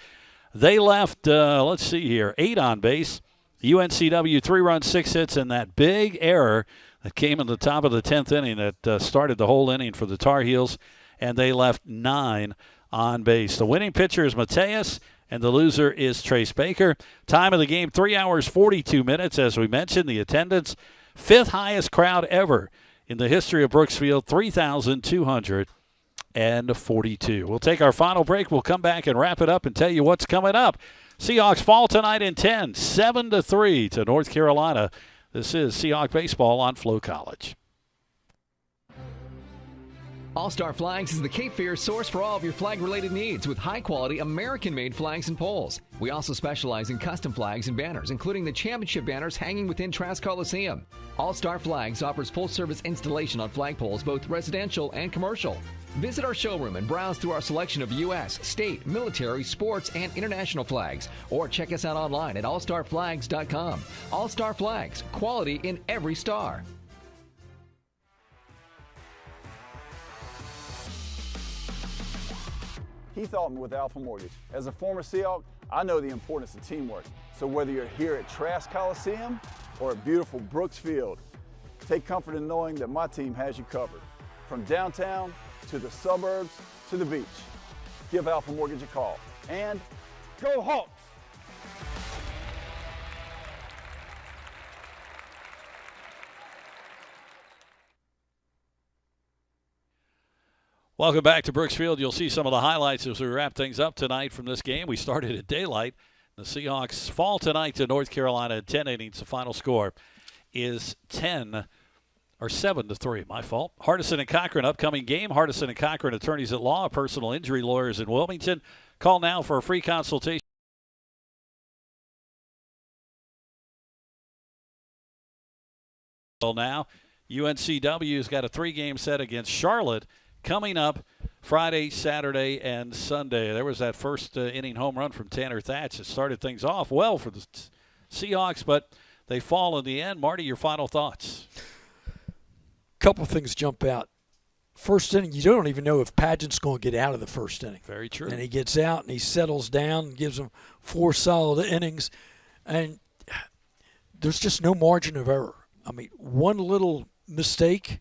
They left, 8 on base. UNCW 3 runs, 6 hits, and that big error that came in the top of the 10th inning that started the whole inning for the Tar Heels, and they left 9 on base. The winning pitcher is Mateus, and the loser is Trace Baker. Time of the game, 3 hours, 42 minutes. As we mentioned, the attendance, 5th highest crowd ever in the history of Brooksfield, 3,242. We'll take our final break. We'll come back and wrap it up and tell you what's coming up. Seahawks fall tonight in 10, 7-3 to North Carolina. This is Seahawk Baseball on Flow College. All-Star Flags is the Cape Fear source for all of your flag-related needs with high-quality American-made flags and poles. We also specialize in custom flags and banners, including the championship banners hanging within Trask Coliseum. All-Star Flags offers full-service installation on flagpoles, both residential and commercial. Visit our showroom and browse through our selection of U.S., state, military, sports, and international flags. Or check us out online at allstarflags.com. All-Star Flags, quality in every star. Keith Altman with Alpha Mortgage. As a former Seahawk, I know the importance of teamwork. So whether you're here at Trask Coliseum or at beautiful Brooks Field, take comfort in knowing that my team has you covered. From downtown to the suburbs to the beach. Give Alpha Mortgage a call. And go Hawks! Welcome back to Brooks Field. You'll see some of the highlights as we wrap things up tonight from this game. We started at daylight. The Seahawks fall tonight to North Carolina in 10 innings. The final score is 7-3. My fault. Hardison and Cochran, upcoming game. Hardison and Cochran, attorneys at law, personal injury lawyers in Wilmington. Call now for a free consultation. Well, now UNCW's got a 3-game set against Charlotte coming up Friday, Saturday, and Sunday. There was that first inning home run from Tanner Thatch that started things off well for the Seahawks, but they fall in the end. Marty, your final thoughts? Couple things jump out. First inning, you don't even know if Padgett's going to get out of the first inning. Very true. And he gets out and he settles down and gives them 4 solid innings. And there's just no margin of error. I mean, one little mistake,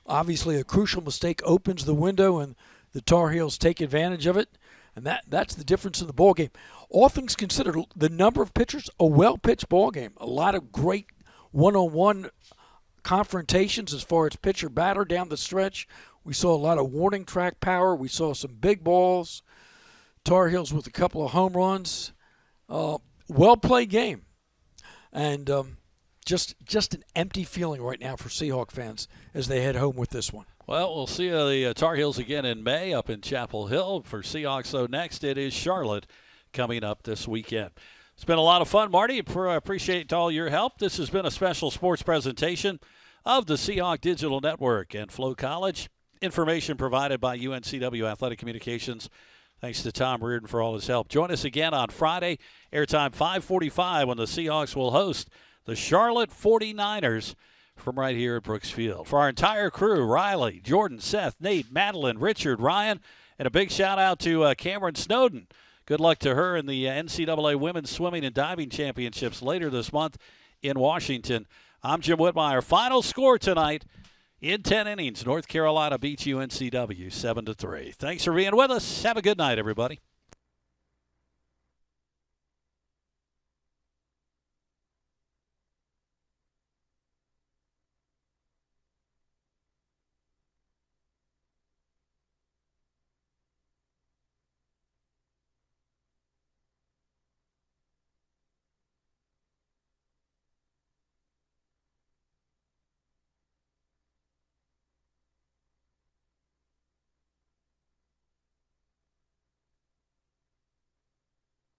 obviously a crucial mistake, opens the window and the Tar Heels take advantage of it. And that's the difference in the ball game. All things considered, the number of pitchers, a well-pitched ball game. A lot of great one-on-one confrontations as far as pitcher-batter down the stretch. We saw a lot of warning track power. We saw some big balls. Tar Heels with a couple of home runs. Well-played game. And just an empty feeling right now for Seahawk fans as they head home with this one. Well, we'll see the Tar Heels again in May up in Chapel Hill. For Seahawks, though, next it is Charlotte coming up this weekend. It's been a lot of fun, Marty. Appreciate all your help. This has been a special sports presentation of the Seahawk Digital Network and Flow College. Information provided by UNCW Athletic Communications. Thanks to Tom Reardon for all his help. Join us again on Friday, airtime 5:45, when the Seahawks will host the Charlotte 49ers from right here at Brooks Field. For our entire crew, Riley, Jordan, Seth, Nate, Madeline, Richard, Ryan, and a big shout-out to Cameron Snowden. Good luck to her in the NCAA Women's Swimming and Diving Championships later this month in Washington. I'm Jim Whitmire. Final score tonight, in 10 innings, North Carolina beats UNCW 7-3. Thanks for being with us. Have a good night, everybody.